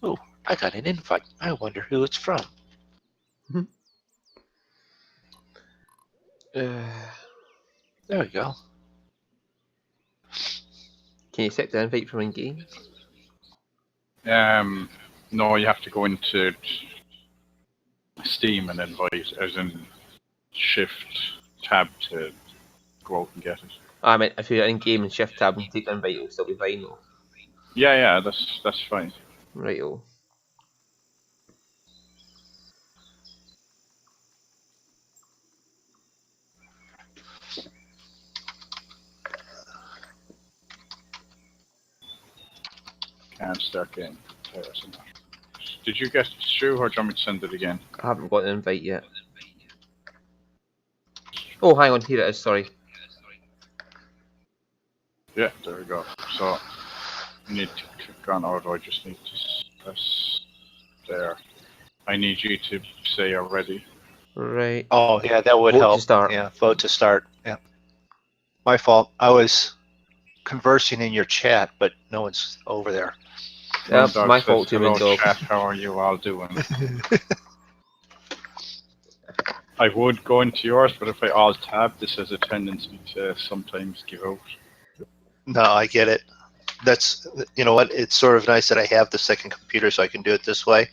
Oh, I got an invite. I wonder who it's from. There we go. Can you accept the invite from in-game? No, you have to go into Steam and invite, as in Shift Tab to go out and get it. I mean, if you're in-game and Shift Tab and take the invite, it'll still be fine though. Yeah, that's fine. Righto. Can't start game. Did you get it through, or do you want me to send it again? I haven't got an invite yet. Oh, hang on, here it is, sorry. Yeah, there we go. So, you need to click on, or do I just need to press there? I need you to say you're ready. Right. Oh, yeah, that would Vote help. to start. Yeah, vote to start. Yeah. My fault. I was conversing in your chat, but no one's over there. That's Moondog my says, fault too, "Hello, MrMoonDog. chat, how are you all doing?" I would go into yours, but if I alt-tab, this has a tendency to sometimes give out. No, I get it. That's, you know what, it's sort of nice that I have the second computer so I can do it this way,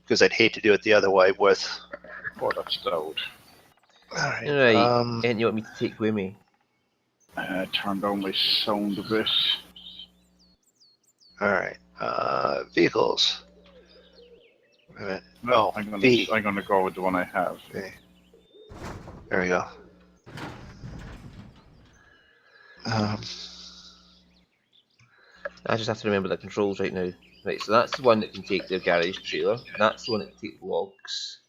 because I'd hate to do it the other way with... Oh, that's loud. Alright, Right, and you want me to take with me? Turn down my sound a bit. alright, vehicles. Wait a minute. No, Oh, I'm gonna go with the one I have. Okay. There we go. I just have to remember the controls right now. Right, so that's the one that can take the garage trailer. That's the one that can take the logs.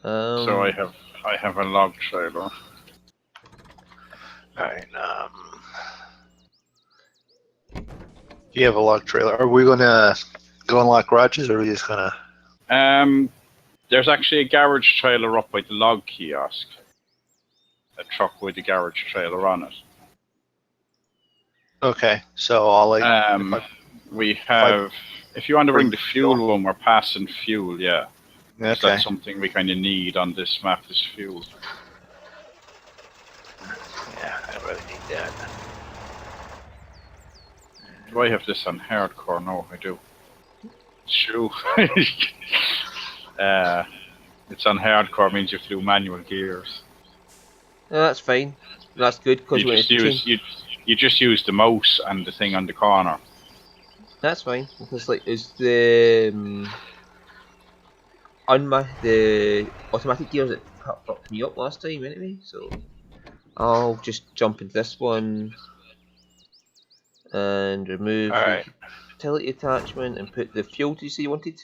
So I have a log trailer. Alright, do you have a log trailer? Are we gonna go unlock garages, or are we just gonna... There's actually a garage trailer up by the log kiosk. A truck with a garage trailer on it. Okay, so all like... we have... If you want to bring the fuel when we're passing fuel, yeah. Okay. That's something we kind of need on this map, is fuel. Yeah, I really need that. Do I have this on hardcore? No, I do. True. It's on hardcore, means you have to do manual gears. No, that's fine. That's good because you just use the mouse and the thing on the corner. That's fine because like it's the the automatic gears that fucked me up last time anyway. So I'll just jump into this one and remove the utility attachment and put the fuel. Do you say you wanted?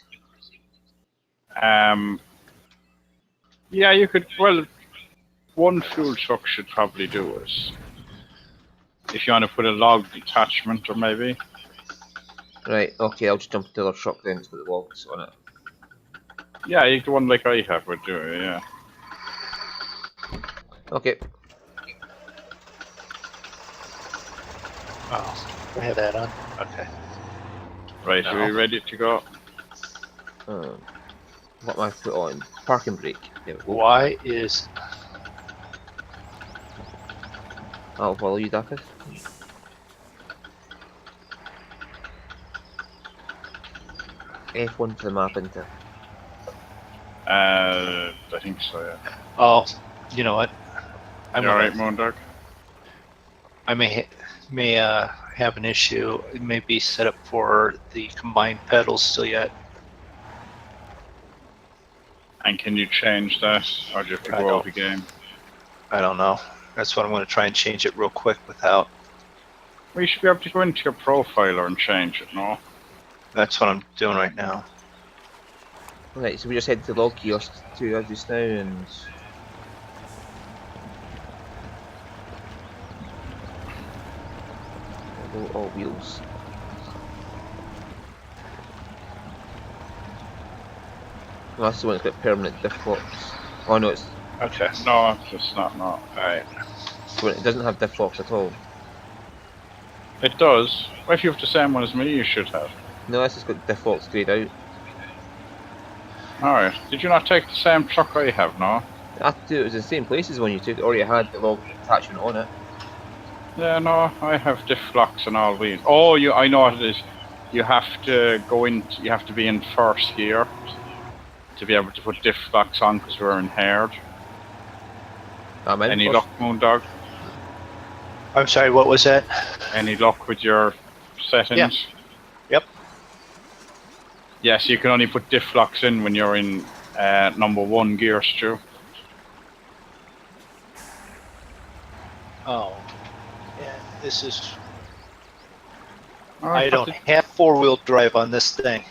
Yeah, you could. Well, one fuel truck should probably do it. If you want to put a log attachment, or maybe. Right. Okay, I'll just jump into the other truck then to put the logs on it. Yeah, the one like I have would do it. Yeah. Okay. Oh, I have that on. Okay. Right, are we ready to go? What am I put on? Parking brake. There we go. Why is... I'll follow you, Dafydd. F1 to the map into. I think so, yeah. Oh, you know what? You alright, MrMoonDog? I may have an issue. It may be set up for the combined pedals still yet. And can you change that, or do you have to go out the game? I don't know. That's what I'm going to try and change it real quick without... Well, you should be able to go into your profiler and change it, no? That's what I'm doing right now. Right, so we just head to the log kiosk to as just now and... all wheels. Well, that's the one that's got permanent diff locks. Oh no, it's... Okay. No, it's not, no. Alright. So it doesn't have diff locks at all. It does. Well, if you have the same one as me, you should have. No, this has got defaults grayed out. Alright. Did you not take the same truck I have now? I have to do it was the same places when you took it, or you had the log attachment on it. Yeah, no, I have diff locks and all wheels. Oh, I know what it is. You have to go in. You have to be in first gear to be able to put diff locks on because we're in hard. Any luck, MrMoonDog? I'm sorry, what was that? Any luck with your settings? Yeah. Yep. Yes, you can only put diff locks in when you're in number 1 gear, Stu. Oh. Yeah, this is... Right, I don't have 4-wheel drive on this thing.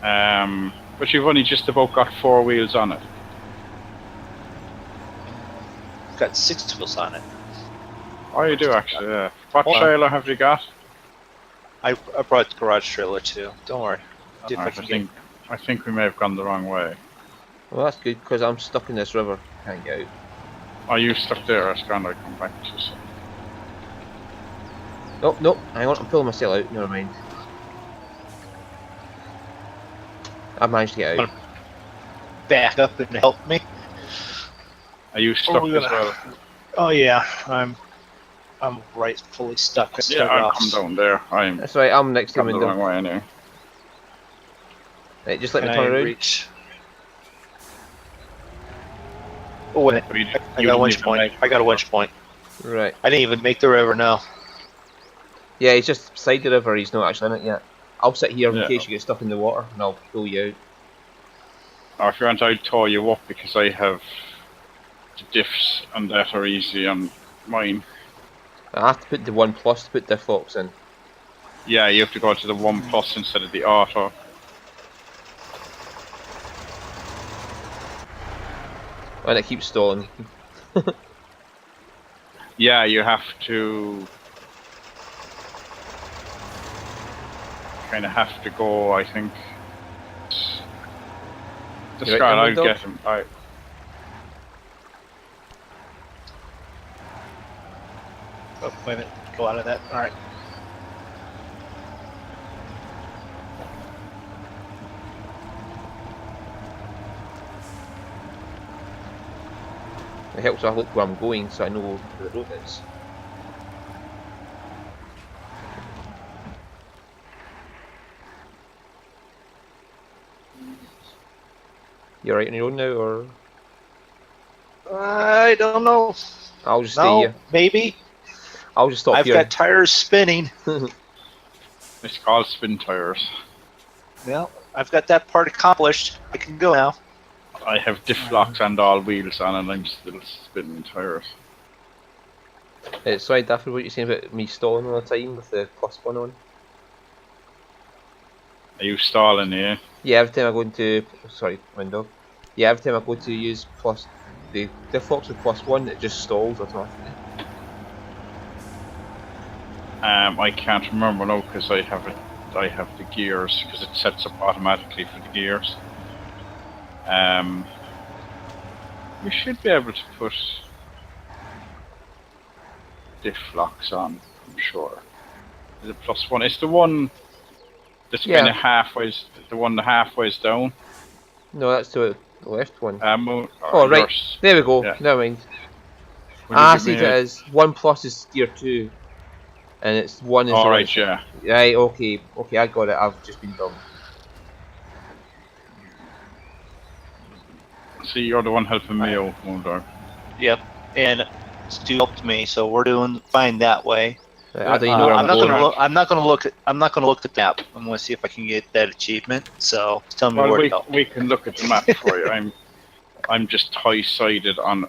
But you've only just about got 4 wheels on it. It's got 6 wheels on it. Oh, you do actually, yeah. What trailer have you got? I brought the garage trailer too. Don't worry. See if I think we may have gone the wrong way. Well, that's good because I'm stuck in this river. Can't get out. Are you stuck there? I was going to come back to you. Oh, no, hang on, I'm pulling myself out, never mind. I managed to get out. Back up and help me. Are you stuck as well? Oh yeah, I'm right fully stuck. Yeah, I'll come down there. That's right, I'm next to the him. wrong way anyway. Right, just let me Can turn I around. reach? Oh wait, I got a winch point. I got a winch point. Right. I didn't even make the river now. Yeah, he's just beside the river, he's not actually in it yet. I'll sit here in case you get stuck in the water and I'll pull you out. Or if you want, I'll tow you up because I have the diffs and that are easy on mine. I have to put the 1 plus to put diff locks in. Yeah, you have to go to the 1 plus instead of the auto. And it keeps stalling. Yeah, you have to kind of have to go, I think. This You guy, right, I'll MrMoonDog? get him. Oh, wait a minute. Go out of that. All right. It helps I look where I'm going so I know where the road is. You're right on your own now, or I don't know. I'll just stay No, here. maybe. I'll just stop I've here. got tires spinning. It's called Spintyres. Well, I've got that part accomplished. I can go now. I have diff locks and all wheels on, and I'm still spinning tires. Sorry, Dafydd, what you saying about me stalling all the time with the +1 on? Are you stalling here? Yeah, every time I go into... Sorry, MrMoonDog. Yeah, every time I go to use the diff locks with +1, it just stalls automatically. I can't remember now because I have it. I have the gears because it sets up automatically for the gears. We should be able to put diff locks on, I'm sure. Is it +1? It's the one that's kind of halfway. The one halfway's down. No, that's the left one. Oh, right. yours. There we go. Yeah. Never mind. Will you I give see me it as 1 plus is gear 2. And it's 1 is the Alright, right. yeah. Right, okay. Okay, I got it. I've just been dumb. See, you're the one helping me out, MrMoonDog. Yep. And Stu helped me, so we're doing fine that way. Right, I don't even know where I'm going. I'm not gonna look at the map. I'm gonna see if I can get that achievement. So tell me where to go. We can look at the map for you. I'm just high-sided on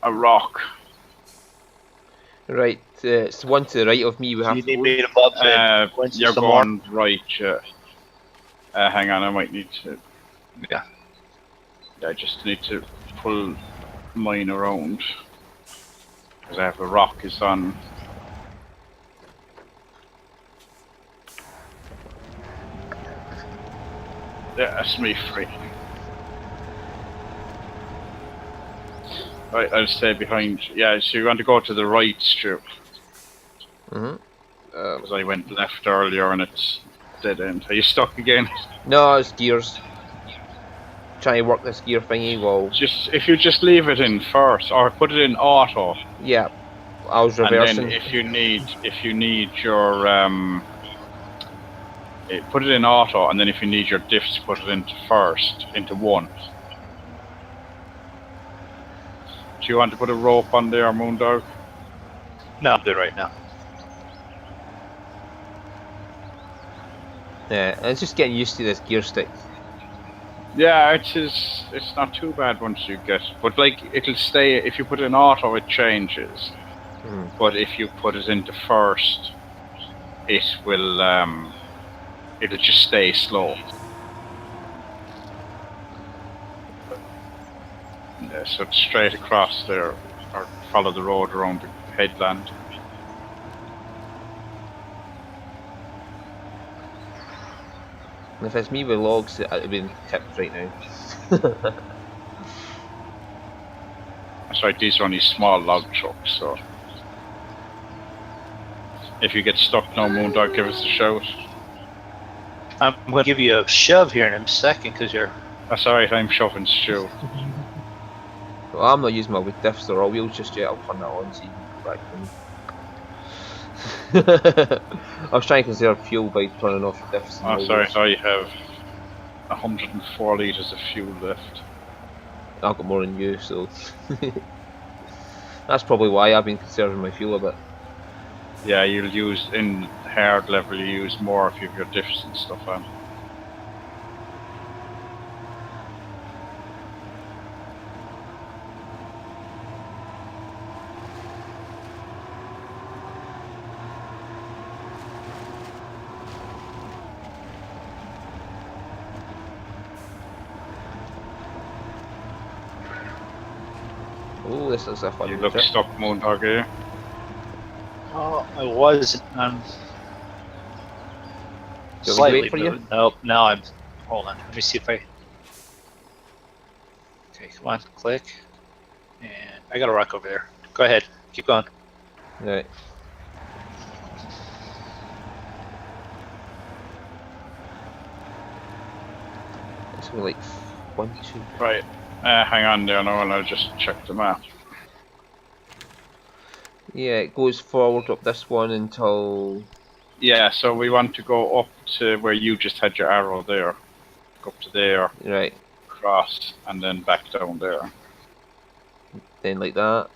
a rock. Right, it's the one to the right of me. We have You to need go. me to bump it. You're going right. Hang on, I might need to. Yeah. I just need to pull mine around because I have a rock is on. Yeah, that's me free. Right, I'll stay behind. Yeah, so you want to go to the right, Stu. Because I went left earlier and it's dead end. Are you stuck again? No, it's gears. Trying to work this gear thingy while... If you just leave it in first, or put it in auto. Yeah, I was reversing. And then if you need your put it in auto, and then if you need your diffs, put it into first, into 1. Do you want to put a rope on there, MrMoonDog? No, I'm good right now. Yeah, and it's just getting used to this gear stick. Yeah, it's not too bad once you get, but like it'll stay. If you put it in auto, it changes. But if you put it into first, it will it'll just stay slow. Yeah, so it's straight across there, or follow the road around the headland. And if it's me with logs, it would be tipped right now. That's right, these are only small log trucks, so if you get stuck now, MrMoonDog, give us a shout. I'm going to give you a shove here in a second because you're... That's alright, I'm shoving stew. Well, I'm not using my diffs or all wheels just yet. I'll turn that on so you can go back to me. I was trying to conserve fuel by turning off the diffs. Oh, sorry, I have 104 litres of fuel left. I've got more than you, so that's probably why I've been conserving my fuel a bit. Yeah, you'll use, in hard level, you use more if you have your diffs and stuff on. Oh, this is a fun You look trip. stuck, MrMoonDog, here. Oh, I was. Do you want me to Slightly wait for you? moving. Nope, now I'm... Hold on, let me see if I... Okay, come on, click. And I got a rock over there. Go ahead, keep going. Right. It's only like 1, 2. Right, hang on there now and I'll just check the map. Yeah, it goes forward up this one until... Yeah, so we want to go up to where you just had your arrow there. Go up to there, Right, cross, and then back down there. then like that.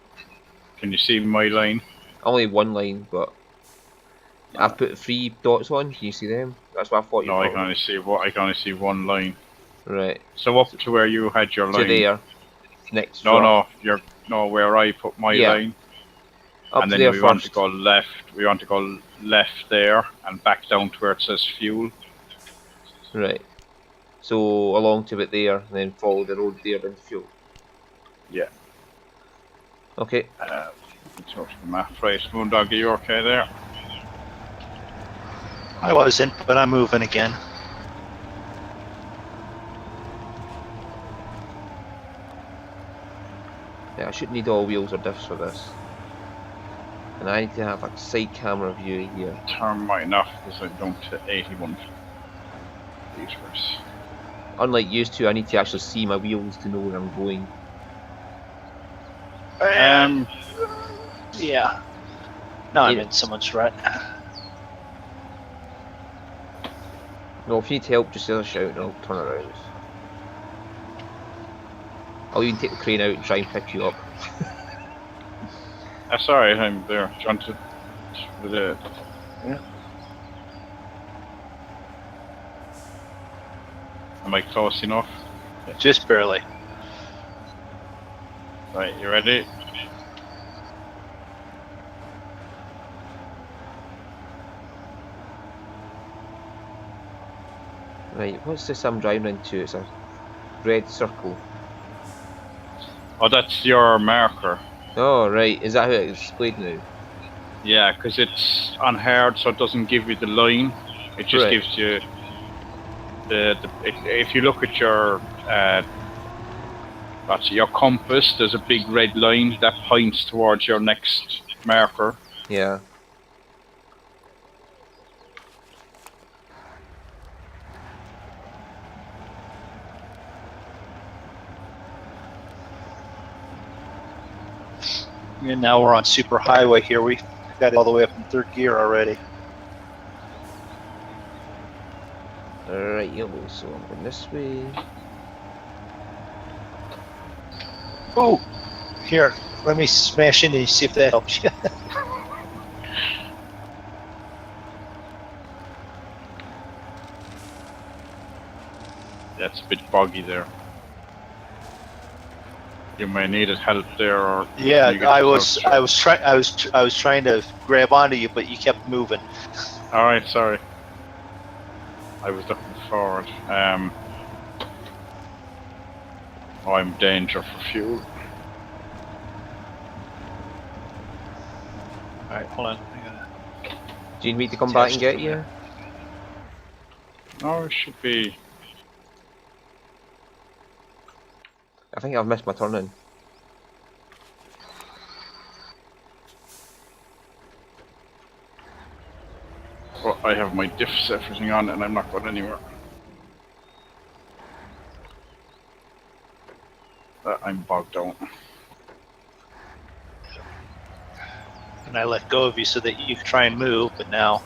Can you see my line? Only one line, but I've put 3 dots on. Can you see them? That's what I thought you No, I were. can only see I can only see one line. Right. So up to where you had your line. To there. Next. No, no, where I put my line. Up And to then there we first. want to go left. We want to go left there and back down to where it says fuel. Right. So along to it there, and then follow the road there into fuel. Yeah. Okay. Let's go to the map. Right, MrMoonDog, are you okay there? I wasn't, but I'm moving again. Yeah, I shouldn't need all wheels or diffs for this. And I need to have a side camera view here. Turn mine off because I'm down to 81 litres. Unlike used to, I need to actually see my wheels to know where I'm going. Yeah. No, I'm Yeah. in someone's rut. No, if you need help, just give us a shout and I'll turn around. I'll even take the crane out and try and pick you up. That's alright, I'm there. Do you want to with it? Yeah. Am I close enough? Just barely. Right, you ready? Right, what's this I'm driving into? It's a red circle. Oh, that's your marker. Oh, right, is that how it's displayed now? Yeah, because it's on hard, so it doesn't give you the line. It just Right. gives you if you look at your your compass, there's a big red line that points towards your next marker. Yeah. And now we're on super highway here. We got it all the way up in third gear already. Alright, yellow, so I'm going this way. Oh, here, let me smash into you, see if that helps you. That's a bit boggy there. You may need help there, or Yeah, you get I yourself was trying to grab onto you, but you kept moving. All right, sorry. I was looking forward. Oh, I'm in danger for fuel. All right, hold on. Do you need me to come back and get you? No, it should be. I think I've missed my turn in. Well, I have my diffs, everything on, and I'm not going anywhere. I'm bogged down. And I let go of you so that you could try and move, but now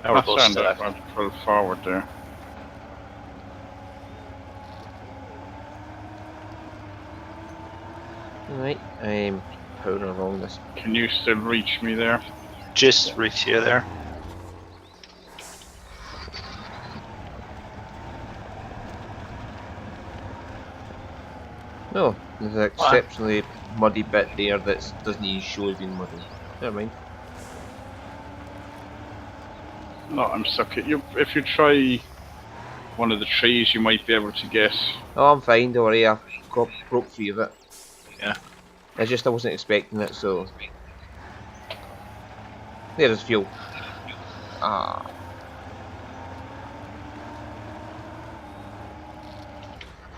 we're both stuck. I'll pull forward there. Right, I'm powering along this. Can you still reach me there? Just reach you there. No, there's an exceptionally muddy bit there that doesn't even show as being muddy. Never mind. No, I'm stuck. If you try one of the trees, you might be able to get. Oh, I'm fine, don't worry, I broke free of it. Yeah. I wasn't expecting it, so... There's fuel. Ah.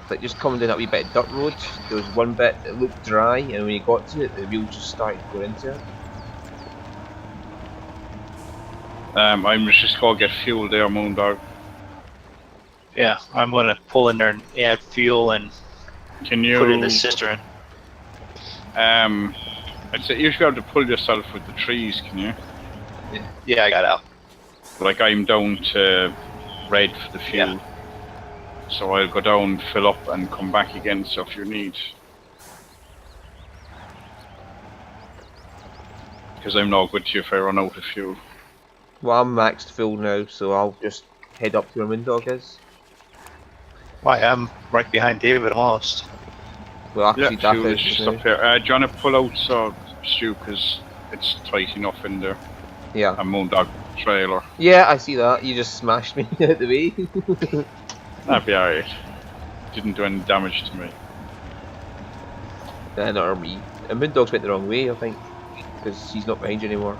Like just coming down that wee bit of dirt road, there was one bit that looked dry, and when you got to it, the wheel just started going into it. I'm just gonna get fuel there, MrMoonDog. Yeah, I'm gonna pull in there and add fuel and Can you put it in the cistern. I'd say you should be able to pull yourself with the trees, can you? Yeah, I got out. Like I'm down to red for the fuel. Yeah. So I'll go down, fill up, and come back again, so if you need. Because I'm not good to you if I run out of fuel. Well, I'm maxed full now, so I'll just head up to where MrMoonDog is. Why, I'm right behind David almost. Well, actually, Yeah, fuel is Dafydd just now. up here. Do you want to pull out, so, Stu, because it's tight enough in there. Yeah. A MrMoonDog trailer. Yeah, I see that. You just smashed me out the way. That'd be alright. Didn't do any damage to me. Not me. And MrMoonDog's went the wrong way, I think. Because he's not behind you anymore.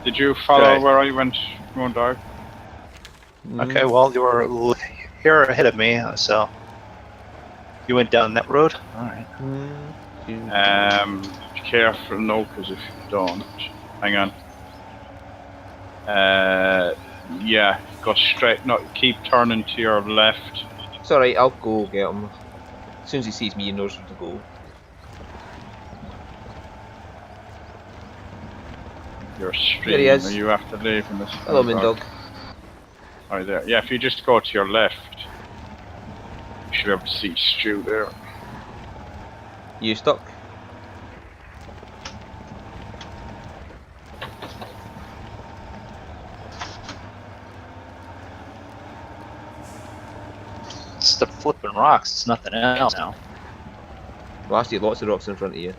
Did you follow Okay. where I went, MrMoonDog? Okay, well, you were here ahead of me, so you went down that road. All right. Be careful, no, because if you don't, hang on. Yeah, go straight. No, keep turning to your left. It's alright, I'll go get him. As soon as he sees me, he knows where to go. You're straight. There he is. Are you after leaving this? Hello, MrMoonDog. Right there. Yeah, if you just go to your left, you should be able to see Stu there. You stuck? It's the flipping rocks. It's nothing else now. Well, actually, lots of rocks in front of you.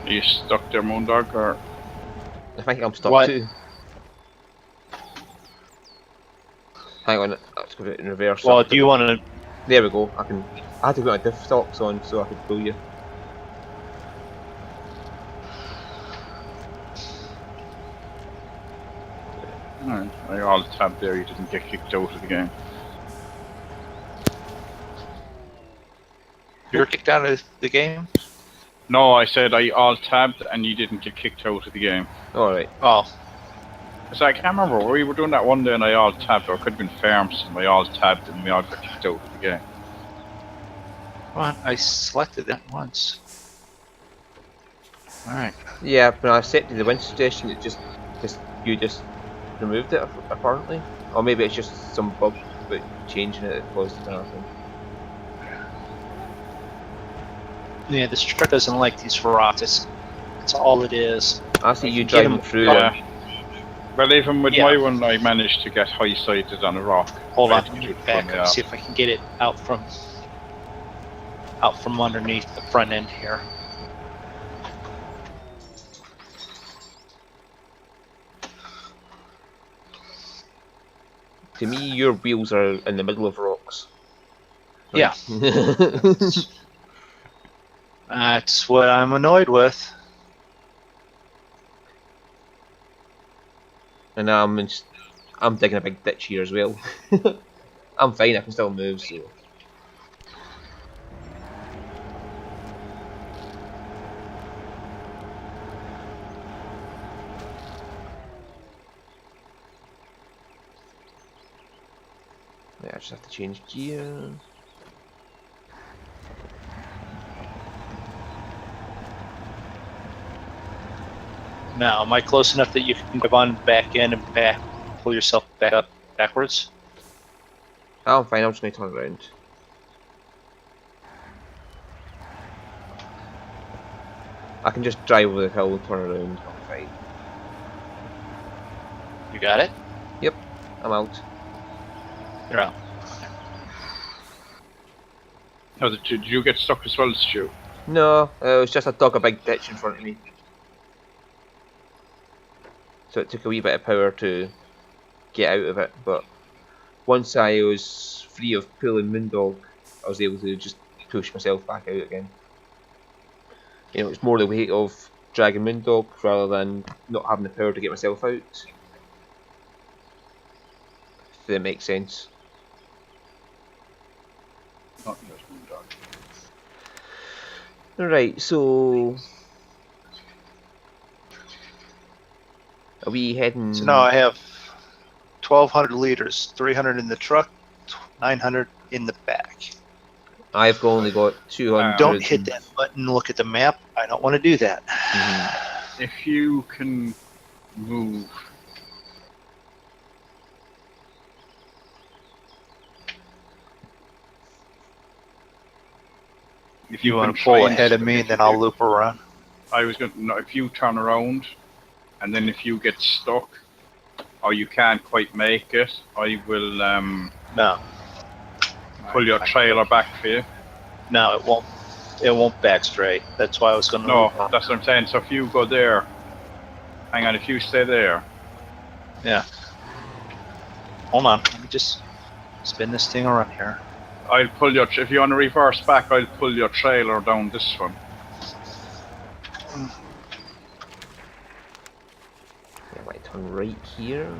Are you stuck there, MrMoonDog, or? I think I'm stuck What? too. Hang on, let's go in reverse. Well, do you want to? There we go. I had to put my diff stocks on so I could pull you. alt tab there, you didn't get kicked out of the game. You were kicked out of the game? No, I said I alt tabbed and you didn't get kicked out of the game. Alright. Oh. So I can't remember, we were doing that one day and I alt tabbed, or it could have been Farms and I alt tabbed and we all got kicked out of the game. Come on, I selected that once. Alright. Yeah, when I accepted the win suggestion, you just removed it apparently, or maybe it's just some bug about changing it that caused it to happen. Yeah, this truck doesn't like these ferratas. That's all it is. I see you Get driving 'em- through. Yeah. Well, even with Yeah. my one, I managed to get high-sided on a rock. Hold I on, had let to me pull back me up, out. see if I can get it out from underneath the front end here. To me, your wheels are in the middle of rocks. Yeah. That's what I'm annoyed with. And I'm digging a big ditch here as well. I'm fine, I can still move, so. Yeah, I just have to change gear. Now, am I close enough that you can drive on back in and pull yourself back up backwards? Oh, I'm fine, I'm just going to turn around. I can just drive over the hill and turn around, I'm fine. You got it? Yep, I'm out. You're out. Oh, did you get stuck as well, Stu? No, it was just I dug a big ditch in front of me. So it took a wee bit of power to get out of it, but once I was free of pulling MrMoonDog, I was able to just push myself back out again. You know, it's more the weight of dragging MrMoonDog rather than not having the power to get myself out. If that makes sense. Not just MrMoonDog. Right, so are we heading? So now I have 1,200 liters, 300 in the truck, 900 in the back. I've only got 200. Don't hit that button, look at the map. I don't want to do that. If you can move... If You want can to pull try and- ahead of me, and then I'll loop around. I was going to... No, if you turn around, and then if you get stuck, or you can't quite make it, I will No. pull your trailer back for you. No, it won't. It won't back straight. That's why I was going to. No, that's what I'm saying. So if you go there, hang on, if you stay there, Yeah. Hold on. Let me just spin this thing around here. I'll pull your. If you want to reverse back, I'll pull your trailer down this one. I might turn right here.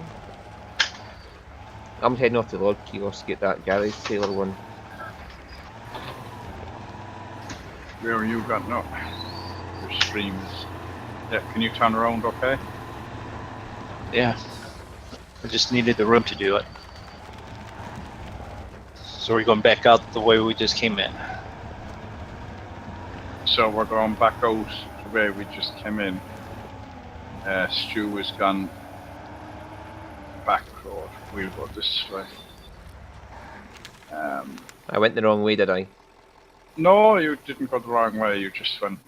I'm heading off to the log kiosk to get that garage trailer one. Where are you got now? Your streams. Yeah, can you turn around okay? Yeah. I just needed the room to do it. So we're going back out the way we just came in. So we're going back out the way we just came in. Stu has gone back road. We'll go this way. I went the wrong way, did I? No, you didn't go the wrong way. You just went.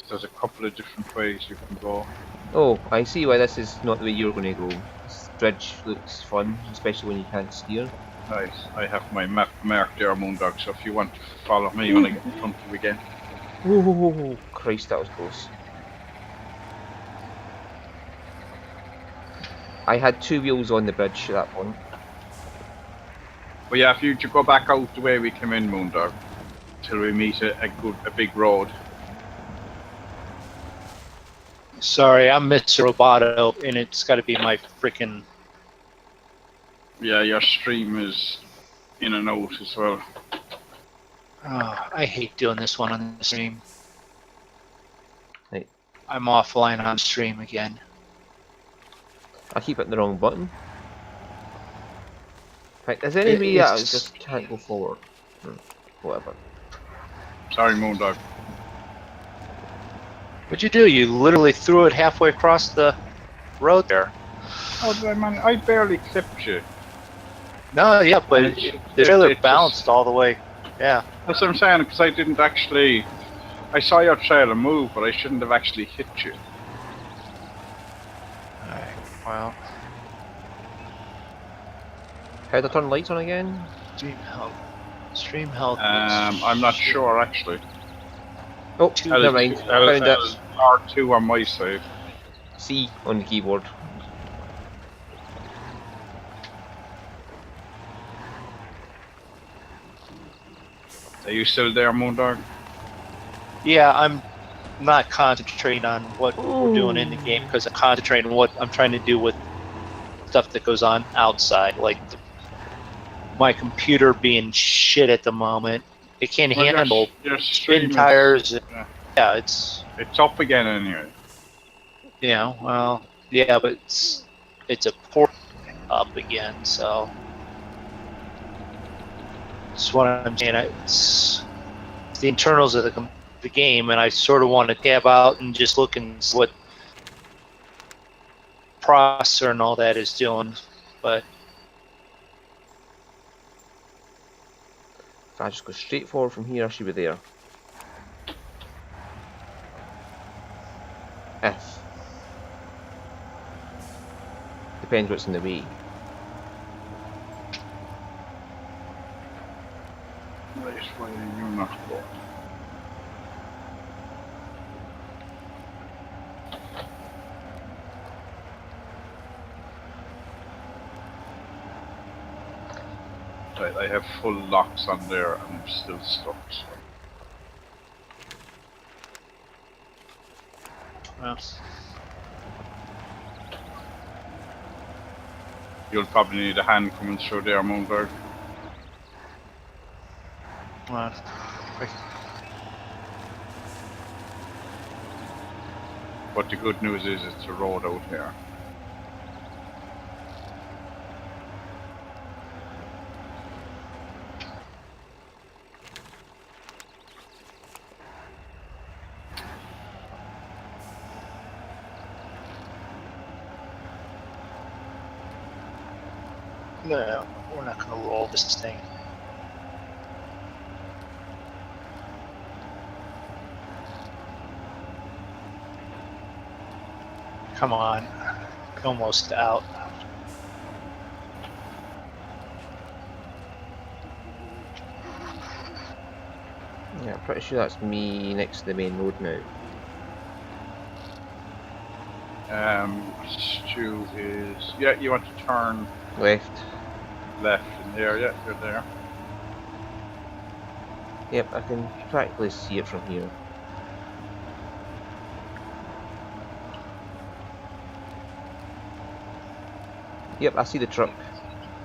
There's a couple of different ways you can go. Oh, I see why this is not the way you're going to go. This bridge looks fun, especially when you can't steer. Nice. I have my map marked there, MrMoonDog. So if you want to follow me when I get in front of you again. Oh, Christ, that was close. I had two wheels on the bridge at that point. But yeah, if you go back out the way we came in, MrMoonDog, till we meet a big road. Sorry, I'm Mr. Roboto, and it's got to be my freaking Yeah, your stream is in and out as well. Oh, I hate doing this one on the stream. Right. I'm offline on stream again. I keep hitting the wrong button. Right, is there any way I just can't go forward? Whatever. Sorry, MrMoonDog. What'd you do? You literally threw it halfway across the road there. Oh, did I man? I barely clipped you. No, yeah, but the trailer bounced all the way. Yeah. That's what I'm saying, because I didn't actually... I saw your trailer move, but I shouldn't have actually hit you. Alright, well. How do I turn lights on again? Stream health. Stream health. I'm not sure, actually. Oh, never mind. I found it. R2 on my side. C on the keyboard. Are you still there, MrMoonDog? Yeah, I'm not concentrating on what we're doing in the game because I'm concentrating on what I'm trying to do with stuff that goes on outside, like my computer being shit at the moment. It can't handle your stream Spintyres. Yeah, it's up again anyway. yeah, well, yeah, but it's a port up again, so that's what I'm saying. It's the internals of the game, and I sort of want to tab out and just look and see what processor and all that is doing, but If I just go straight forward from here, I should be there. If. Depends what's in the way. Right, why are you not going? Right, I have full locks on there and I'm still stuck. So. well, You'll probably need a hand coming through there, MrMoonDog. well, But the good news is it's a road out here. no, we're not going to roll this thing. Come on, almost out. Yeah, I'm pretty sure that's me next to the main road now. Stu is... Yeah, you want to turn Left. left in there, yeah, you're there. Yep, I can practically see it from here. Yep, I see the truck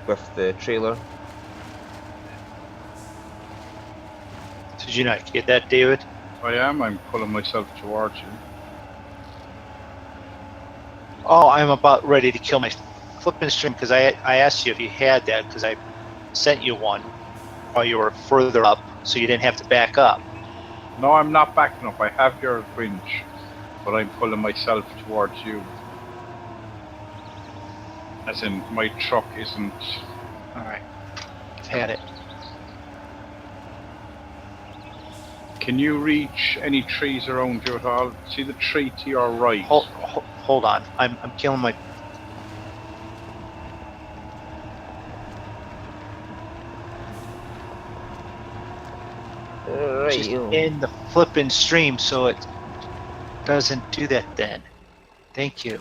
with the trailer. Did you not get that, David? I'm pulling myself towards you. Oh, I'm about ready to kill my flipping stream because I asked you if you had that because I sent you one while you were further up so you didn't have to back up. No, I'm not backing up. I have your winch, but I'm pulling myself towards you. As in, my truck isn't... Alright, I've had it. Can you reach any trees around you at all? See the tree to your right? Hold on, I'm killing my... Just in the flipping stream so it doesn't do that then. Thank you.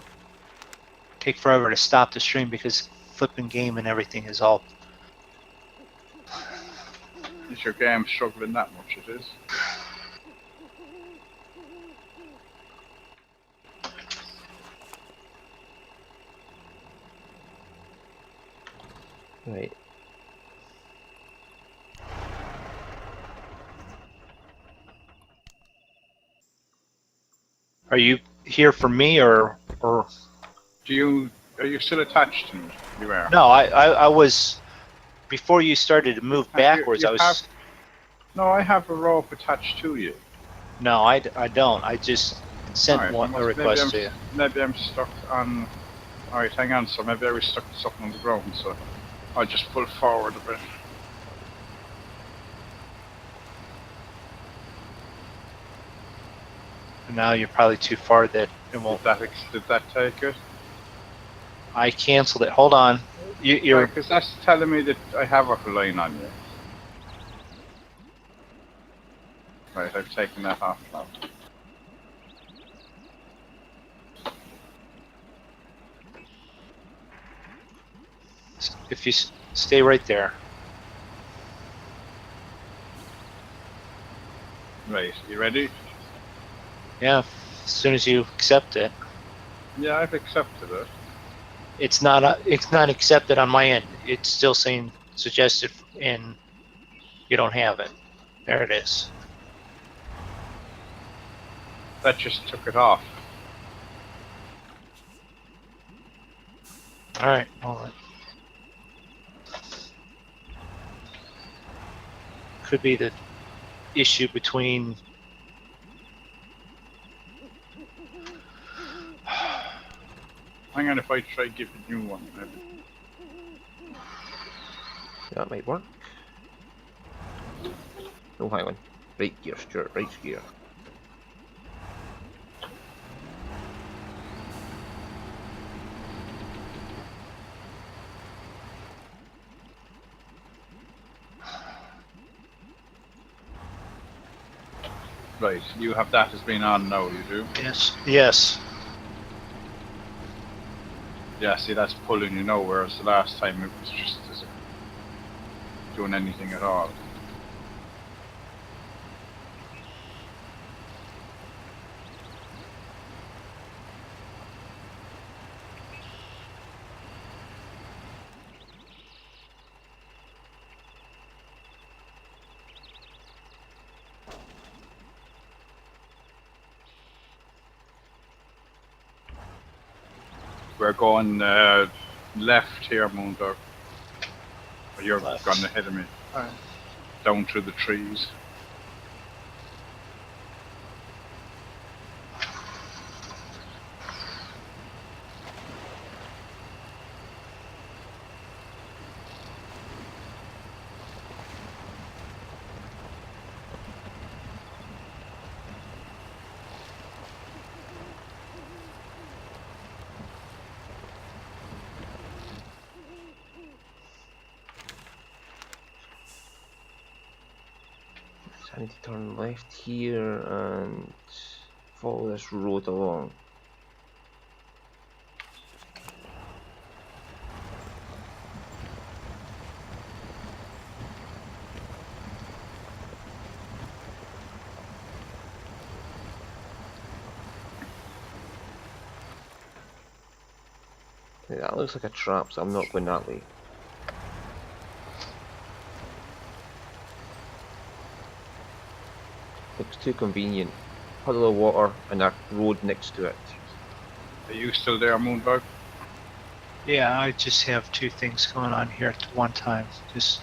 Take forever to stop the stream because flipping game and everything is all... Is your game struggling that much? It is. Right. Are you here for me or? Are you still attached to me? You are. No, I was before you started to move backwards. You I was. have. No, I have a rope attached to you. No, I don't. I just sent Alright, a request to you. maybe I'm stuck on. Alright, hang on. So maybe I was stuck to something on the ground. So I'll just pull forward a bit. And now you're probably too far that it won't. Did that take it? I canceled it. Hold on. You're. Because that's telling me that I have a line on you. Right, I've taken that off now. If you stay right there. Right, you ready? Yeah. As soon as you accept it. Yeah, I've accepted it. It's not accepted on my end. It's still saying suggested, and you don't have it. There it is. That just took it off. All right. Hold on. Could be the issue between. Hang on, if I try give a new one, maybe. That might work. No, hang on. Right gear, Stuart, right gear. Right, you have that as being on now, you do? Yes. Yes. Yeah, see, that's pulling you now, whereas the last time it was just doing anything at all. We're going left here, MrMoonDog. You're Left. going ahead of me. Alright. Down through the trees. So I need to turn left here and follow this road along. That looks like a trap, so I'm not going that way. Looks too convenient. Puddle of water and a road next to it. Are you still there, MrMoonDog? Yeah. I just have two things going on here at one time. Just.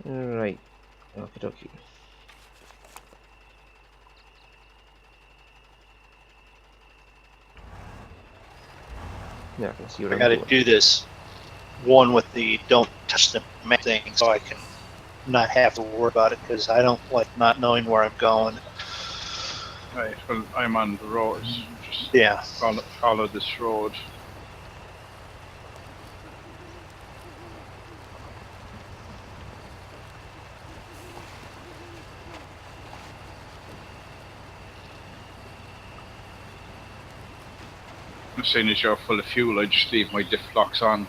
Right. Okie dokie. Yeah, I can see where I I'm got to going. do this one with the don't touch the map thing, so I can not have to worry about it because I don't like not knowing where I'm going. Right, well, I'm on the road. Just Yeah. follow this road. as soon as you're full of fuel, I just leave my diff locks on.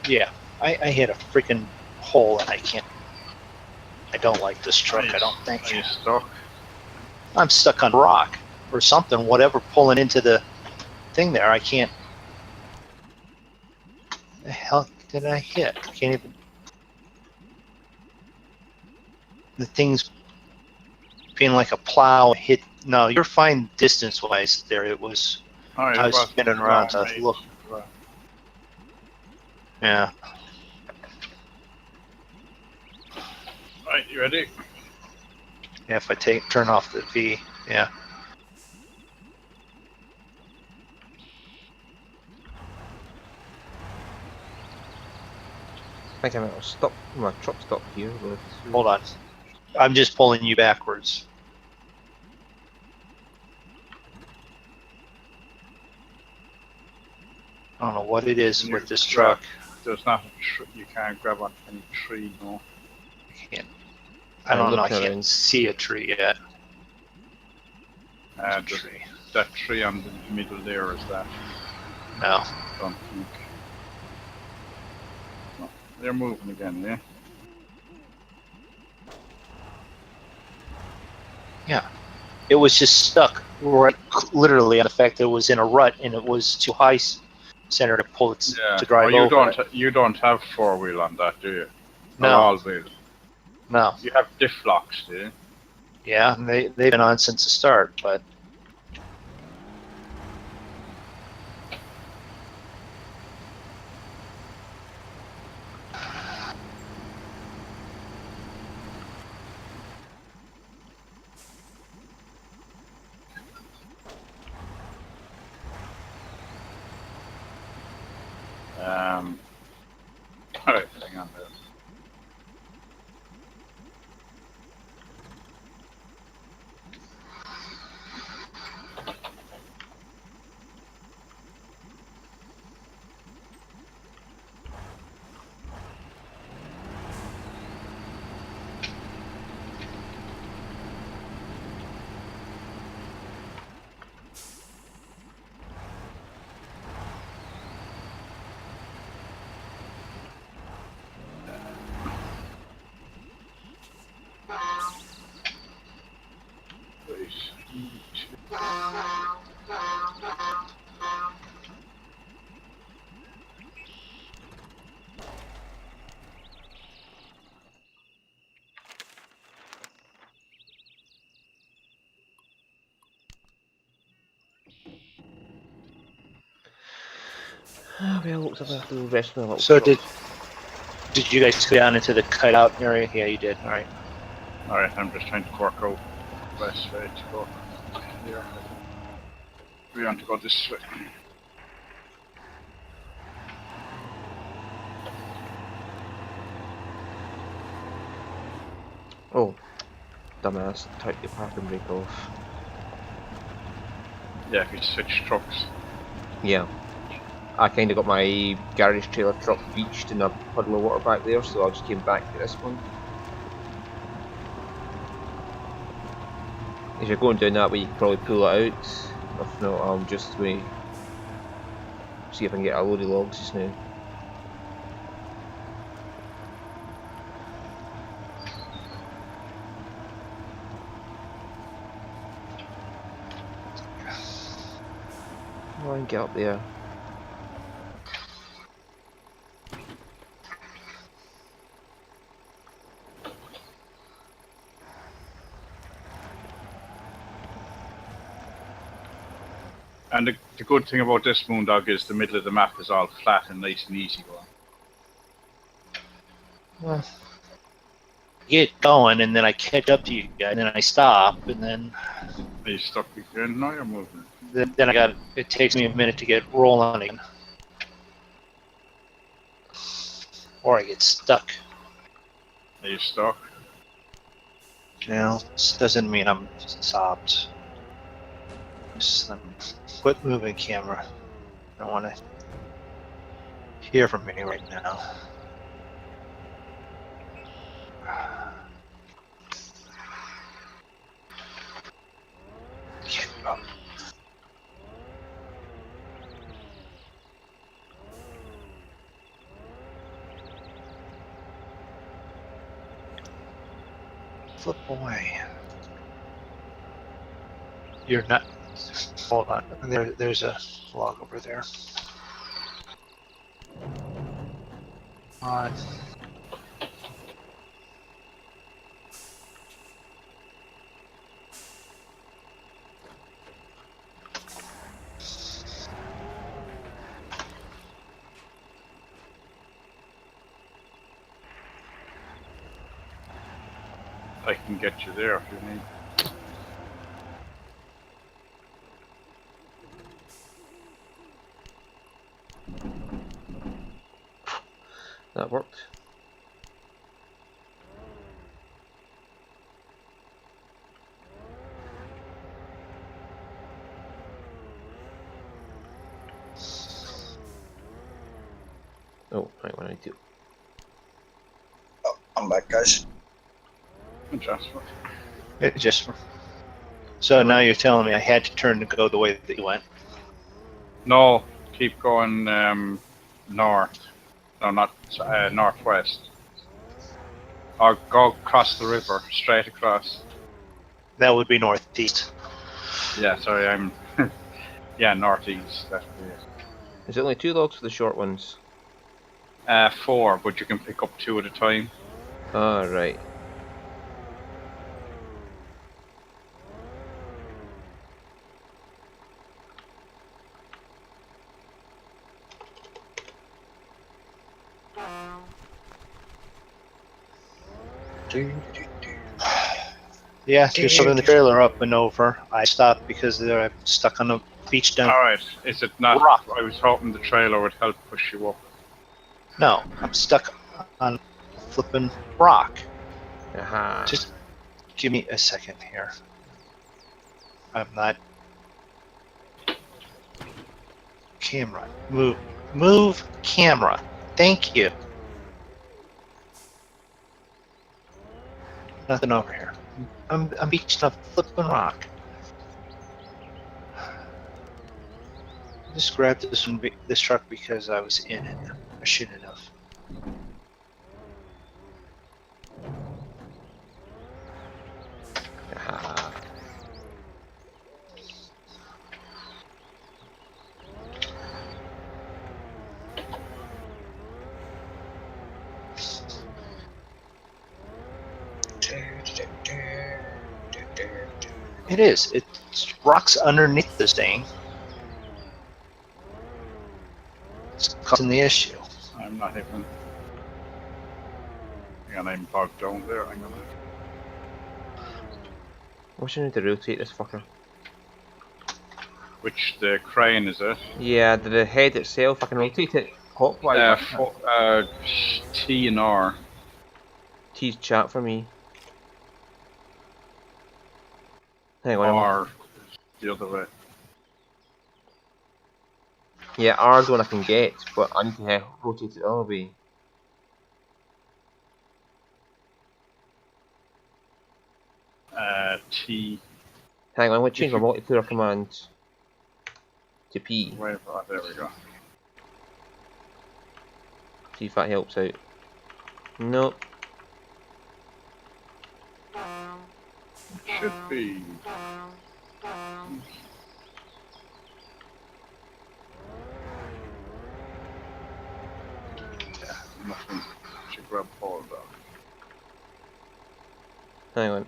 Yeah, I hit a freaking hole and I can't. I don't like this truck. I don't think. Are you stuck? I'm stuck on rock or something. Whatever pulling into the thing there. I can't. The hell did I hit? I can't even. The thing's being like a plow hit. No, you're fine distance-wise. There, it was. Alright, I was spinning around to look. Yeah. Right, you ready? Yeah, if I turn off the V, yeah. I think I'm stop. My truck stopped here. But Hold on. I'm just pulling you backwards. I don't know what it is with this truck. There's not you can't grab onto any tree, no. I can't. I don't know. I can't around. see a tree yet. Tree. That tree on the middle there is that. No. I don't think. No, they're moving again, yeah? Yeah. It was just stuck right, literally, on the fact that it was in a rut and it was too high center to pull it to drive over. You don't have four-wheel on that, do you? No. Or all-wheel? No. You have diff locks, do you? Yeah, and they've been on since the start, but. Alright, hang on there. Well, looks like I have to go rest my little So truck. did you guys go down into the cutout area? Yeah, you did. All right. Alright, I'm just trying to work out the best way to go. Here. We want to go this way. Oh, dumbass! Take the parking brake off. Yeah, if you switch trucks. Yeah. I kind of got my garage trailer truck beached in a puddle of water back there, so I just came back to this one. If you're going down that way, you can probably pull it out. If not, I'll just wait. See if I can get a load of logs just now. Oh, I can get up there. And the good thing about this MrMoonDog is the middle of the map is all flat and nice and easy going. Well, get going, and then I catch up to you guys, and then I stop, and then Are you stuck again? No, you're moving. then I got. It takes me a minute to get rolling again, or I get stuck. Are you stuck? You know, this doesn't mean I'm stopped. Just let me quit moving camera. I don't want to hear from me right now. Get up. Flip away. You're not. Hold on. There's a log over there. On. I can get you there if you need. That worked. Oh, right, what do I do? Oh, I'm back, guys. Adjustment. It just. So now you're telling me I had to turn to go the way that you went. No, keep going north. No, not northwest. Or go across the river, straight across. That would be northeast. Yeah, sorry, I'm. Yeah, northeast. That'd be it. Is it only 2 logs for the short ones? 4, but you can pick up 2 at a time. Ah, right. Yeah, you're shoving the trailer up and over. I stopped because they're stuck on the beach down. Alright, is it not? Rock. I was hoping the trailer would help push you up. No, I'm stuck on a flipping rock. Aha. Just give me a second here. I'm not. Camera. Move. Move camera. Thank you. Nothing over here. I'm beaching a flipping rock. I just grabbed this truck because I was in it. I shouldn't have. Aha. It is. It's rocks underneath this thing. It's causing the issue. I'm not even. Hang on, I'm bogged down there. Hang on. I wish I need to rotate this fucker. Which the crane is it? Yeah, the head itself, I can rotate it clockwise. T and R. T's chat for me. Hang on. R the other way. Yeah, R's the one I can get, but I need to rotate it the other way. T. Hang on, I'm going to change my multiplayer command to P. Wait, there we go. See if that helps out. Nope. Should be. Yeah, nothing. Should grab hold of. Hang on.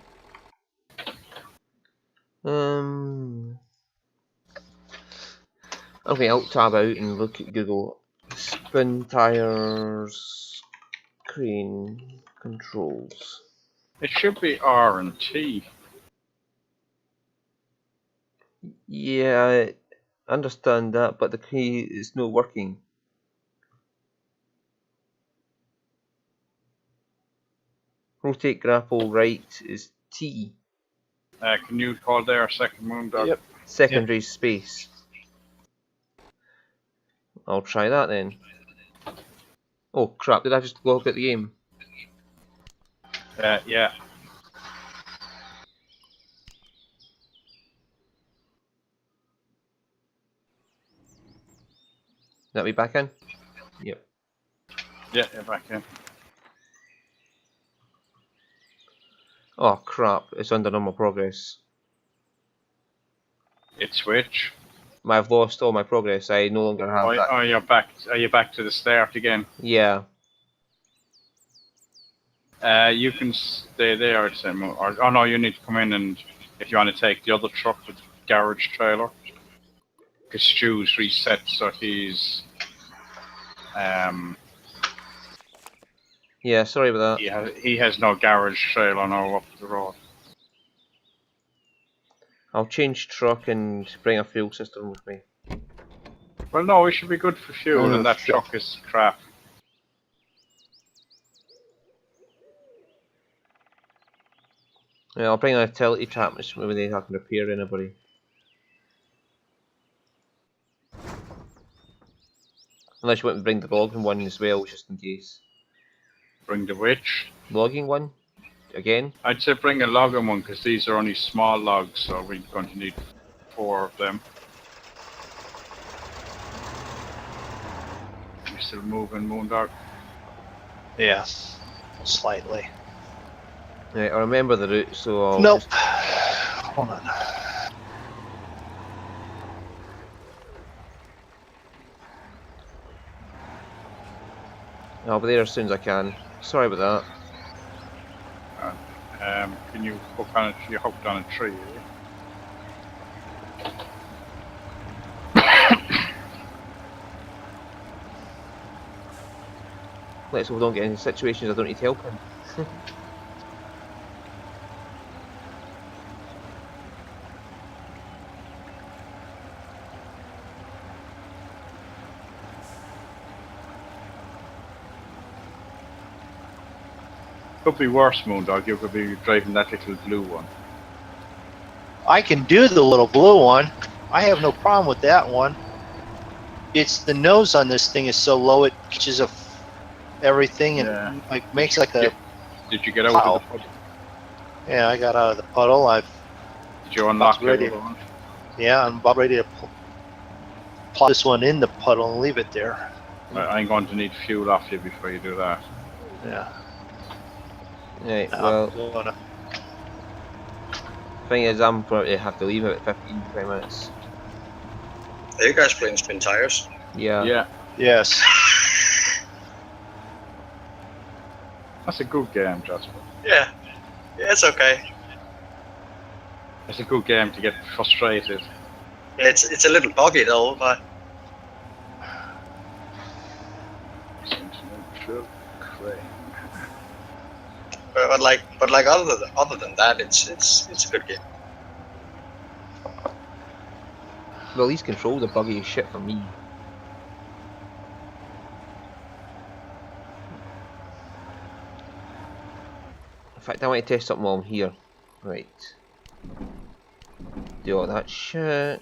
Okay, I'll tab out and look at Google. Spintyres crane controls. It should be R and T. Yeah, I understand that, but the key is not working. Rotate grapple right is T. Can you call there second MrMoonDog? Yep. Secondary space. I'll try that then. Oh crap, did I just log out the game? Yeah. That be back in? Yep. Yeah, you're back in. Oh crap! It's under normal progress. It's which? I've lost all my progress. I no longer have that. Oh, you're back. Are you back to the start again? Yeah. You can stay there. I'd say, or oh no, you need to come in and if you want to take the other truck with the garage trailer, because Stu's reset, so he's Yeah. Sorry about that. he has no garage trailer now up the road. I'll change truck and bring a fuel system with me. Well, no, we should be good for fuel, Oh, and that shit. truck is crap. Yeah, I'll bring a utility trap, which maybe I can repair anybody. Unless you want to bring the logging one as well, just in case. Bring the witch. Logging one? Again? I'd say bring a logging one because these are only small logs, so we're going to need 4 of them. You're still moving, MrMoonDog? Yeah, slightly. Right, I remember the route, so I'll Nope. just... Hold on. I'll be there as soon as I can. Sorry about that. Can you hook on it? You hooked on a tree, are you? Let's hope we don't get into situations I don't need help in. Could be worse, MrMoonDog. You could be driving that little blue one. I can do the little blue one. I have no problem with that one. It's the nose on this thing is so low it catches everything and Yeah. like makes like a Did you get out Wow. of the puddle? yeah. I got out of the puddle. Did you unlock the Ready. other one? I'm about ready to plop this one in the puddle and leave it there. I'm going to need fuel off you before you do that. Yeah. Right, I'm well, gonna- thing is, I'm probably have to leave at 15, 20 minutes. Are you guys playing Spintyres? Yeah. Yeah, yes. that's a good game, Jasper. Yeah. Yeah, it's okay. It's a good game to get frustrated. It's a little buggy though, but but other than that, it's a good game. Well, these controls are buggy as shit for me. In fact, I want to test something while I'm here. Right. Do all that shit.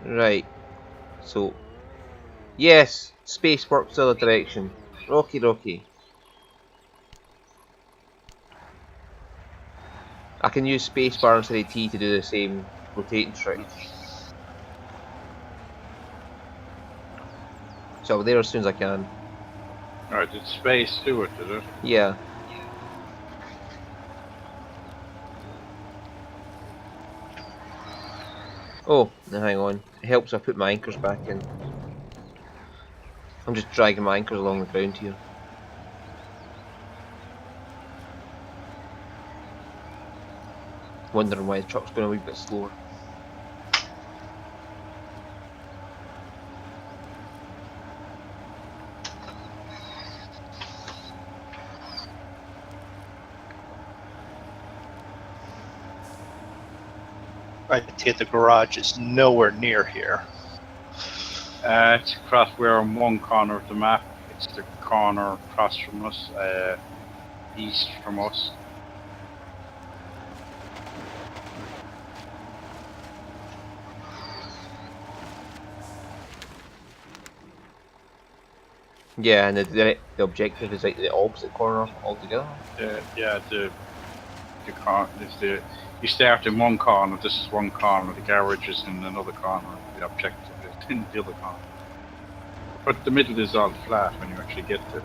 Right. So. Yes! Space works the other direction. Okie dokie. I can use spacebar instead of T to do the same rotating trick. So I'll be there as soon as I can. Alright, did space do it, did it? Yeah. Oh, now hang on. It helps if I put my anchors back in. I'm just dragging my anchors along the ground here. Wondering why the truck's going a wee bit slower. I take it the garage is nowhere near here. It's across, we're on one corner of the map. It's the corner across from us, east from us. Yeah, and the objective is like the opposite corner altogether. Yeah, the car is the. You start in one corner. This is one corner. The garage is in another corner. The objective is in the other corner. But the middle is all flat when you actually get to it.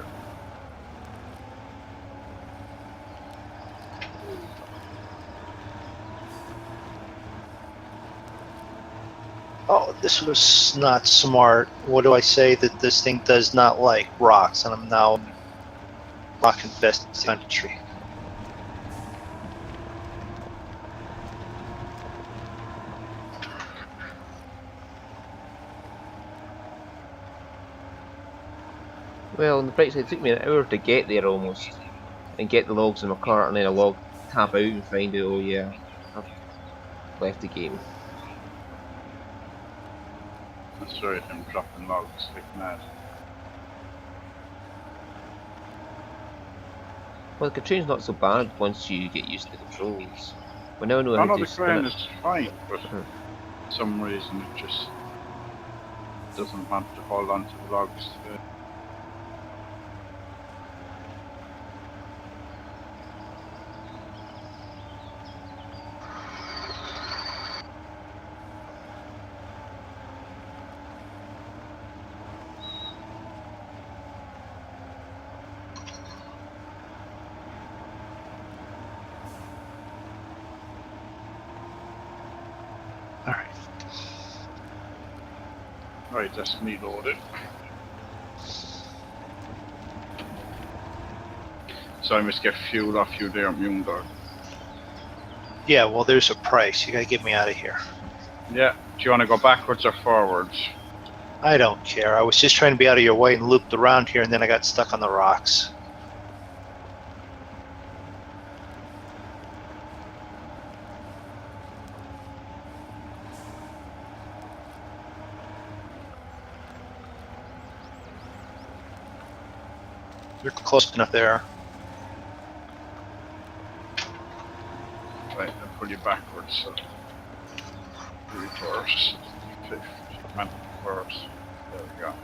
Oh, this was not smart. What do I say that this thing does not like rocks, and I'm now in rock-infested country. Well, on the bright side, it took me an hour to get there almost, and get the logs in my cart, and then a log tab out and find out, oh yeah, I've left the game. That's right, I'm dropping logs like mad. Well, the Katrina's not so bad once you get used to the controls. We now know I how know to the spin crane it. is fine, but for some reason it just doesn't want to hold on to the logs. Alright. Right, that's me loaded. So I must get fuel off you there, MrMoonDog. Yeah, well, there's a price. You gotta get me out of here. Yeah, do you want to go backwards or forwards? I don't care. I was just trying to be out of your way and looped around here, and then I got stuck on the rocks. You're close enough there. Right, I'll pull you backwards, so reverse, 50, and reverse, there we go.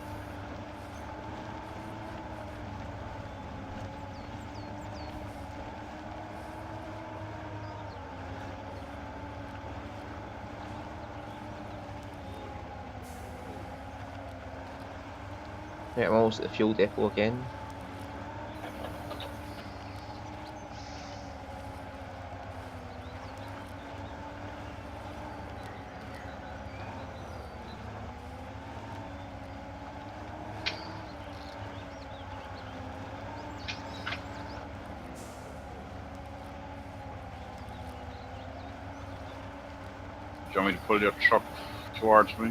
Right, I'm almost at the fuel depot again. Do you want me to pull your truck towards me?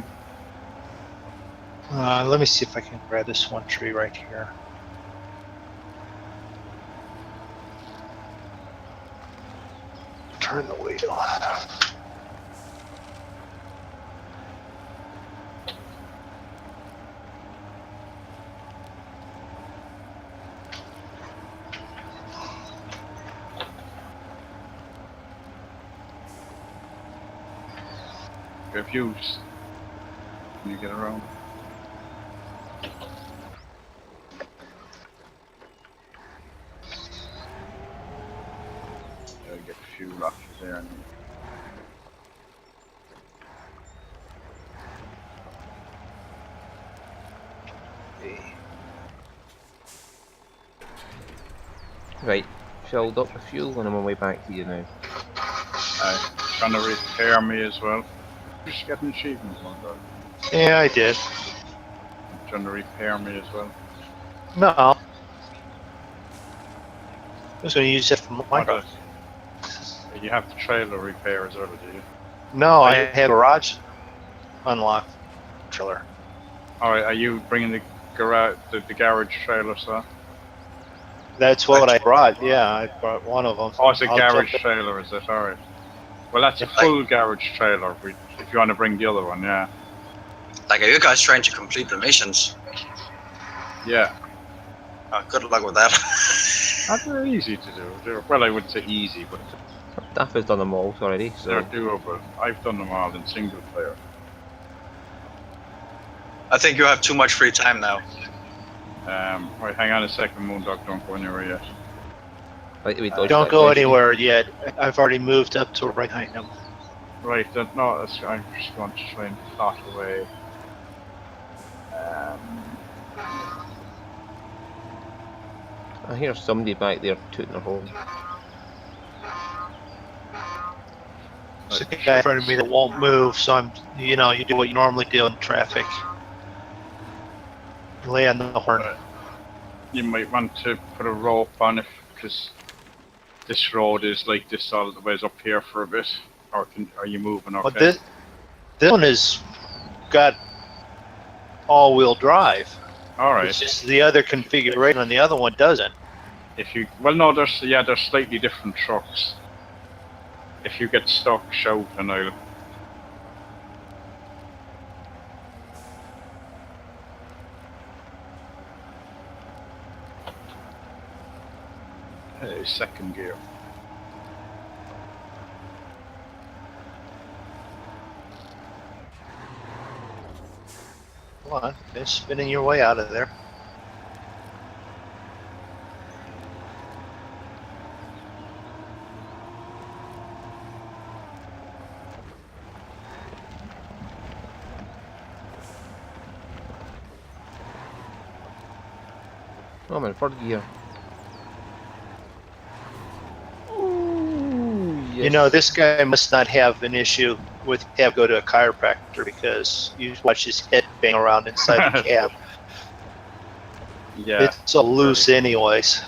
Let me see if I can grab this one tree right here. Turn the wheel. If you just, can you get around? Yeah, get fuel off you there. Right, filled up the fuel and I'm on my way back to you now. Trying to repair me as well. You should get an achievement one though. Yeah, I did. Trying to repair me as well. No. I was going to use it for my car. You have the trailer repair as well, do you? No, I have a garage unlocked trailer. Alright, are you bringing the garage, the garage trailer, sir? That's what I brought. Yeah, I brought one of them. Oh, it's a I'll garage jump trailer, is it? Alright. Well, that's a full garage trailer if you want to bring the other one, yeah. Like, are you guys trying to complete the missions? Yeah. Good luck with that. They're easy to do. Well, I wouldn't say easy, but Dafydd's done them all already, they're so... doable. I've done them all in single player. I think you have too much free time now. Right, hang on a second, MrMoonDog, don't go anywhere yet. Right, we dodged Don't that go question. anywhere yet. I've already moved up to right behind them. Right, no, I'm just going to try and plot away. I hear somebody back there tooting their horn. Right, There's a guy in front of me that won't move, so I'm, you know, you do what you normally do in traffic. You lay on the horn. You might want to put a rope on it, because this road is like this all the ways up here for a bit. Or are you moving okay? But this one has got all-wheel drive. Alright. It's just the other configuration, and the other one doesn't. Well, no, there's slightly different trucks. If you get stuck, shout and I'll... Hey, second gear. Come on, finish spinning your way out of there. Oh, I'm in third gear. Ooh, yes. You know, this guy must not have an issue with go to a chiropractor, because you watch his head bang around inside the cab. Yeah. It's so loose anyways.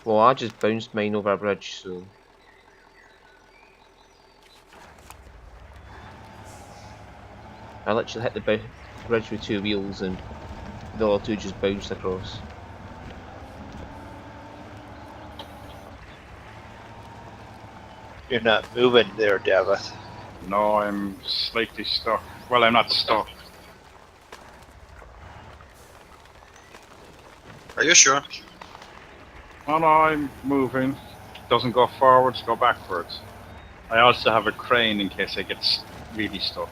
Well, I just bounced mine over a bridge, so... I literally hit the bridge with two wheels and the other two just bounced across. You're not moving there, Dafydd. No, I'm slightly stuck. Well, I'm not stuck. Are you sure? Oh no, I'm moving. Doesn't go forwards, go backwards. I also have a crane in case I get really stuck.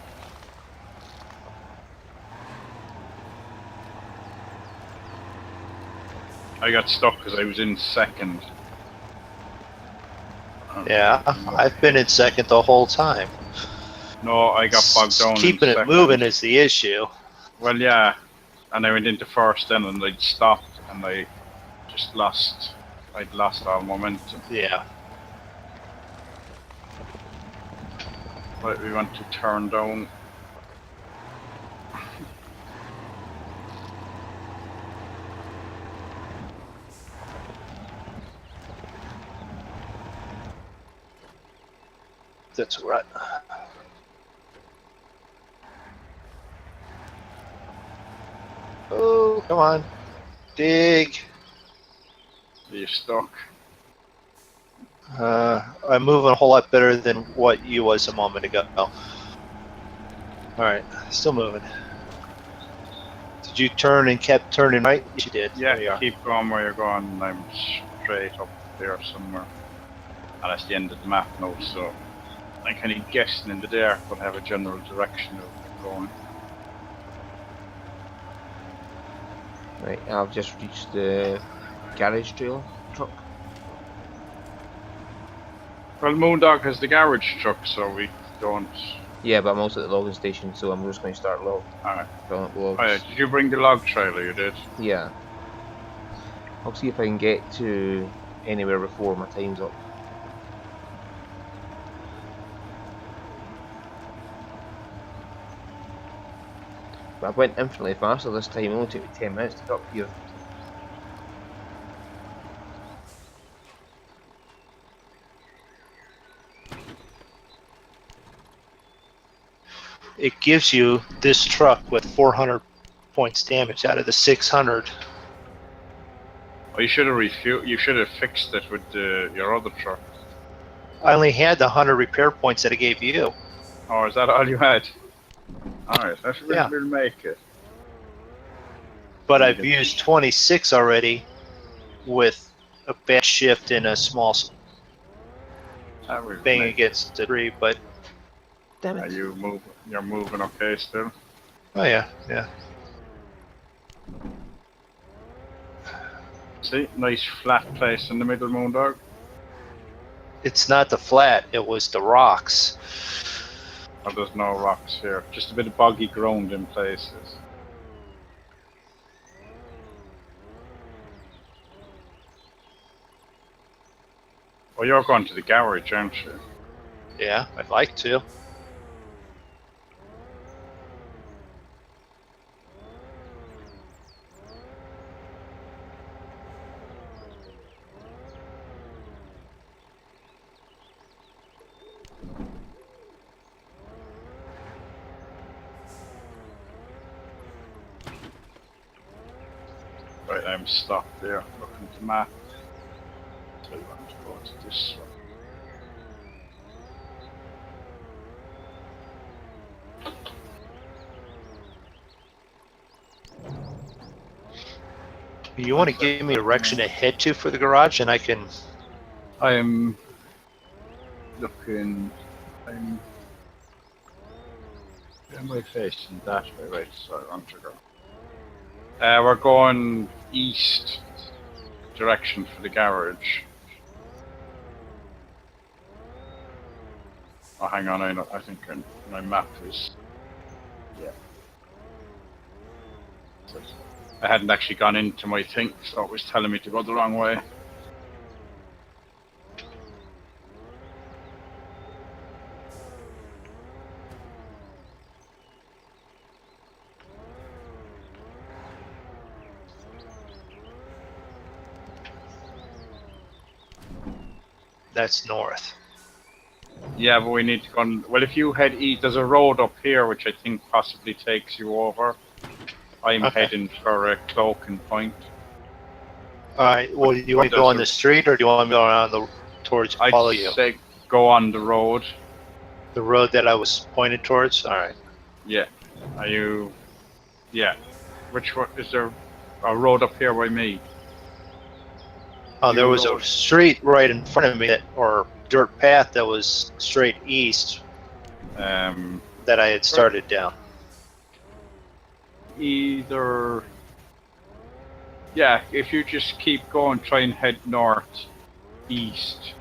I got stuck because I was in second. Yeah, I've been in second the whole time. No, I got bogged down. Keeping in it second. moving is the issue. Well, yeah, and I went into first then, and I'd stopped, and I just lost. I'd lost all momentum. Yeah. But we want to turn down. That's right. Oh, come on. Dig. Are you stuck? I'm moving a whole lot better than what you was a moment ago. Alright, still moving. Did you turn and kept turning right? Yes, you did. There you Yeah, are. keep going where you're going. I'm straight up there somewhere. And that's the end of the map now, so I'm kind of guessing in the dark, but have a general direction of going. Right, I've just reached the garage trail truck. Well, MrMoonDog has the garage truck, so we don't. Yeah, but I'm also at the logging station, so I'm just going to start Alright. filling up logs. Oh, yeah. Did you bring the log trailer? You did? Yeah. I'll see if I can get to anywhere before my time's up. But I went infinitely faster this time. It only took me 10 minutes to get up here. It gives you this truck with 400 points damage out of the 600. Oh, you should have You should have fixed it with your other truck. I only had the 100 repair points that I gave you. Oh, is that all you had? Alright, Yeah. we'll make it. But I've used 26 already with a bad shift and a small That will bang make it. against the tree, but Damn Are it. you're moving okay still? oh yeah, yeah. See, nice flat place in the middle, MrMoonDog. It's not the flat, it was the rocks. Oh, there's no rocks here. Just a bit of boggy ground in places. Well, you're going to the garage, aren't you? Yeah, I'd like to. Right, I'm stopped there, looking at the map. So I want to go to this one. You want to give me a direction to head to for the garage, and I can. I'm looking. Am I facing that way? Right, so I want to go. We're going east direction for the garage. Oh, hang on, I think my map is. Yeah. I hadn't actually gone into my thing, so it was telling me to go the wrong way. That's north. Yeah, but we need to go. Well, if you head east, there's a road up here which I think possibly takes you over. I'm Okay. heading for a cloaking point. All right. Well, do you want to go on the street, or do you want me to go around towards follow you? I'd say go on the road. The road that I was pointed towards. All right. Yeah. Are you? Yeah. Which one is there? A road up here by me? Oh, there was road. a street right in front of me, or dirt path that was straight east that I had started down. Either. Yeah, if you just keep going, try and head north, east,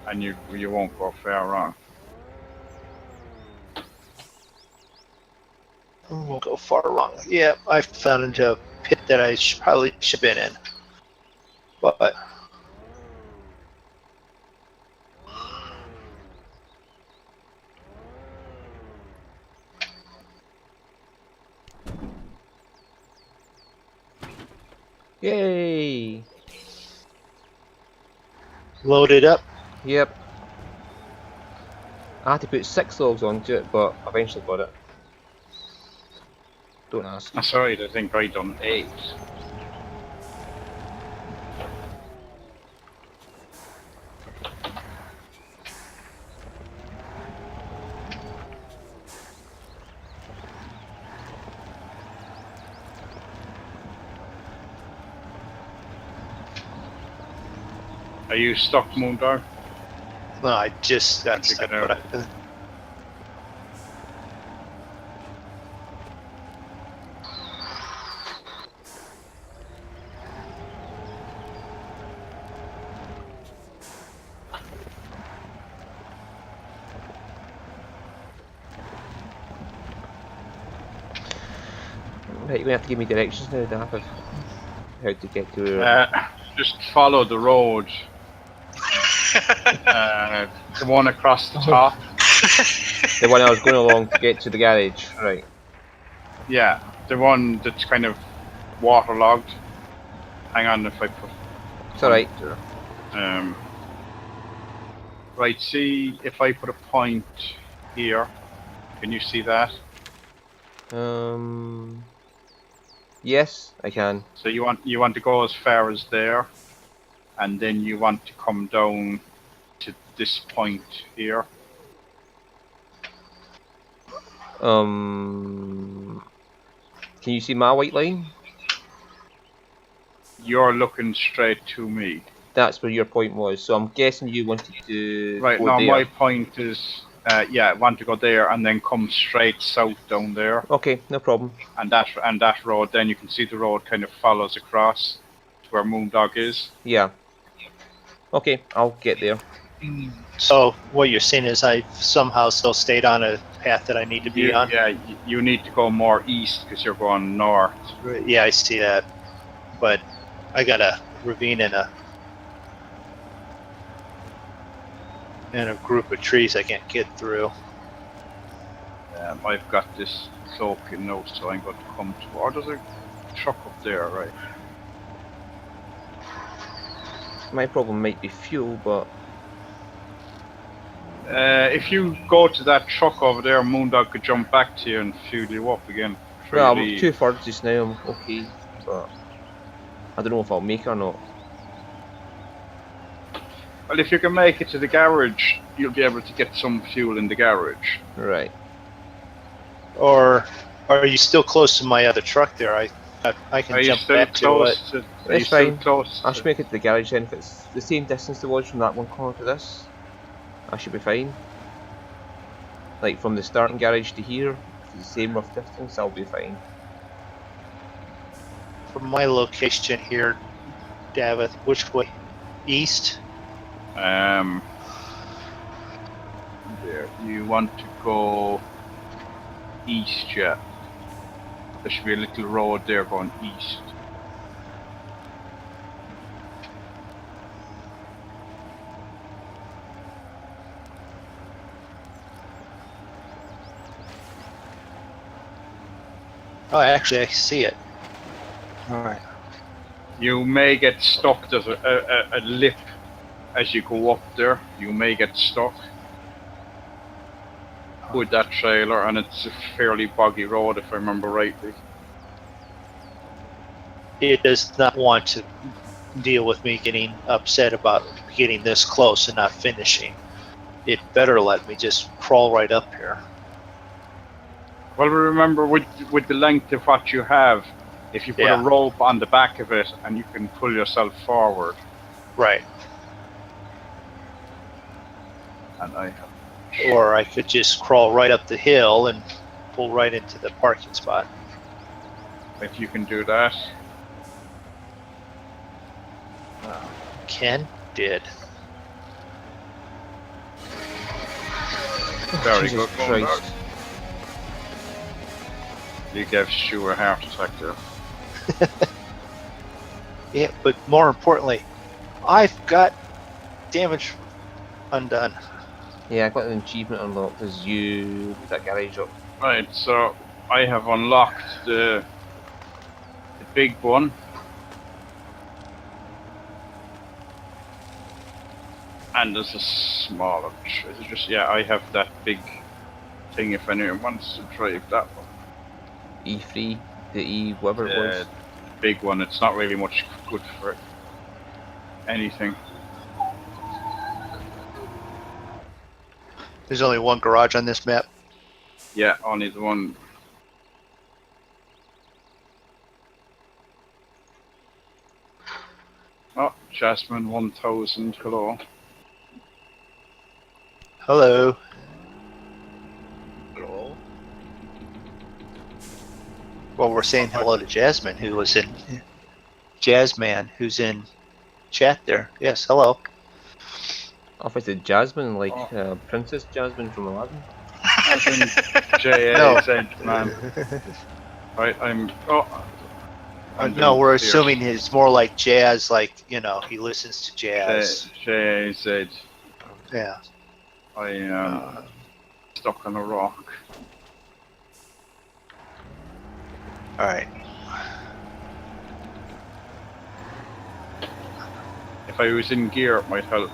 and you won't go far wrong. Won't go far wrong. Yeah, I found into a pit that I probably should have been in, but. Yay! Loaded up. Yep. I had to put 6 logs onto it, but eventually got it. Don't ask. That's alright, I think I done 8. Are you stuck, MrMoonDog? No, I just got How'd you stuck. get out? But Right, you're gonna have to give me directions now, Dafydd. How to get to Just follow the road. The one across the top. the one I was going along to get to the garage. Right. Yeah, the one that's kind of waterlogged. Hang on if I put. It's alright. Right, see if I put a point here. Can you see that? Yes, I can. So you want to go as far as there, and then you want to come down to this point here. Can you see my white line? You're looking straight to me. That's where your point was. So I'm guessing you wanted to Right, go now there. my point is, yeah, I want to go there and then come straight south down there. Okay, no problem. And that road, then you can see the road kind of follows across to where MrMoonDog is. Yeah. Okay, I'll get there. so what you're saying is I somehow still stayed on a path that I need to be on? Yeah, you need to go more east because you're going north. Yeah, I see that. But I got a ravine and a and a group of trees I can't get through. I've got this cloaking now, so I'm going to come to. Or there's a truck up there, right? My problem might be fuel, but If you go to that truck over there, MrMoonDog could jump back to you and fuel you up again. well, I'm Really. 2/3 just now. I'm okay, but I don't know if I'll make it or not. Well, if you can make it to the garage, you'll be able to get some fuel in the garage. Right. Or are you still close to my other truck there? I can Are you jump still back to it. close to? Are you It's still fine. close? I should make it to the garage then. If it's the same distance it was from that one corner to this, I should be fine. Like from the starting garage to here, if it's the same rough distance, I'll be fine. From my location here, Dafydd, which way? East? There. You want to go east, yeah. There should be a little road there going east. Oh, actually, I see it. All right. You may get stuck. There's a lip as you go up there. You may get stuck with that trailer, and it's a fairly boggy road, if I remember rightly. It does not want to deal with me getting upset about getting this close and not finishing. It better let me just crawl right up here. Well, remember, with the length of what you have, if you put Yeah. a rope on the back of it, and you can pull yourself forward. Right. And I have. Or I could just crawl right up the hill and pull right into the parking spot. If you can do that. Ken did. Very Jesus good, Christ. MrMoonDog. You gave Stu a heart attack there. Yeah, but more importantly, I've got damage undone. Yeah, I got an achievement unlocked as you put that garage up. Right, so I have unlocked the big one. And there's a smaller. Is it just, yeah, I have that big thing if anyone wants to drive that one. E3, the E, whatever it was. Big one. It's not really much good for anything. There's only one garage on this map. Yeah, only the one. Oh, Jasmine 1000, hello. Hello. Hello. Well, we're saying hello to Jasmine, who was in Jazzman, who's in chat there. Yes, hello. I thought it said Jasmine, like Princess Jasmine from Aladdin. J.A. man. Right, I'm. Oh. No, we're assuming it's more like jazz, like, you know, he listens to jazz. J.A.Z. Yeah. I am stuck on a rock. Alright. If I was in gear, it might help.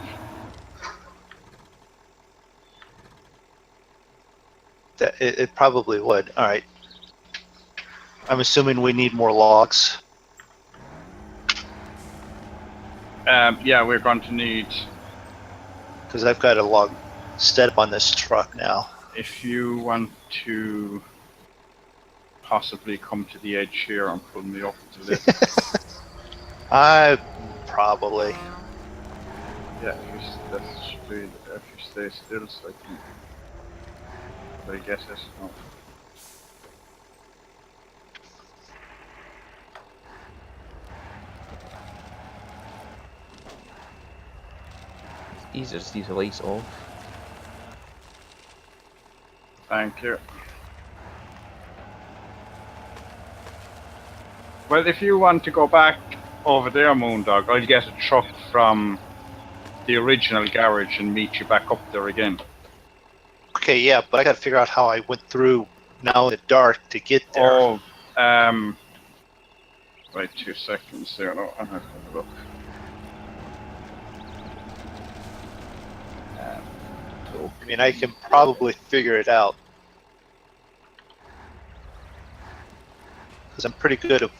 It probably would. Alright. I'm assuming we need more logs. Yeah, we're going to need. Because I've got a log set up on this truck now. If you want to possibly come to the edge here and pull me up to the. I probably. Yeah, that should be if you stay still, so I can. Did I get it? No. It's easier to leave the lights off. Thank you. Well, if you want to go back over there, MrMoonDog, I'll get a truck from the original garage and meet you back up there again. Okay, yeah, but I gotta figure out how I went through now in the dark to get there. Oh, wait 2 seconds there. No, I have to have a look. I mean, I can probably figure it out. Because I'm pretty good at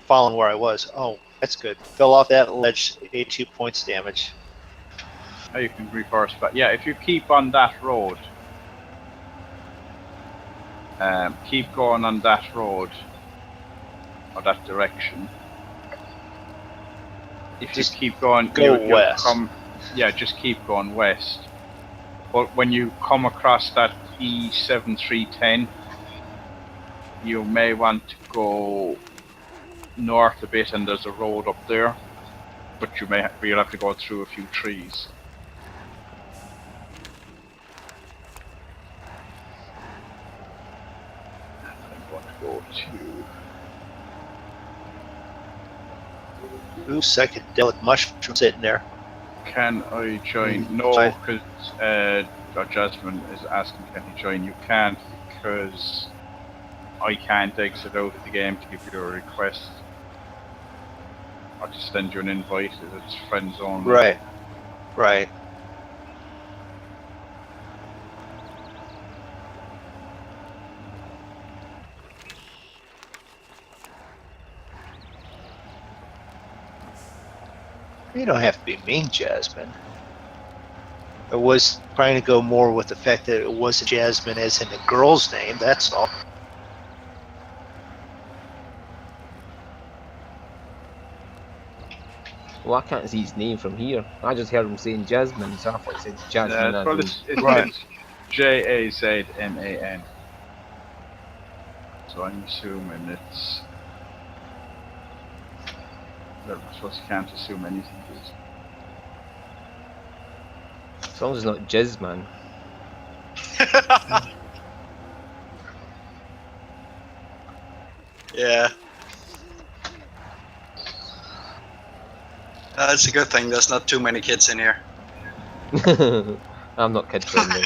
following where I was. Oh, that's good. Fell off that ledge, 82 points damage. Oh, you can reverse back. Yeah, if you keep on that road, keep going on that road or that direction. If Just you keep going, go you'll west. yeah, just keep going west. But when you come across that E7310, you may want to go north a bit, and there's a road up there. But you'll have to go through a few trees. I'm going to go to. Ooh, psychedelic mushroom sitting there. Can I join? No, because Jasmine is asking, can he join? You can't, because I can't exit out of the game to give you a request. I'll just send you an invite if it's friends only. Right. Right. You don't have to be mean, Jasmine. I was trying to go more with the fact that it wasn't Jasmine as in the girl's name, that's all. Well, I can't see his name from here. I just heard him saying Jasmine, so I thought he said Jasmine. Well, it's Right. Jazman. So I'm assuming it's. Well, I suppose you can't assume anything. As long as it's not Jizzman. Yeah. That's a good thing. There's not too many kids in here. I'm not kid friendly.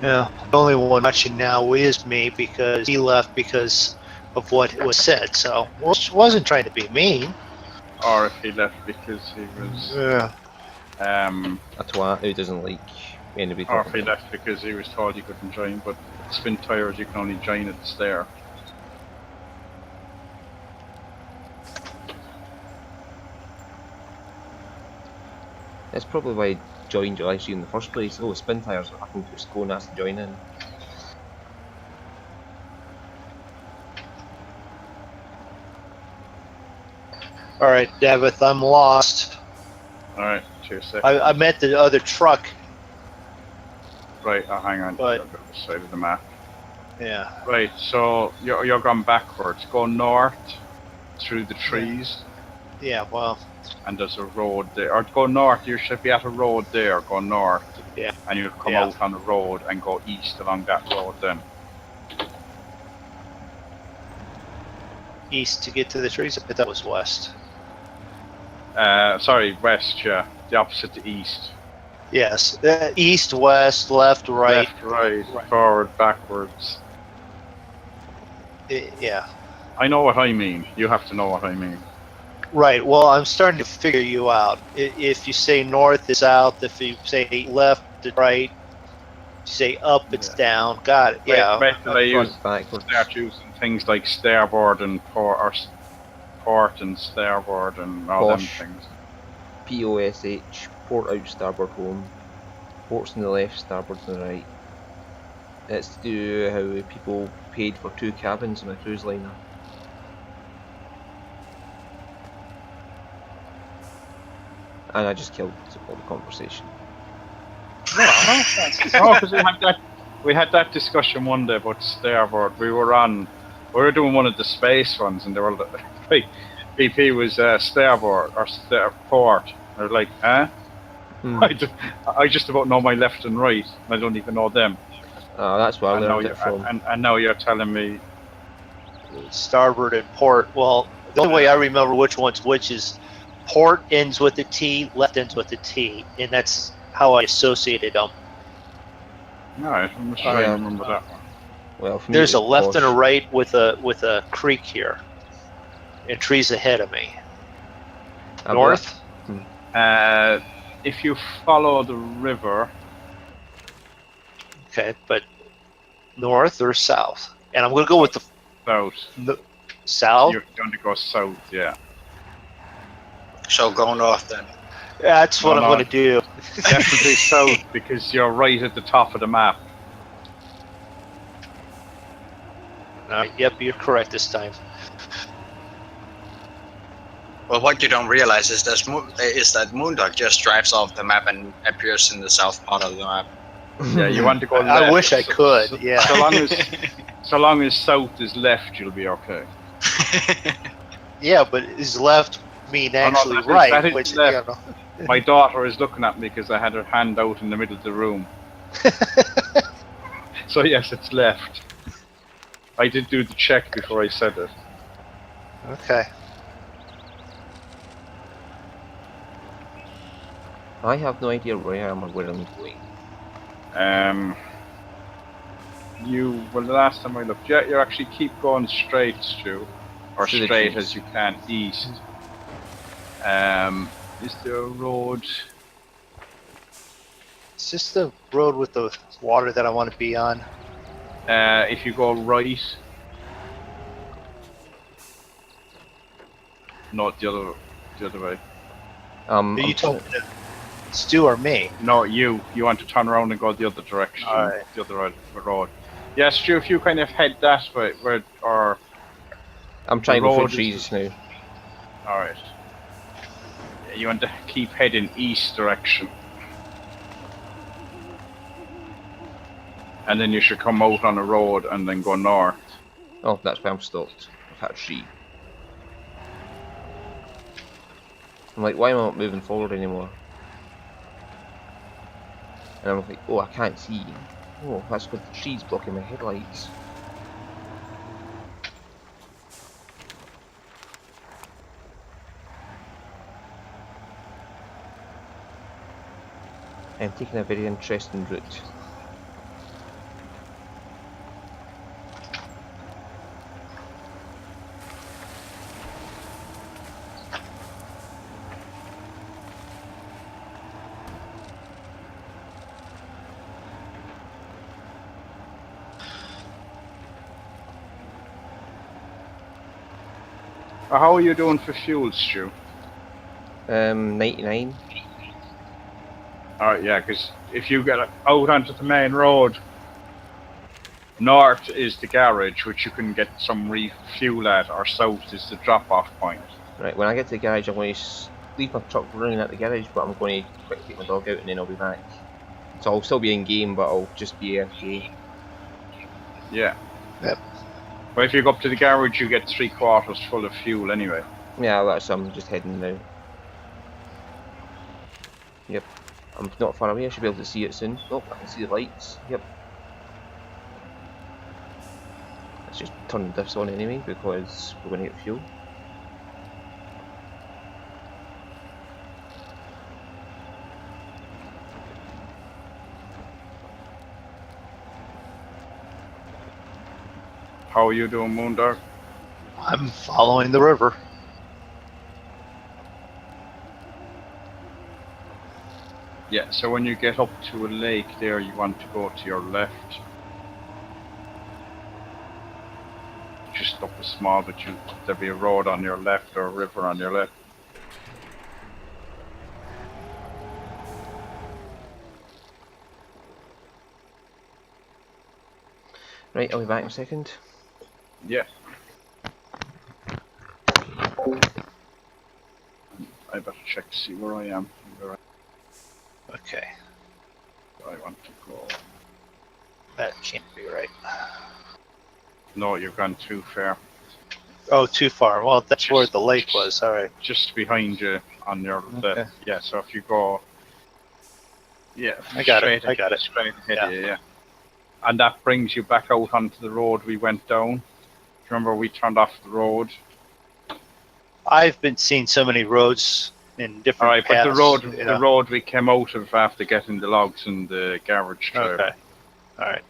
Yeah, the only one watching now is me because he left because of what was said. So, wasn't trying to be mean. Or if he left because he was. Yeah. A twat who doesn't like anybody Or if talking he about left because he was told he couldn't join, but Spintyres you can only join at the stair. That's probably why I joined your live stream in the first place. Oh, Spintyres, I can just go and ask to join in. Alright, Dafydd, I'm lost. Alright, 2 seconds. I met the other truck. Right, hang on. But- I've got the side of the map. Yeah. Right, so you're going backwards. Go north through the trees, Yeah, well, and there's a road there. Or go north, you should be at a road there. Go north. Yeah. And you'll come Yeah. out on the road and go east along that road then. east to get to the trees. But that was west. Sorry, west, yeah. The opposite to east. Yes. East, west, left, right. Left, right, Right. forward, backwards. Yeah. I know what I mean. You have to know what I mean. Right. Well, I'm starting to figure you out. If you say north, it's south. If you say left, it's right. If you say up, it's down. Got it. Yeah. Wait till I Front, use, backwards. start using things like starboard and port and starboard and all them Posh. things. POSH, port out, starboard home. Ports on the left, starboard on the right. It's to do how people paid for 2 cabins on a cruise liner. And I just killed all the conversation. No, because we had that discussion one day about starboard. We were doing one of the space ones, and they were like, BP was starboard or port. They're like, huh? I just about know my left and right, and I don't even know them. Oh, that's where I And now, learned it from. and now you're telling me, Starboard and port. Well, the only way I remember which one's which is port ends with a T, left ends with a T, and that's how I associated them. Alright, I'm just trying to remember that one. Well, for me, There's it a was left and a posh. right with a creek here, and trees ahead of me. North. If you follow the river, Okay, but north or south? And I'm going to go with the south. south. You're going to go south, yeah. So go north then. That's what I'm going to do. Definitely south, because you're right at the top of the map. Yep, you're correct this time. Well, what you don't realize is that MrMoonDog just drives off the map and appears in the south part of the map. Yeah, you want to go left. I wish I could. Yeah. So long as south is left, you'll be okay. Yeah, but is left mean actually that right? is Which, left. you know. My daughter is looking at me because I had her hand out in the middle of the room. So yes, it's left. I did do the check before I said it. Okay. I have no idea where I am or where I'm going. Well, the last time I looked, yeah, you actually keep going straight, Stu, or To the straight trees. as you can east. Is there a road? It's just the road with the water that I want to be on. If you go right, not the other way. Are I'm you talking to Stu or me? No, you want to turn around and go the other direction, Alright. the other road. Yeah, Stu, if you kind of head that way, I'm trying to go road through is- trees now. all right. You want to keep heading east direction, and then you should come out on a road and then go north. Oh, that's where I'm stopped. I've had a tree. I'm like, why am I not moving forward anymore? And I'm like, oh, I can't see. Oh, that's because the tree's blocking my headlights. I'm taking a very interesting route. How are you doing for fuel, Stu? 99. Alright, yeah, because if you get out onto the main road, north is the garage, which you can get some refuel at, or south is the drop-off point. Right, when I get to the garage, I'm going to leave my truck running at the garage, but I'm going to quickly take my dog out and then I'll be back. So I'll still be in game, but I'll just be AFK. Yeah. Yep. But if you go up to the garage, you get 3/4 full of fuel anyway. Yeah, that's I'm just heading now. Yep. I'm not far away, I should be able to see it soon. Oh, I can see the lights. Yep. Let's just turn this on anyway, because we're going to get fuel. How are you doing, MrMoonDog? I'm following the river. Yeah, so when you get up to a lake there, you want to go to your left. Just up a small bit, there'll be a road on your left or a river on your left. Right, I'll be back in a second. Yeah. I better check to see where I am. Okay, I want to go. that can't be right. No, you've gone too far. Oh, too far. Well, that's where the lake was. All right. Just behind you on your Okay. left. Yeah, so if you go. Yeah, I got it. straight I got it. Straight ahead, Yeah. yeah. And that brings you back out onto the road we went down. Remember, we turned off the road. I've been seeing so many roads in different All right, but paths. the road we came out of after getting the logs in the garage trailer. Okay. All right.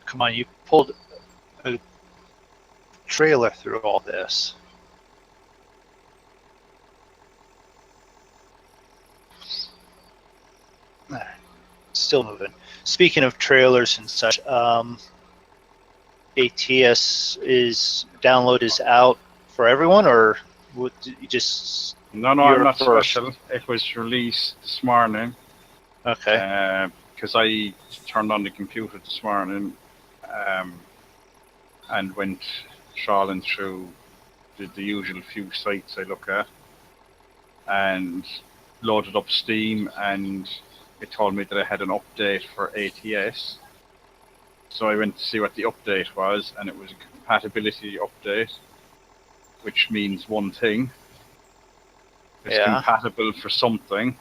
Come on, you pulled a trailer through all this. Alright, still moving. Speaking of trailers and such, ATS download is out for everyone, or would you just? No, I'm You're not first. special. It was released this morning. Okay. Because I turned on the computer this morning and went trawling through the usual few sites I look at and loaded up Steam, and it told me that I had an update for ATS. So I went to see what the update was, and it was a compatibility update, which means one thing. It's compatible for something.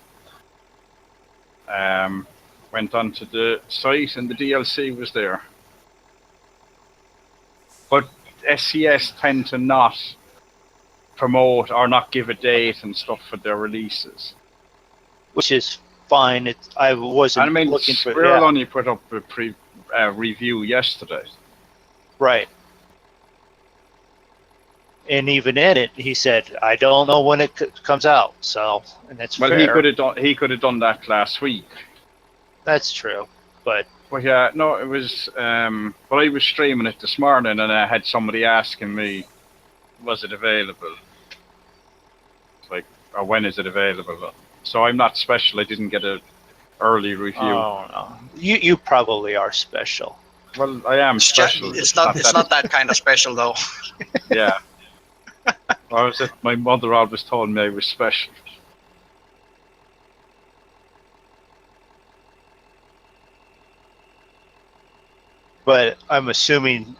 Went onto the site and the DLC was there. But SCS tend to not promote or not give a date and stuff for their releases. Which is fine. I wasn't looking for. Squirrel only put up a review yesterday. Right. And even in it, he said, "I don't know when it comes out." So, and that's fair. He could have done that last week. That's true, but yeah, no, it was. But I was streaming it this morning, and I had somebody asking me, "Was it available?" Like, or when is it available? So I'm not special. I didn't get an early review. Oh no, you probably are special. Well, I am special. It's not that kind of special though. Yeah. Or was it my mother always told me I was special? But I'm assuming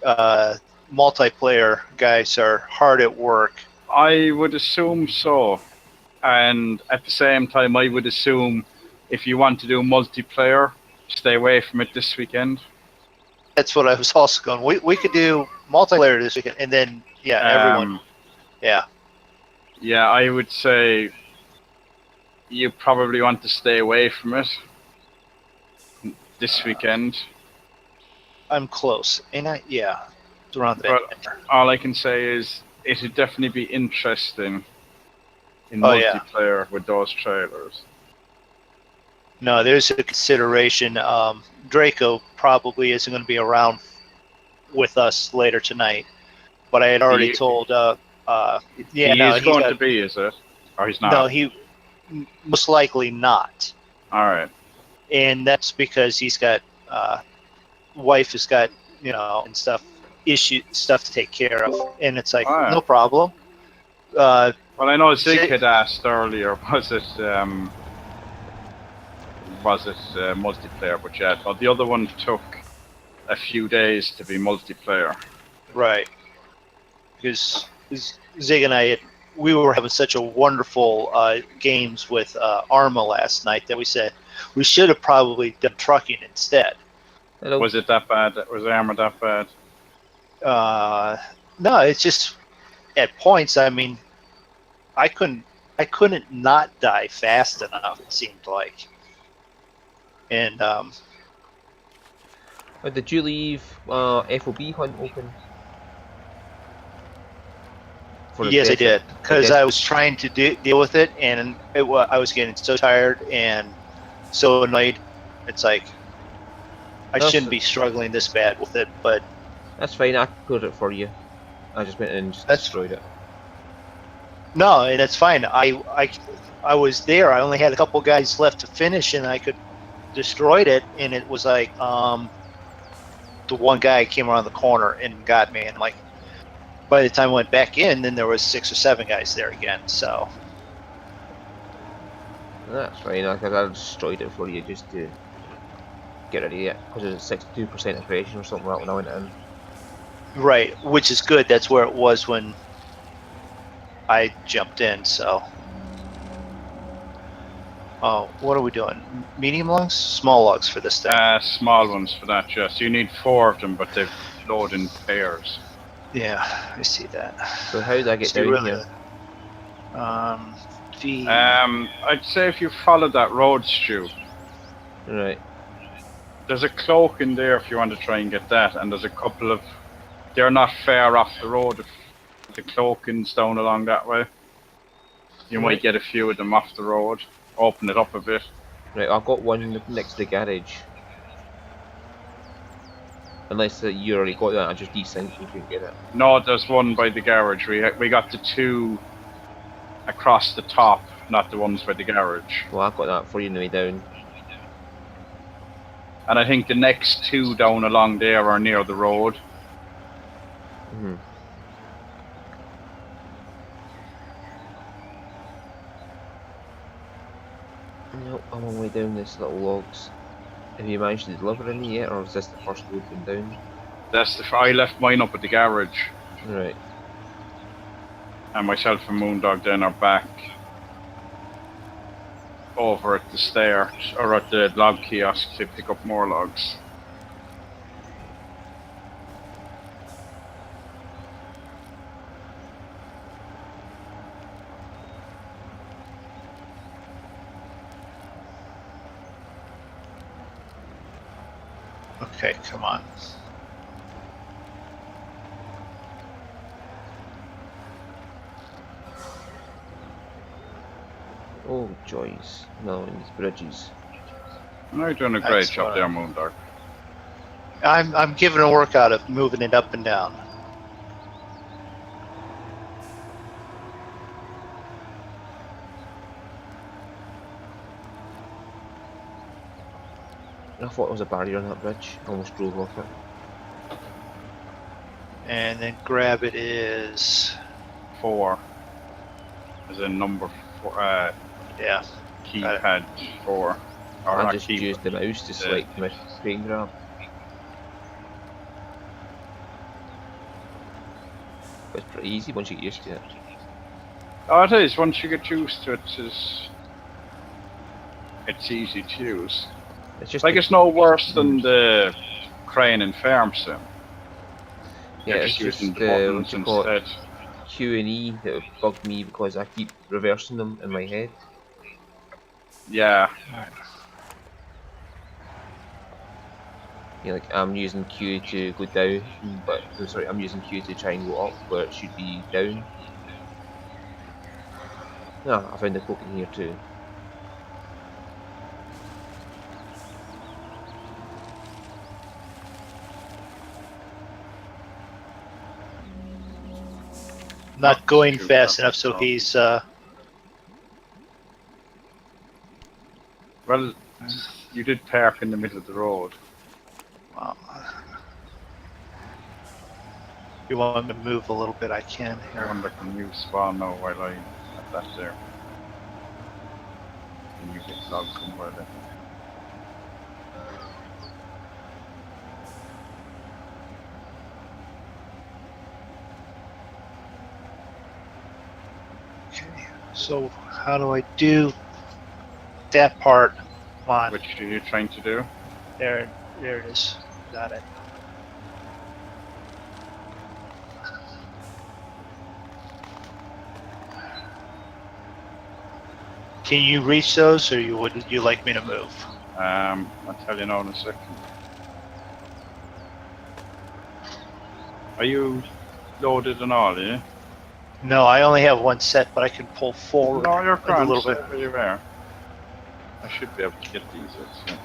multiplayer guys are hard at work. I would assume so. And at the same time, I would assume if you want to do multiplayer, stay away from it this weekend. That's what I was also going. We could do multiplayer this weekend, and then everyone. Yeah. Yeah, I would say you probably want to stay away from it this weekend. I'm close, and it's around the But all I can say is it would definitely be interesting in multiplayer with those trailers. No, there's a consideration. Drako probably isn't going to be around with us later tonight, but I had already told. He's going to be, is it? Or he's not? No, he most likely not. All right. And that's because he's got wife has got and stuff to take care of, and it's like no problem. Well, I know Zig had asked earlier, was it multiplayer? But yeah, well, the other one took a few days to be multiplayer. Right. Because Zig and I we were having such a wonderful games with Arma last night that we said we should have probably done trucking instead. Hello. Was it that bad? Was Arma that bad? No, it's just at points. I mean, I couldn't not die fast enough. It seemed like. And Did you leave FOB hunt open? For the Yes, I desert. did, because Okay. I was trying to deal with it, and I was getting so tired and so annoyed. It's like I That's, shouldn't be struggling this bad with it, but that's fine, I cleared it for you. I just went in and just that's destroyed it. no, and it's fine. I was there. I only had a couple guys left to finish, and I could destroyed it. And it was like the one guy came around the corner and got me, and like by the time I went back in, then there was 6 or 7 guys there again. So That's fine, because I destroyed it for you just to get rid of it. Because it was 62% aggression or something like that when I went in. right, which is good. That's where it was when I jumped in. So. Oh, what are we doing? Medium logs? Small logs for this thing. Small ones for that, yes. You need 4 of them, but they load in pairs. Yeah, I see that. So how did I get So you down really, here? V. I'd say if you follow that road, Stu, Right. there's a cloak in there if you want to try and get that, and there's a couple of... They're not far off the road. If the cloaking's down along that way, you might get a few of them off the road. Open it up a bit. Right, I've got one next to the garage. Unless you already got that, I just desynced and couldn't get it. No, there's one by the garage. We got the 2 across the top, not the ones by the garage. Well, I've got that for you on the way down. And I think the next 2 down along there are near the road. Mm-hmm. Nope, I'm on my way down this little logs. Have you managed to deliver any yet, or is this the first load going down? That's I left mine up at the garage, Right. and myself and MrMoonDog then are back over at the stair, or at the log kiosk to pick up more logs. Okay, come on. Oh, joys. No, these bridges. You're doing a great Excellent. job there, MrMoonDog. I'm giving a workout of moving it up and down. I thought there was a barrier on that bridge. I almost drove off it. And then grab it is 4. As in number 4, yeah. keypad 4. Or I not just keypad. used the mouse to select my crane grab. But it's pretty easy once you get used to it. Oh, it is. Once you get used to it, it's easy to use. It's just Like, it's no worse than the crane and farm sim. yeah, You're it's just using just the buttons what you call it, instead. Q and E that would bug me because I keep reversing them in my head. Yeah. Yeah, like I'm using Q to go down, but sorry, I'm using Q to try and go up where it should be down. Ah, I found a cloak in here too. Not going fast enough, so he's Well, you did park in the middle of the road. well, if you want me to move a little bit, I can I here. wonder can you spawn now while I have that there? Can you get logs somewhere there? Okay. So how do I do that part? Come on. Which are you trying to do? There it is. Got it. Can you reach those, or would you like me to move? I'll tell you now in a second. Are you loaded and all, yeah? No, I only have one set, but I can pull forward No, you're a grand. little bit. Stay where you are. I should be able to get these. Let's see.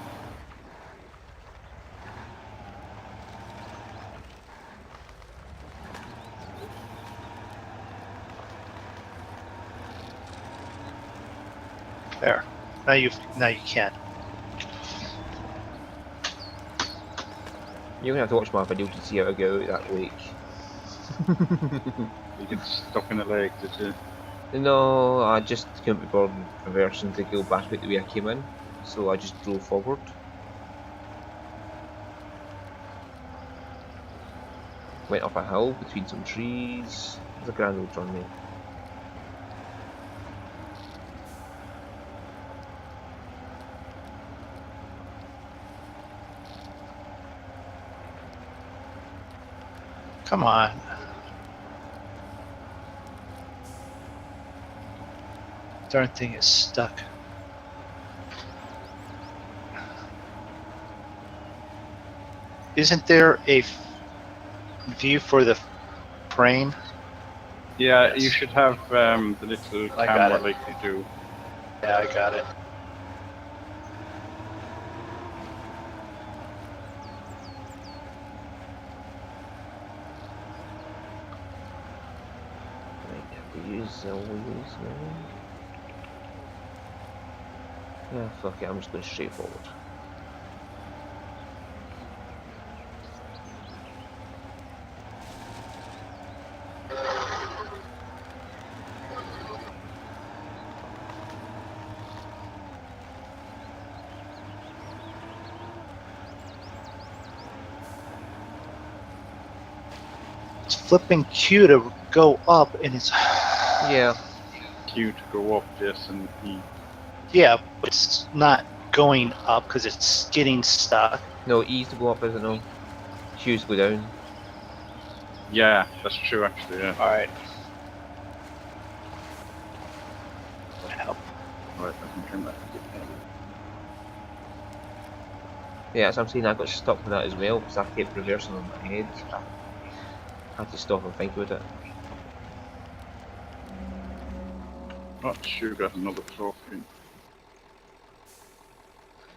There. Now you can. You're gonna have to watch my video to see how I go out that lake. You get stuck in the lake, did you? No, I just couldn't be bothered reversing to go back out the way I came in, so I just drove forward. Went up a hill between some trees. It was a grand old journey. Come on. Darn thing is stuck. Isn't there a view for the frame? Yeah, Yes. you should have the little I got camera it. like you do. Yeah, I got it. Right, have to use the wheels now. Yeah, fuck it, I'm just going straight forward. It's flipping Q to go up, and it's Yeah, Q to go up, yes, and E. yeah, but it's not going up because it's getting stuck. no, E's to go up, isn't it? Q's to go down. Yeah, that's true actually, yeah. All right. Help. Right, I can turn that. Yeah, as I'm saying, I got stuck with that as well, because I kept reversing on my head. I had to stop and think about it. Oh, sure, got another trophy.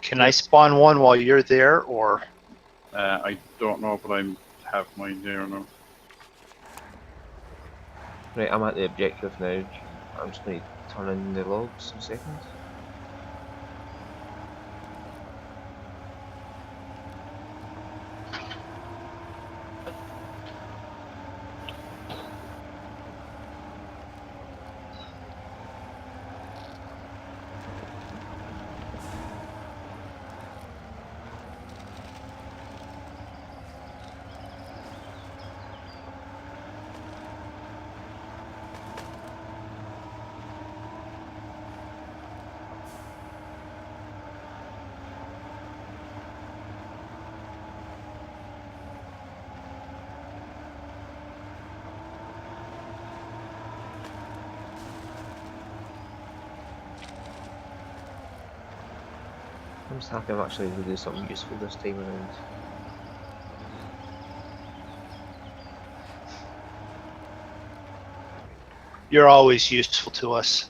Can I spawn one while you're there, or I don't know, but I have mine there now. Right, I'm at the objective now. I'm just going to turn in the logs in a second. I'm just happy I'm actually able to do something useful this time around. you're always useful to us?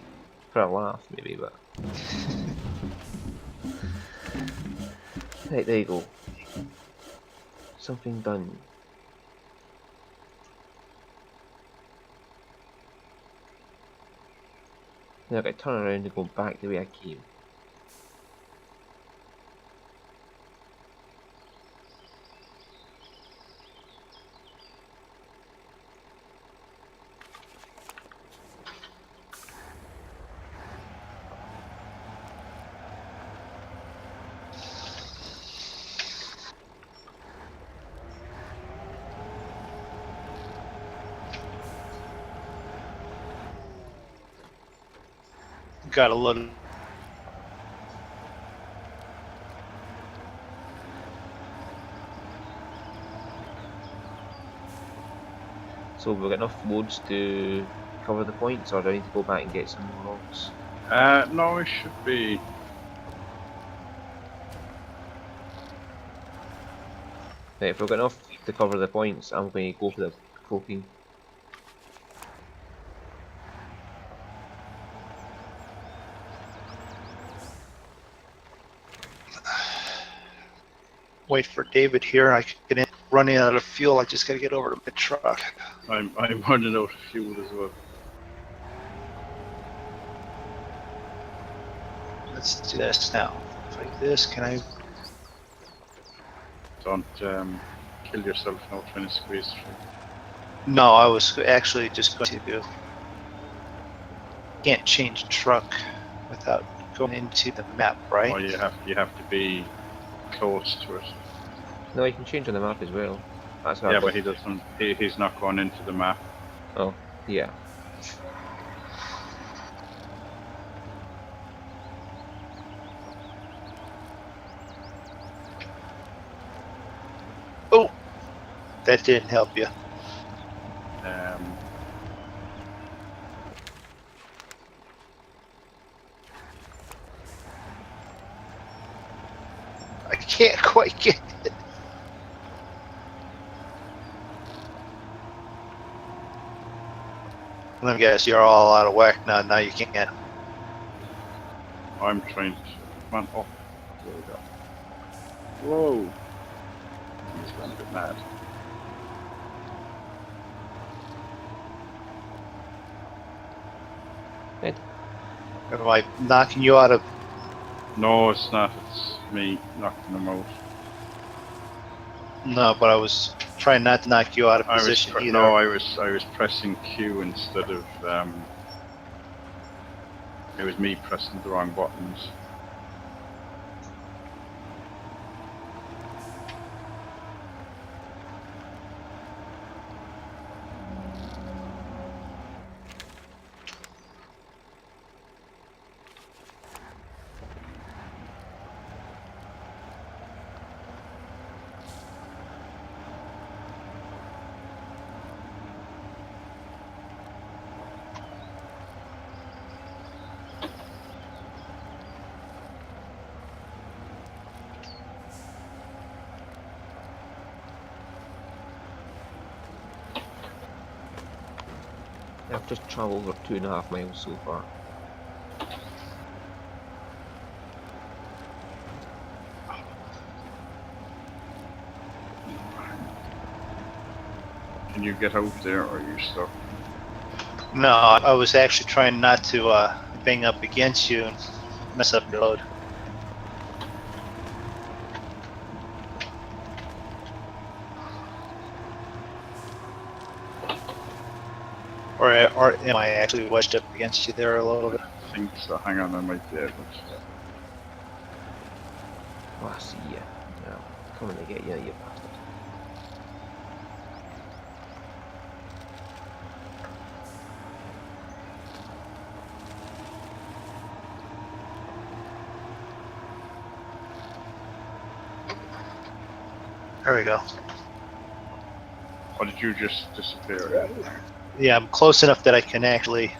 For a laugh, maybe, but... Right, there you go. Something done. Now I gotta turn around and go back the way I came. Got a little. So we've got enough loads to cover the points, or do I need to go back and get some more logs? No, it should be. Right, if we've got enough to cover the points, I'm going to go for the cloaking. wait for David here. I can get running out of fuel. I just gotta get over to my truck. I'm running out of fuel as well. Let's do this now. Like this, can I? Don't kill yourself now trying to squeeze through. No, I was actually just going to do. Can't change truck without going into the map, right? Or you have to be close to it. No, you can change on the map as well. That's Yeah, hard. but he doesn't. He's not going into the map. Oh, yeah. Oh, that didn't help you. I can't quite get it. Let me guess, you're all out of whack now. Now you can't. I'm trying to. Come on, oh, there we go. Whoa! He's gone a bit mad. Am I knocking you out of? No, it's not. It's me knocking him out. No, but I was trying not to knock you out of position either. No, I was pressing Q instead of it was me pressing the wrong buttons. I've just travelled over 2.5 miles so far. Can you get out there, or are you stuck? No, I was actually trying not to bang up against you and mess up your load. Or am I actually wedged up against you there a little bit? I think so. Hang on, I might be able to. Oh, I see you. Yeah, coming to get you, you bastard. There we go. Or did you just disappear? Yeah, I'm close enough that I can actually.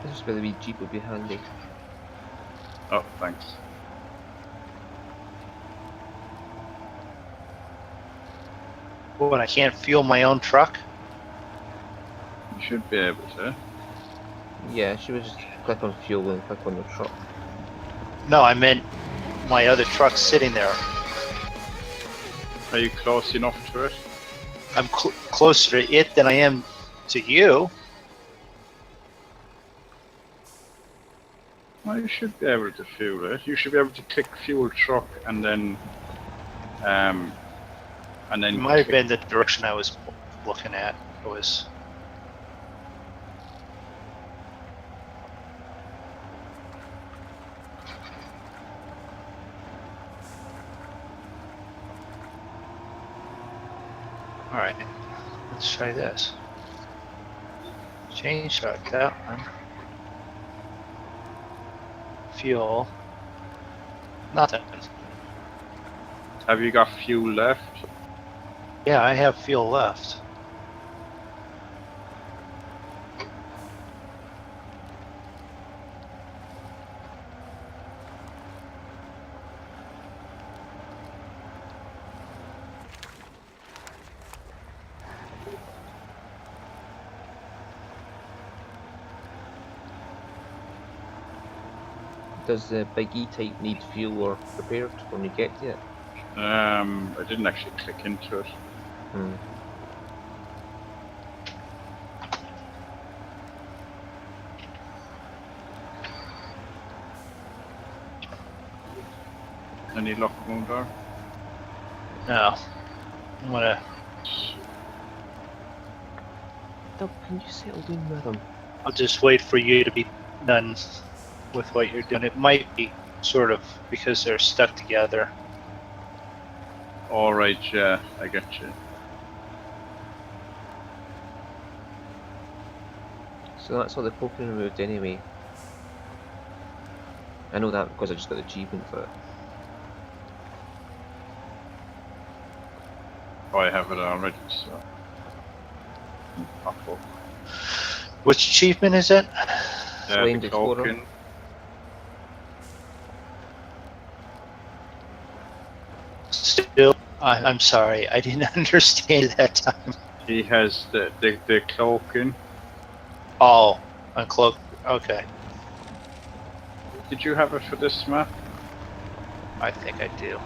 This is where the wee jeep would be handy. Oh, thanks. When I can't fuel my own truck. You should be able to. Yeah, she was just click on fuel and click on the truck. No, I meant my other truck sitting there. Are you close enough to it? I'm closer to it than I am to you. Well, you should be able to fuel it. You should be able to click fuel truck and then It might have been the direction I was looking at. It was. Alright, let's try this. Change truck, that one. Fuel. Nothing. Have you got fuel left? Yeah, I have fuel left. Does the Big E-Type need fuel or repaired when you get to it? I didn't actually click into it. Hmm. Any luck, MrMoonDog? No. I'm gonna. Doug, can you settle down with him? I'll just wait for you to be done with what you're doing. It might be sort of because they're stuck together. Alright, yeah, I get you. So that's all the poking removed anyway. I know that because I just got the achievement for it. Oh, I have it already, so. Pop up. Which achievement is it? Flamed The Explorer. token. Still, I'm sorry, I didn't understand that time. He has the cloaking. Oh, uncloak. Okay, Did you have it for this map? I think I do.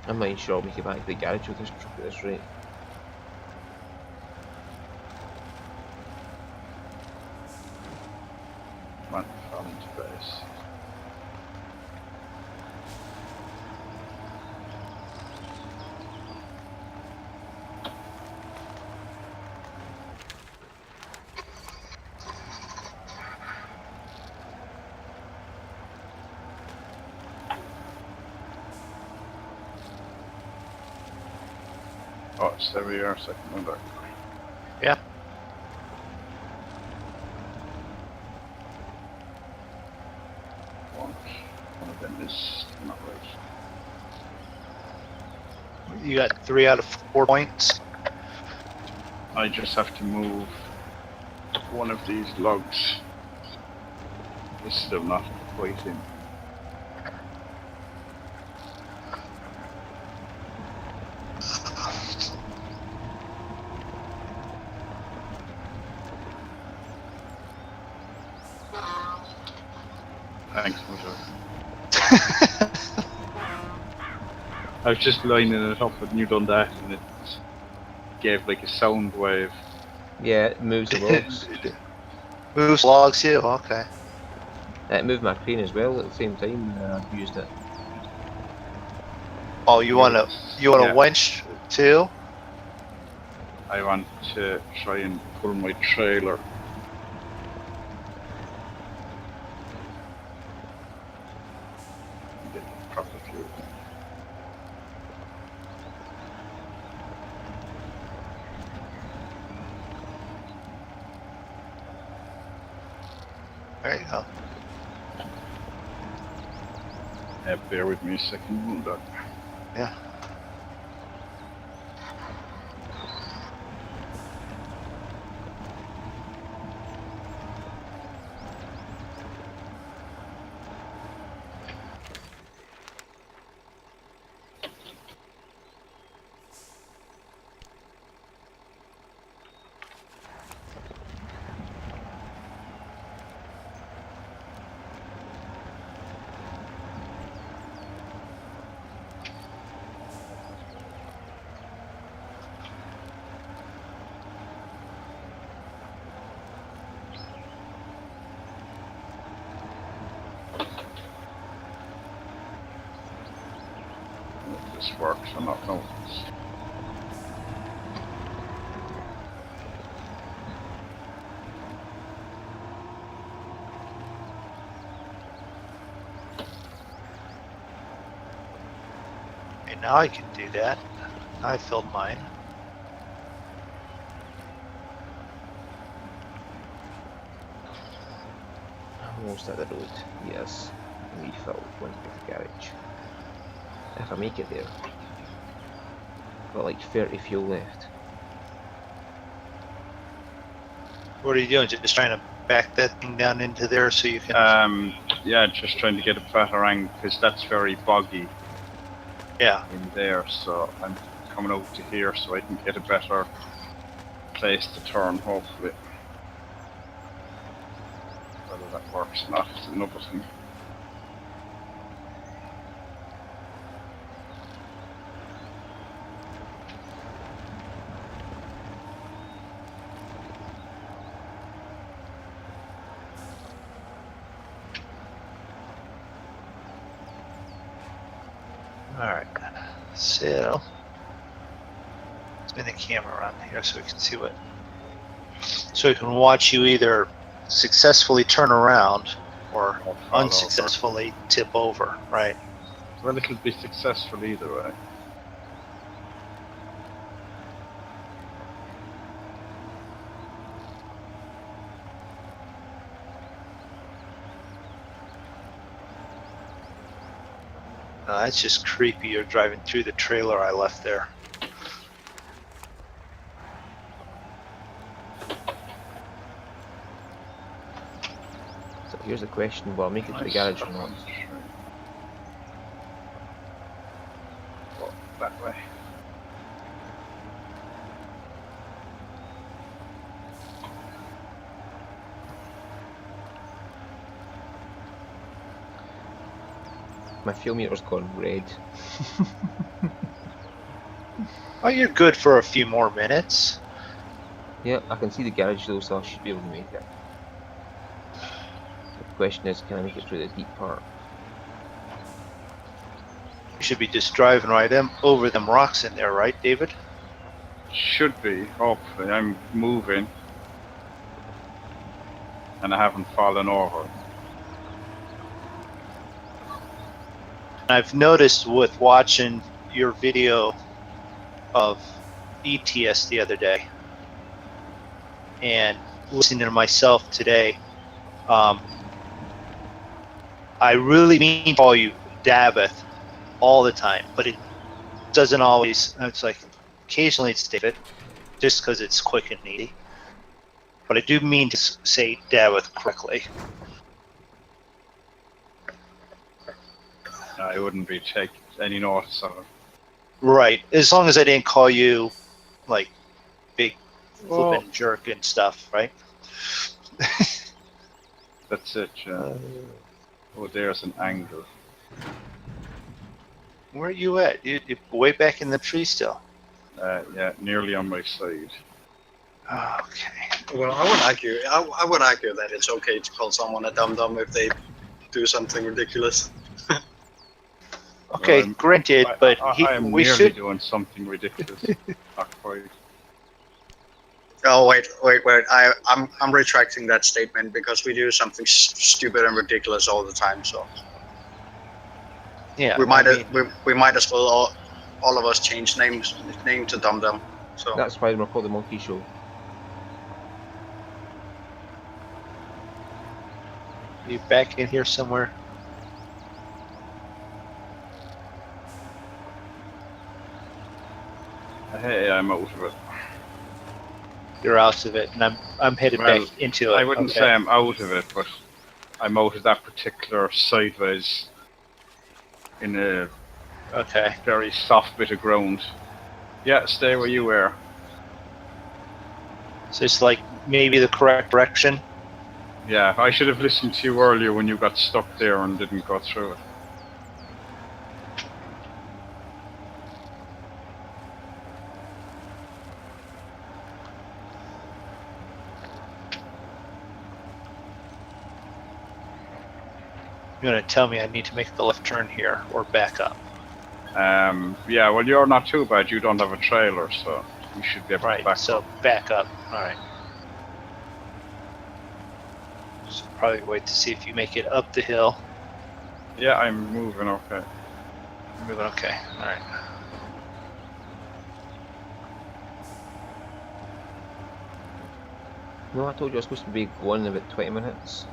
I'm not even sure I'll make it back to the garage with this truck at this rate. Man, fell into base. Oh, it's there we are, second window. Yeah. One of them is not right. You got 3 out of 4 points. I just have to move one of these logs. It's still not waiting. Thanks, MrMoonDog. I was just lining it up and you done that and it gave like a sound wave. Yeah, it moves the logs. Moves logs too. Okay. It moved my crane as well at the same time I used it. Oh, you want a Yeah. winch too? I want to try and pull my trailer. Get the proper fuel. There you go. Bear with me a second, MrMoonDog. Yeah. If this works or not, no. now I can do that. I filled mine. Almost at the road. Yes. Refill going to the garage. If I make it there. Got like 30 fuel left. What are you doing? Just trying to back that thing down into there so you can... Yeah, just trying to get a better angle because that's very boggy yeah. in there. So I'm coming out to here so I can get a better place to turn, hopefully. Whether that works or not is another thing. Alright. So... spin the camera around here so we can see what... so we can watch you either successfully turn around or Or fall unsuccessfully tip over, right? Well, it'll be successful either way. That's just creepy. You're driving through the trailer I left there. So here's the question, will I make it to the garage or not? Well, that way. My fuel meter's gone red. Oh, you're good for a few more minutes. Yep, I can see the garage though, so I should be able to make it. The question is, can I make it through the deep part? You should be just driving right over them rocks in there, right, David? Should be, hopefully. I'm moving. And I haven't fallen over. I've noticed with watching your video of ETS the other day and listening to myself today, I really mean to call you Dafydd all the time, but it doesn't always. It's like occasionally it's David, just because it's quick and easy. But I do mean to say Dafydd correctly. I wouldn't be taking any notice of it. Right, as long as I didn't call you like big Well, flippin' jerk and stuff, right? that's it, yeah. Oh, there's an angle. Where are you at? You're way back in the tree still. Yeah, nearly on my side. Okay. Well, I would argue. I would argue that it's okay to call someone a dum dum if they do something ridiculous. Okay, granted, but I am we nearly should. doing something ridiculous. Not quite. Oh wait! I'm retracting that statement because we do something stupid and ridiculous all the time. So Yeah, we might I mean, we might as well all of us change name to dum dum. So That's why we're called the Monkey Show. you back in here somewhere. Hey, I'm out of it. You're out of it, and I'm headed Well, back into it. I wouldn't okay. say I'm out of it, but I'm out of that particular sideways in a Okay. very soft bit of ground. Yeah, stay where you were. So it's like maybe the correct direction. Yeah, I should have listened to you earlier when you got stuck there and didn't go through it. You're gonna tell me I need to make the left turn here or back up. Yeah, well, you're not too bad. You don't have a trailer, so you should be able to Right. back So up. back up. All right. So probably wait to see if you make it up the hill. Yeah, I'm moving okay. Moving okay. All right. No, I told you I was supposed to be going in about 20 minutes.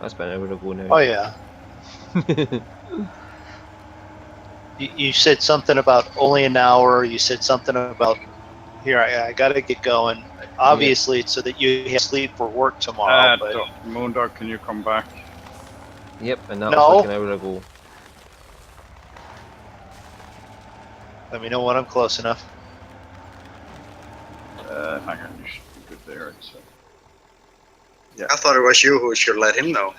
That's been an hour ago now. Oh yeah. You said something about only an hour. You said something about here. I gotta get going. Obviously, it's so that you have sleep for work tomorrow. But Moondog, can you come back? Yep, and that was no. like an hour ago. Let me know when I'm close enough. Hang on, you should be good there. So. I thought it was you who should let him know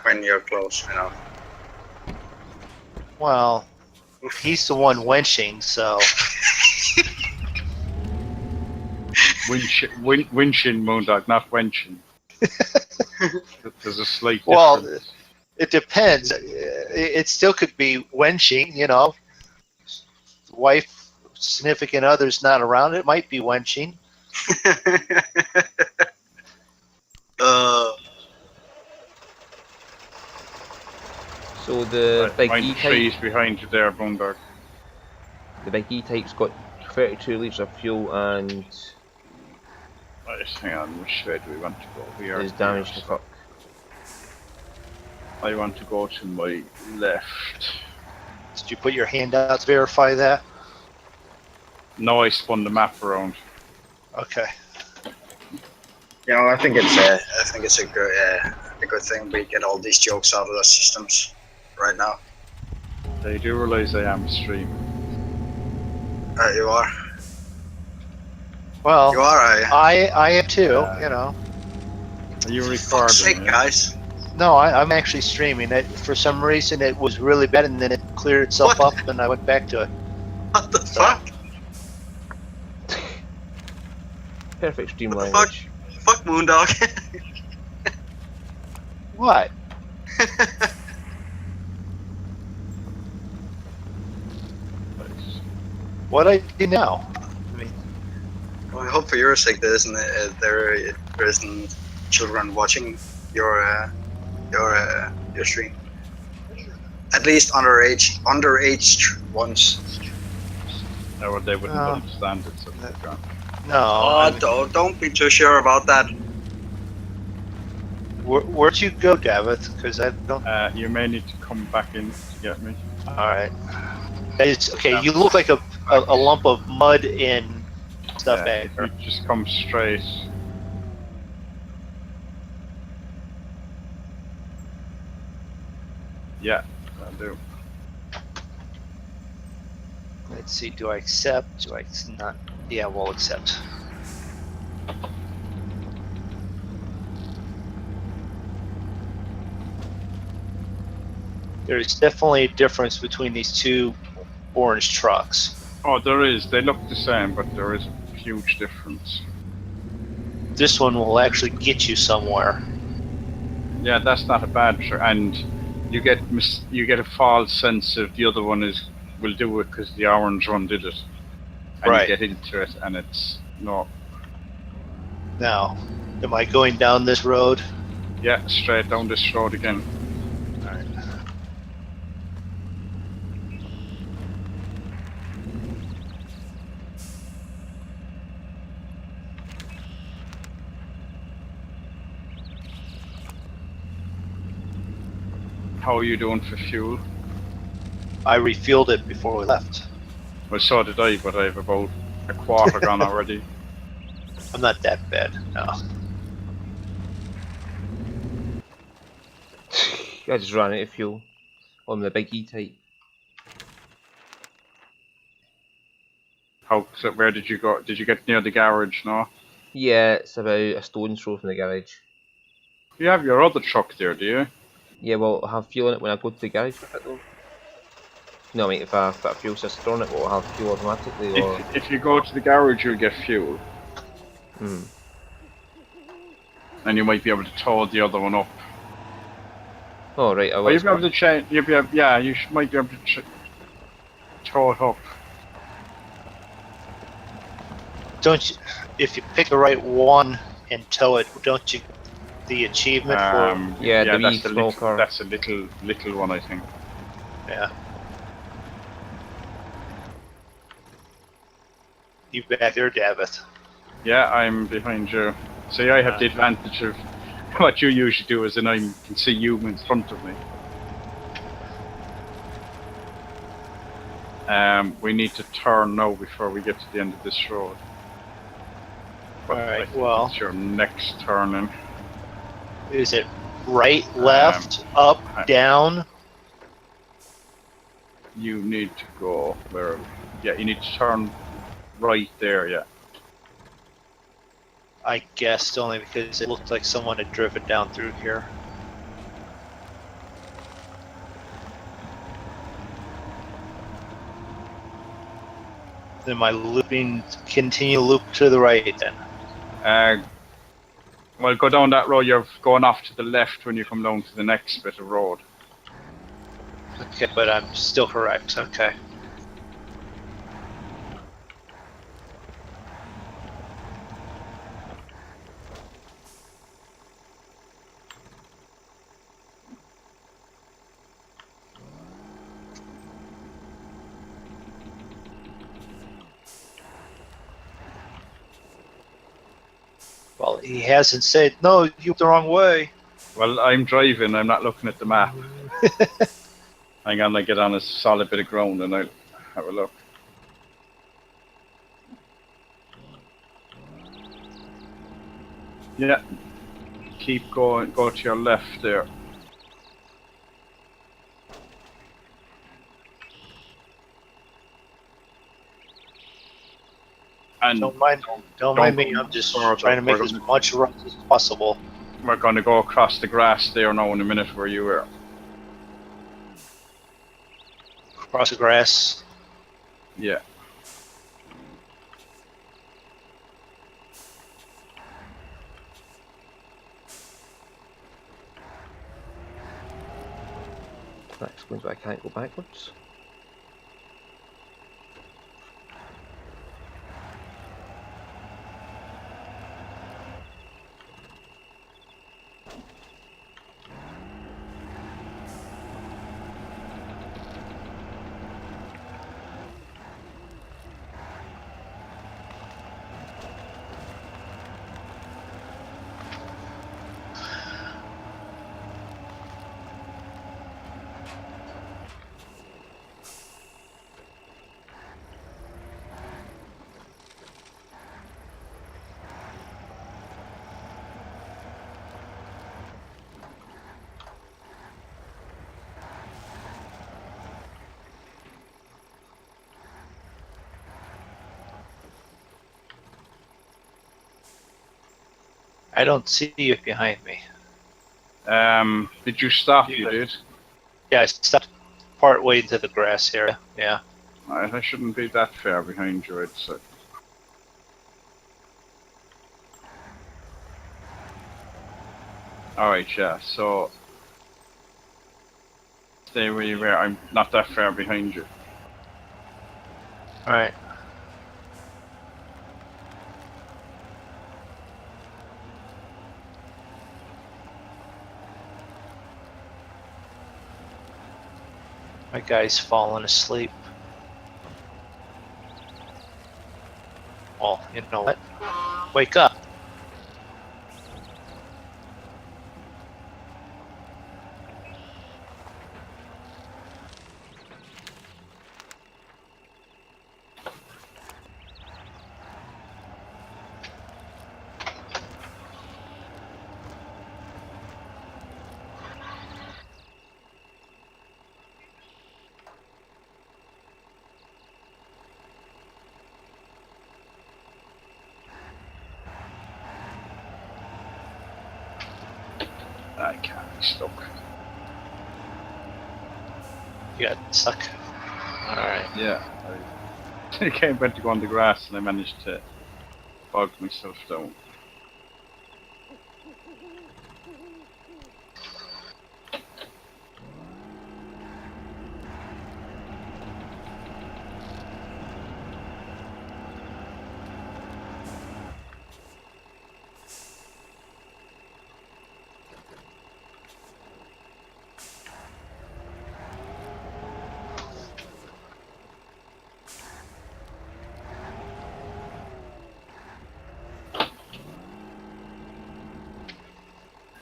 when you're close, you know. Well, he's the one wenching, so. Winching, Moondog, not wenching. There's a slight difference. Well, it depends. It still could be wenching, you know. Wife, significant other's not around. It might be wenching. So the big Mind the E-Type, trees behind you there, Moondog. the big E-Type's got 32 litres of fuel and Right, hang on, which way do we want to go? We are is damaged to fuck. I want to go to my left. Did you put your hand out to verify that? No, I spun the map around. Okay. You know, I think it's a good thing we get all these jokes out of the systems right now. They do realize I am streaming. You are. Well, You are. I am too. You know. Are you Fuck's recording? sake, Yeah? guys. No, I'm actually streaming. It for some reason it was really bad, and then it cleared itself What? up, and I went back to it. What the fuck? Perfect stream What the language. Fuck Moondog. What? What I do now? I mean, Well, I hope for your sake there isn't children watching your stream. At least underage ones. Or they wouldn't Oh. understand it, so they're gone. no. Oh, I mean, don't be too sure about that. where'd you go, Dafydd? Because I don't. You may need to come back in to get me. All right. It's okay. You look like a lump of mud and stuff back If there. you just come straight. Yeah, I'll do. Let's see. Do I accept? Do I not? Yeah, we'll accept. There's definitely a difference between these two orange trucks. Oh, there is. They look the same, but there is a huge difference. This one will actually get you somewhere. Yeah, that's not a bad and you get a false sense of the other one will do it because the orange one did it, and Right. you get into it, and it's no. Now, am I going down this road? Yeah, straight down this road again. Alright. How are you doing for fuel? I refueled it before we left. Well, so did I, but I have about a quarter gone already. I'm not that bad. No. I just ran out of fuel on the big E-Type. So where did you go? Did you get near the garage? No. Yeah, it's about a stone's throw from the garage. You have your other truck there, do you? Yeah, well, I'll have fuel in it when I go to the garage with it though. No, I mean, if I put a fuel system on it, will I have fuel automatically or? If you go to the garage, you'll get fuel, and you might be able to tow the other one up. Oh right, I Or will. you'll be able to change. Yeah, you might be able to tow it up. Don't you? If you pick the right one and tow it, don't you? The achievement for Yeah, the wee that's small car. That's a little one, I think. yeah. You back there, Dafydd? Yeah, I'm behind you. See, I have the advantage of what you usually do, is that I can see you in front of me. We need to turn now before we get to the end of this road. But Alright, I think well. it's your next turning. Is it right, left, up, down? You need to go where? Yeah, you need to turn right there. Yeah. I guessed only because it looked like someone had driven down through here. Then my looping, continue loop to the right then. Well, go down that road. You're going off to the left when you come down to the next bit of road. Okay, but I'm still correct. Okay. Well, he hasn't said, no, you went the wrong way. Well, I'm driving. I'm not looking at the map. Hang on, I get on a solid bit of ground and I'll have a look. Yeah. Keep going. Go to your left there. And Don't mind me. I'm just trying to make as much runs as possible. We're going to go across the grass there now in a minute where you were. Across the grass. Yeah. That explains why I can't go backwards. I don't see you behind me. Did you stop? You did? Yeah, I stopped part way into the grass area. Yeah. I shouldn't be that far behind you, I'd say. Alright, yeah, so stay where you were. I'm not that far behind you. Alright. My guy's falling asleep. Well, you know what? Wake up. I can't be stuck. You got stuck. Alright. Yeah. I came back to go on the grass and I managed to bog myself down.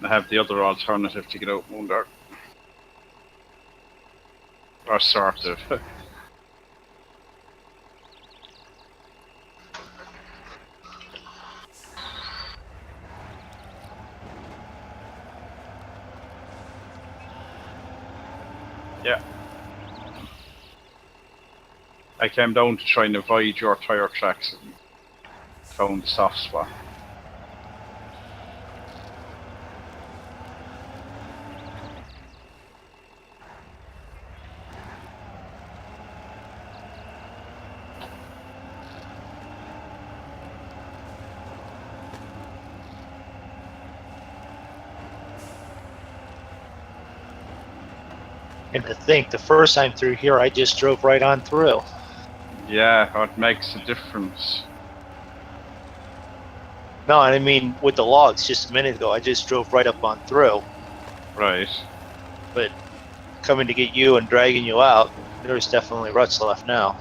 I have the other alternative to get out MrMoonDog. Or sort of. Yeah. I came down to try and avoid your tyre tracks and found the soft spot. And to think, the first time through here, I just drove right on through. Yeah, it makes a difference. No, and I mean, with the logs just a minute ago, I just drove right up on through. Right. But coming to get you and dragging you out, there's definitely ruts left now.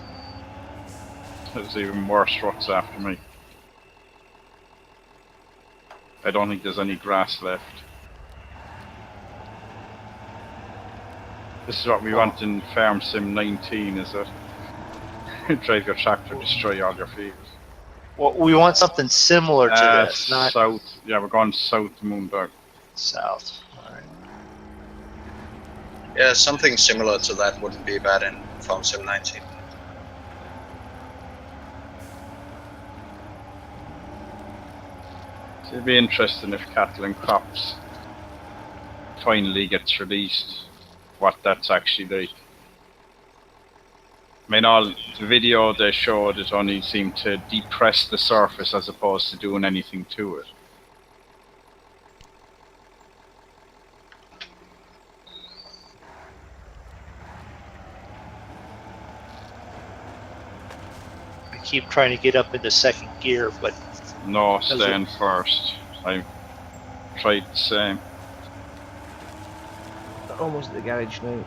There's even worse ruts after me. I don't think there's any grass left. This is what we want in Farm Sim 19, is it? Drive your tractor, destroy all your fields. Well, we want something similar to this, not south. Yeah, we're going south to MrMoonDog. south. All right. Yeah, something similar to that wouldn't be bad in Farm Sim 19. It'd be interesting if Cattle and Crops finally gets released, what that's actually like. I mean, all the video they showed, it only seemed to depress the surface as opposed to doing anything to it. I keep trying to get up into second gear, but No, staying first. I tried the same. Almost at the garage now.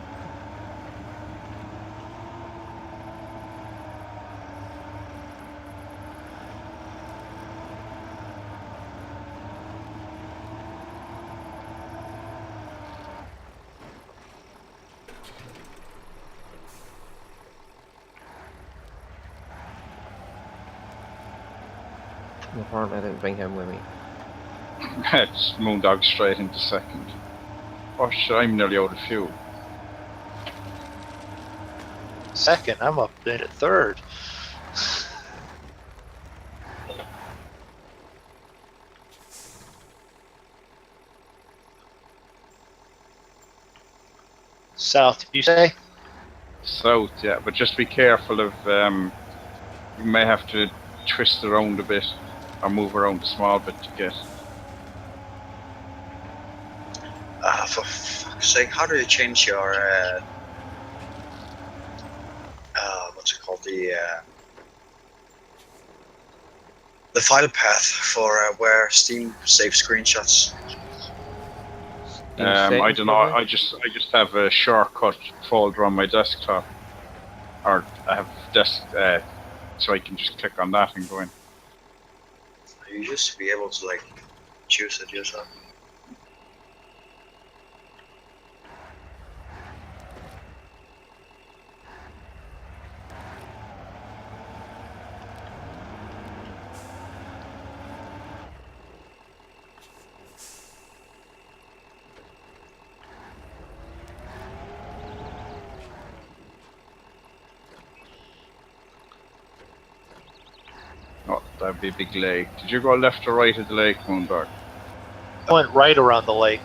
Apparently I didn't bring him with me. It's MrMoonDog straight into second. Oh shit, I'm nearly out of fuel. second, I'm up into third. South, you say? South, yeah, but just be careful of, you may have to twist around a bit, or move around a small bit to get. For fuck's sake, how do you change your, what's it called, the file path for where Steam saves screenshots? I don't know. I just have a shortcut folder on my desktop, or I have so I can just click on that and go in. You used to be able to like choose it yourself. Oh, that'd be a big lake. Did you go left or right of the lake, MrMoonDog? I went right around the lake.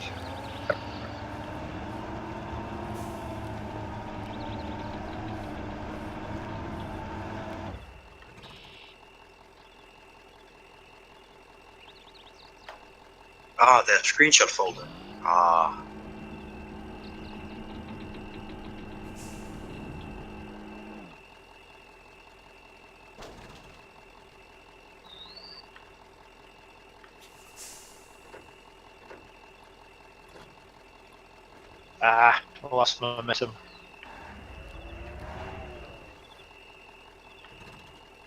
Ah, the screenshot folder. Ah. Ah, I lost my momentum.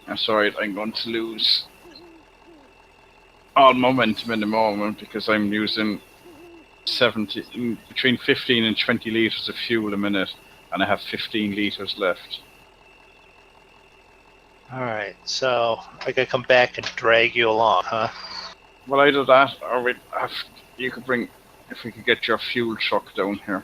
That's alright, I'm going to lose all momentum in the moment because I'm using between 15 and 20 litres of fuel a minute, and I have 15 litres left. Alright, so I gotta come back and drag you along, huh? Well, either that, or you could bring, if we could get your fuel truck down here.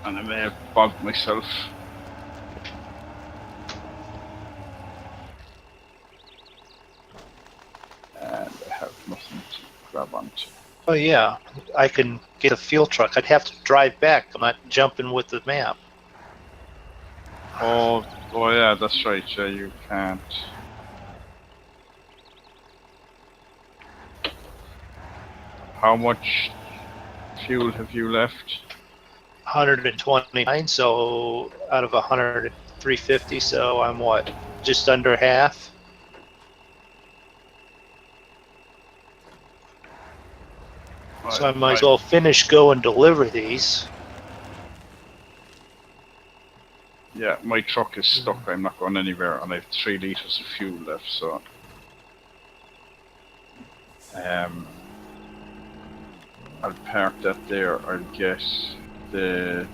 And I may have bogged myself. And I have nothing to grab onto. Oh yeah, I can get a fuel truck. I'd have to drive back. I'm not jumping with the map. Oh yeah, that's right. Yeah, you can't. How much fuel have you left? 129, so out of 100, 350, so I'm what? Just under half? So I might as well finish, go and deliver these. Yeah, my truck is stuck. I'm not going anywhere, and I have 3 litres of fuel left. So, I'll park that there. I'll get the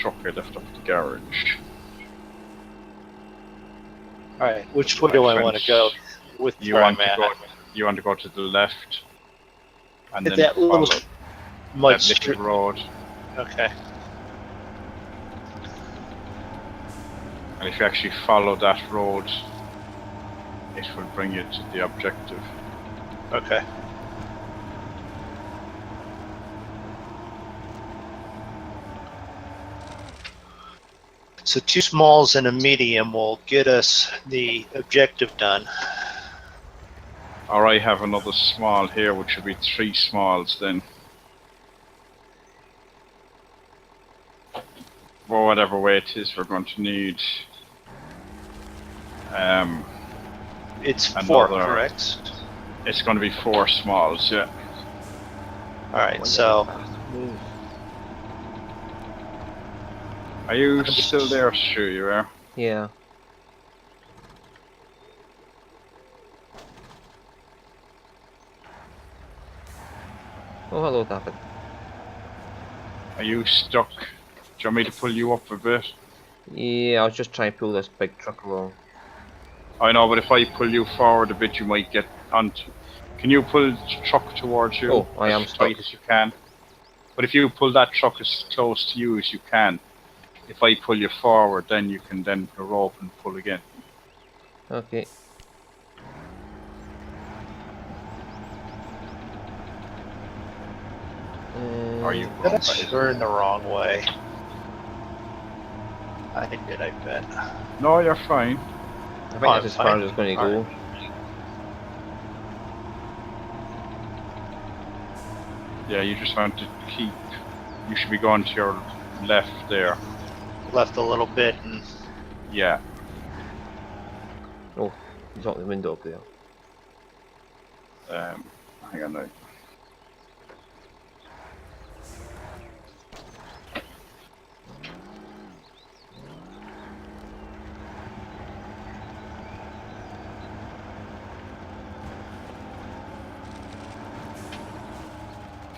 truck I left up at the garage. Alright, which way do I want to go with where I'm at? You want to go to the left, and At then that little follow mud that little strip. road. Okay. And if you actually follow that road, it will bring you to the objective. Okay. So 2 smalls and a medium will get us the objective done. Or I have another small here, which will be 3 smalls then. Or whatever way it is, we're going to need. It's 4, correct? It's going to be 4 smalls, yeah. Alright, so Are you still there, Stu? You are? Yeah. Oh, hello, Dafydd. Are you stuck? Do you want me to pull you up a bit? Yeah, I was just trying to pull this big truck along. I know, but if I pull you forward a bit, you might get onto. Can you pull the truck towards you? Oh, I am as stuck. tight as you can. But if you pull that truck as close to you as you can, if I pull you forward, then you can then rope and pull again. Okay. Are you? did I turn the wrong way? I did, I bet. No, you're fine. I think that's as far as it's going to go. Yeah, you just want to keep. You should be going to your left there. Left a little bit and Yeah. Oh, he's not the window up there. Hang on now.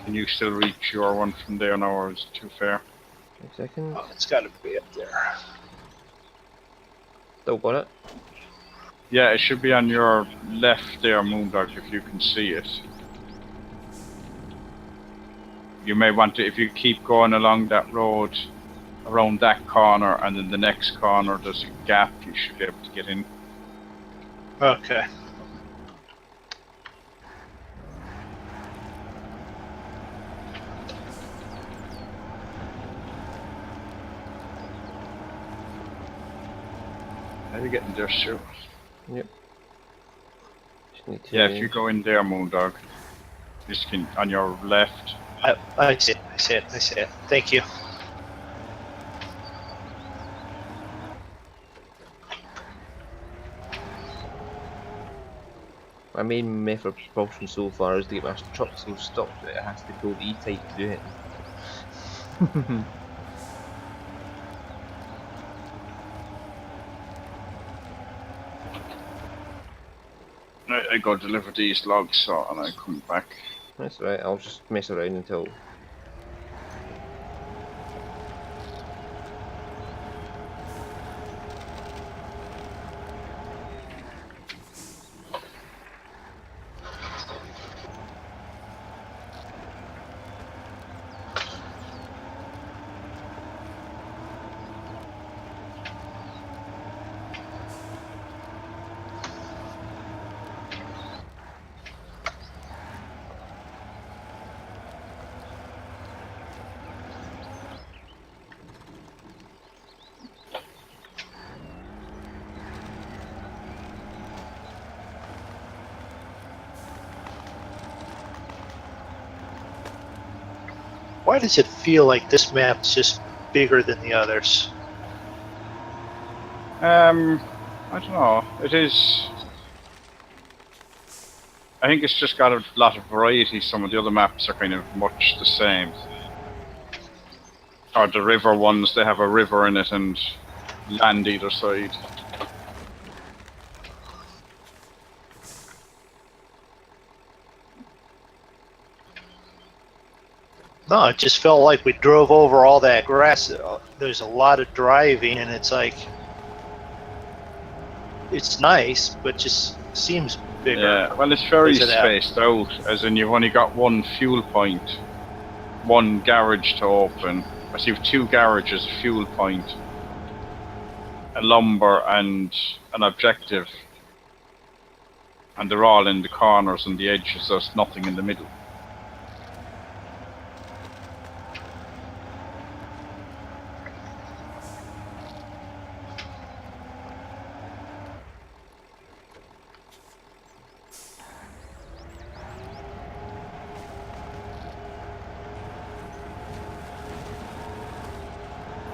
Can you still reach your one from there now, or is it too far? 5 seconds. oh, it's got to be up there. Still got it. Yeah, it should be on your left there, MrMoonDog, if you can see it. You may want to, if you keep going along that road, around that corner, and then the next corner there's a gap, you should be able to get in. Okay. How are you getting there, Stu? Yep. Just need to... Yeah, if you go in there, MrMoonDog, just can, on your left. I see it, I see it, I see it. Thank you. My main method of propulsion so far is to get my truck so stopped that it has to pull the E-type to do it. I go deliver these logs, so and I come back. That's right. I'll just mess around until. Why does it feel like this map's just bigger than the others? I don't know. It is. I think it's just got a lot of variety. Some of the other maps are kind of much the same. Or the river ones, they have a river in it and land either side. No, it just felt like we drove over all that grass. There's a lot of driving, and it's like, it's nice, but just seems bigger. Yeah, well, it's very Because of that. spaced out, as in you've only got one fuel point, one garage to open. So you've two garages, a fuel point, a lumber, and an objective. And they're all in the corners and the edges, there's nothing in the middle.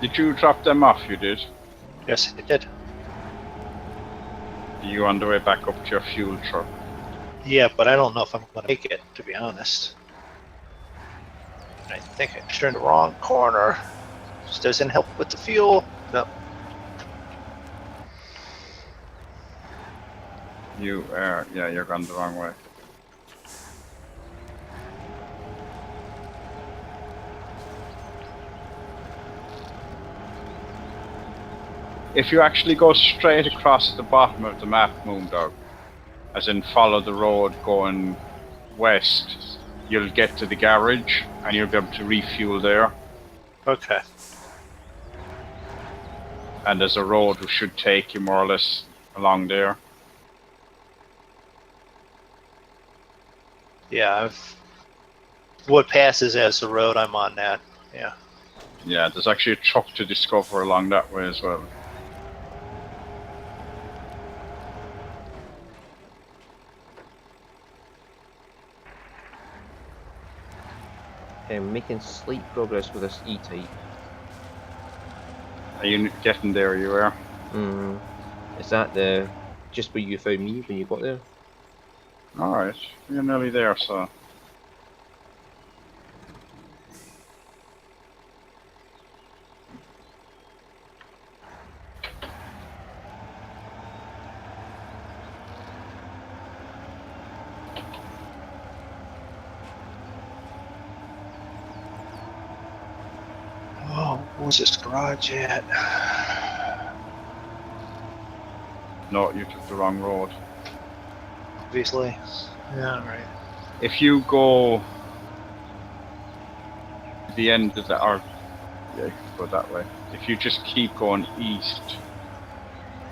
Did you drop them off? You did? Yes, it did. Are you on the way back up to your fuel truck? Yeah, but I don't know if I'm going to make it, to be honest. I think I turned the wrong corner. This doesn't help with the fuel. No. You are, yeah, you're gone the wrong way. If you actually go straight across the bottom of the map, MrMoonDog, as in follow the road going west, you'll get to the garage and you'll be able to refuel there. Okay. And there's a road which should take you more or less along there. Yeah, what passes as the road, I'm on that. Yeah. Yeah, there's actually a truck to discover along that way as well. I'm making slight progress with this E-type. Are you getting there? You are? Is that the just where you found me when you got there? Alright, you're nearly there, so. Oh, where's this garage at? No, you took the wrong road. Obviously. Yeah, right. If you go to the end of the, or yeah, you can go that way. If you just keep going east,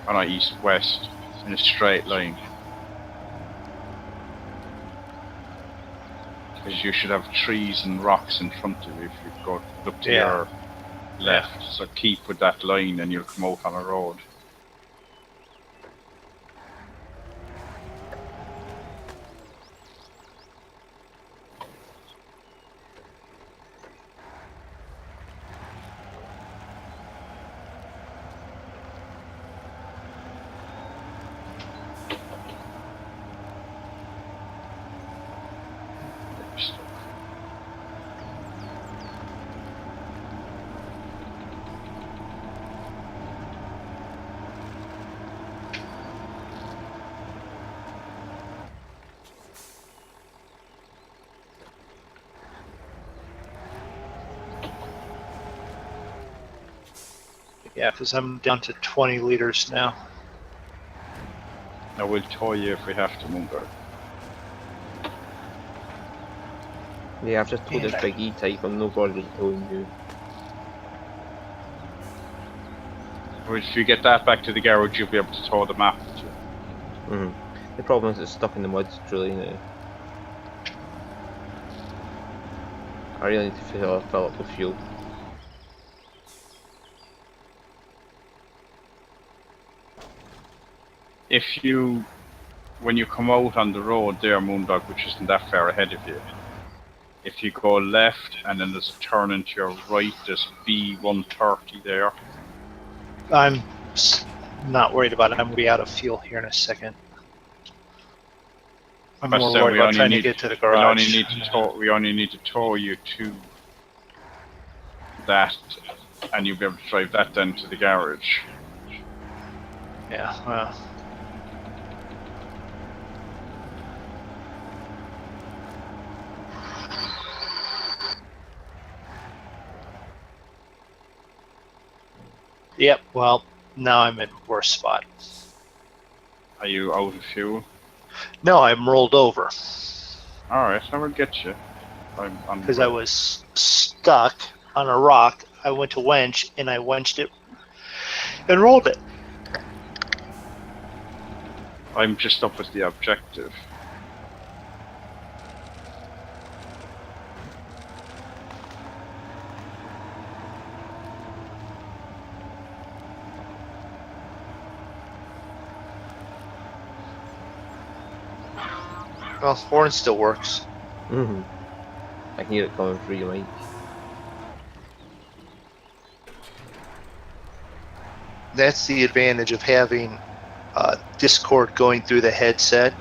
or not east, west, in a straight line, because you should have trees and rocks in front of you if you go look to your left. So keep with that line and you'll come out on a road. Yeah, because I'm down to 20 liters now. I will tow you if we have to, MrMoonDog. Yeah, I've just told this Yeah. big E-type, I'm no bothered with towing you. If you get that back to the garage, you'll be able to tow the map. The problem is it's stuck in the mud, truly now. I really need to fill up with fuel. If you, when you come out on the road there, MrMoonDog, which isn't that far ahead of you, if you go left and then there's a turn into your right, there's B130 there. I'm not worried about it. I'm going to be out of fuel here in a second. I'm more So worried about trying to get to the garage. We only need to tow you to that, and you'll be able to drive that then to the garage. Yeah, well. Yep, well, now I'm in a worse spot. Are you out of fuel? No, I'm rolled over. Alright, I will get you. Because I was stuck on a rock. I went to wench, and I wenched it and rolled it. I'm just up with the objective. Well, horn still works. I can hear it coming through your mic. That's the advantage of having Discord going through the headset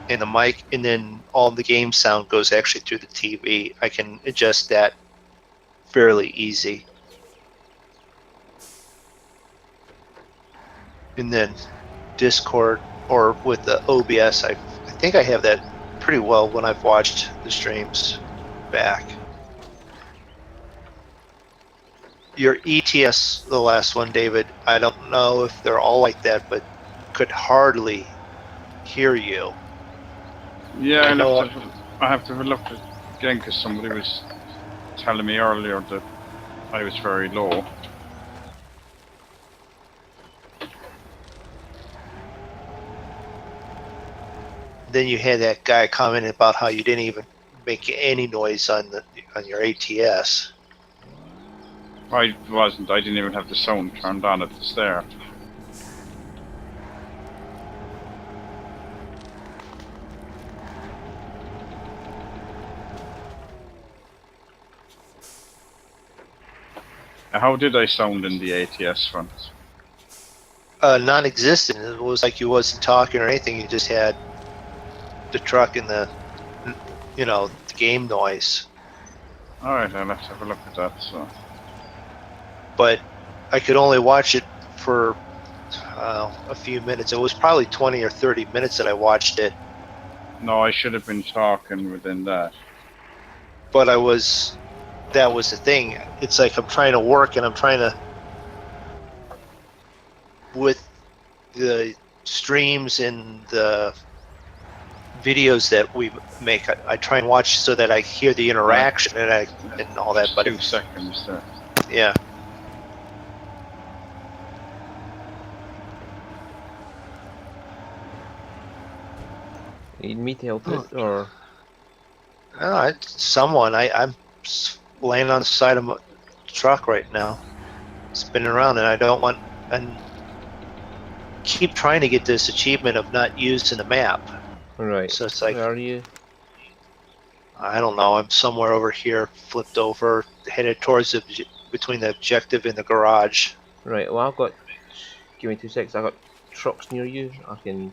and the mic, and then all the game sound goes actually through the TV. I can adjust that fairly easy. And then Discord or with the OBS, I think I have that pretty well when I've watched the streams back. Your ETS, the last one, David, I don't know if they're all like that, but could hardly hear you. Yeah, I I know have to have a look again because somebody was telling me earlier that I was very low. Then you had that guy commenting about how you didn't even make any noise on your ATS. I wasn't. I didn't even have the sound turned on at the start. How did I sound in the ATS front? Non-existent. It was like you wasn't talking or anything. You just had the truck and the game noise. Alright, I'll have to have a look at that. So, But I could only watch it for a few minutes. It was probably 20 or 30 minutes that I watched it. no, I should have been talking within that. But that was the thing. It's like I'm trying to work and I'm trying to, with the streams and the videos that we make, I try and watch so that I hear the interaction and all that. But 2 seconds there. Yeah. You need me to help it, or? Someone. I'm laying on the side of my truck right now, spinning around, and I don't want and keep trying to get this achievement of not using the map. Right. So it's like, where are you? I don't know. I'm somewhere over here, flipped over, headed towards between the objective and the garage. Right. Well, I've got. Give me 2 seconds. I've got trucks near you. I can.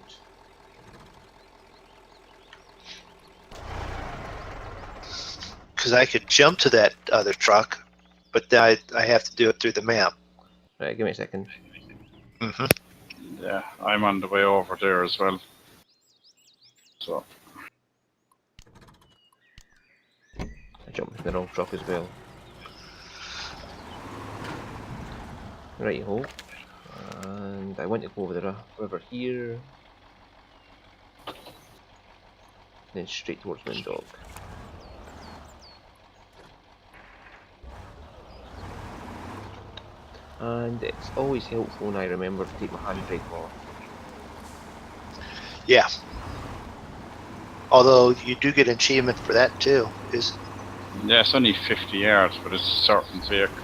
Because I could jump to that other truck, but then I have to do it through the map. Right. Give me a second. Mm-hmm. Yeah, I'm on the way over there as well. So, I jumped in the wrong truck as well. Right ho. And I want to go over the river here. Then straight towards MrMoonDog. And it's always helpful when I remember to take my handbrake off. Yeah. Although you do get an achievement for that too. Is Yeah, it's only 50 yards, but it's a certain vehicle.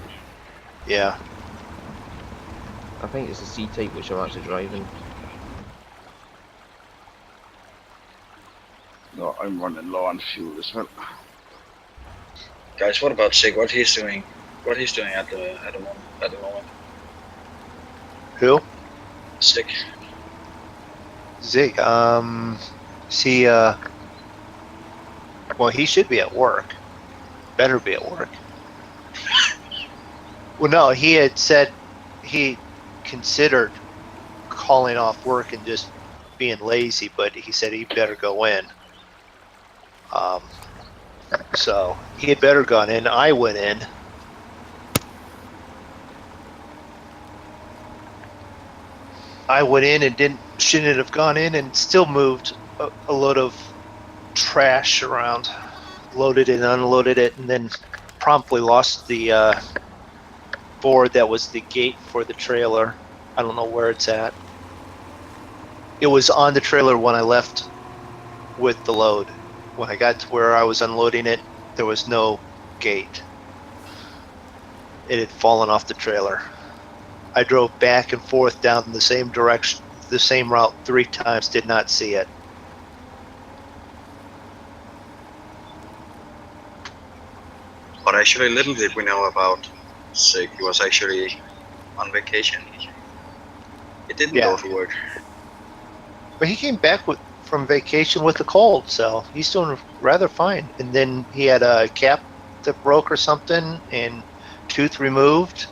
yeah. I think it's the C-type which I'm actually driving. No, I'm running low on fuel as well. Guys, what about Sig? What he's doing? What he's doing at the moment? Who? Sig. Zig. See. Well, he should be at work. Better be at work. Well, no, he had said he considered calling off work and just being lazy, but he said he better go in. So he had better gone in. I went in. I went in and shouldn't have gone in and still moved a load of trash around, loaded it and unloaded it, and then promptly lost the board that was the gate for the trailer. I don't know where it's at. It was on the trailer when I left with the load. When I got to where I was unloading it, there was no gate. It had fallen off the trailer. I drove back and forth down the same direction, the same route 3 times, did not see it. But actually, little did we know about Sig. He was actually on vacation. He didn't go to work. But he came back from vacation with a cold, so he's doing rather fine. And then he had a cap that broke or something, and tooth removed.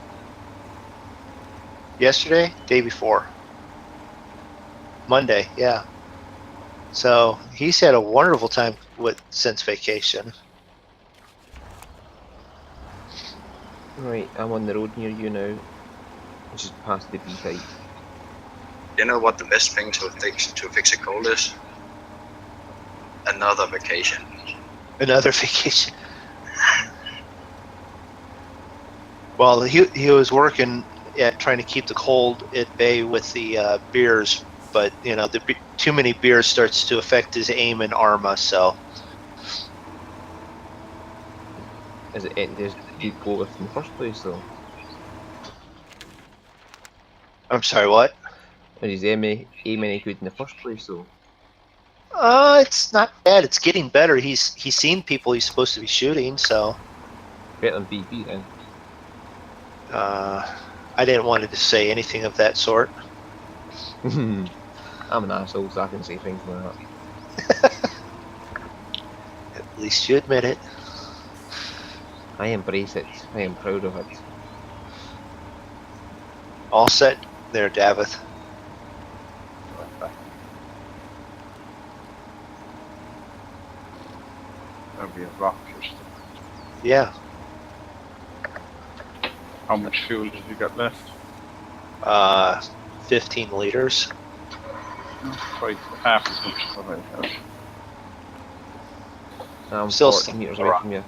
Yesterday, day before. Monday, yeah. So he's had a wonderful time since vacation. Right, I'm on the road near you now. Just past the B-type. You know what the best thing to fix a cold is? Another vacation. Another vacation. Well, he was working at trying to keep the cold at bay with the beers, but you know, too many beers starts to affect his aim and arma. So, Is it does you go with in the first place though? I'm sorry, what? Is his aim any good in the first place though? It's not bad. It's getting better. He's seen people he's supposed to be shooting, so. Better than BP then. I didn't want to say anything of that sort. I'm an asshole, so I can say things like that. At least you admit it. I embrace it. I am proud of it. All set there, Dafydd. That'll be a rock or something. Yeah. How much fuel did you got left? 15 liters. Quite half as much as what I have. I'm Still 40 meters away from you.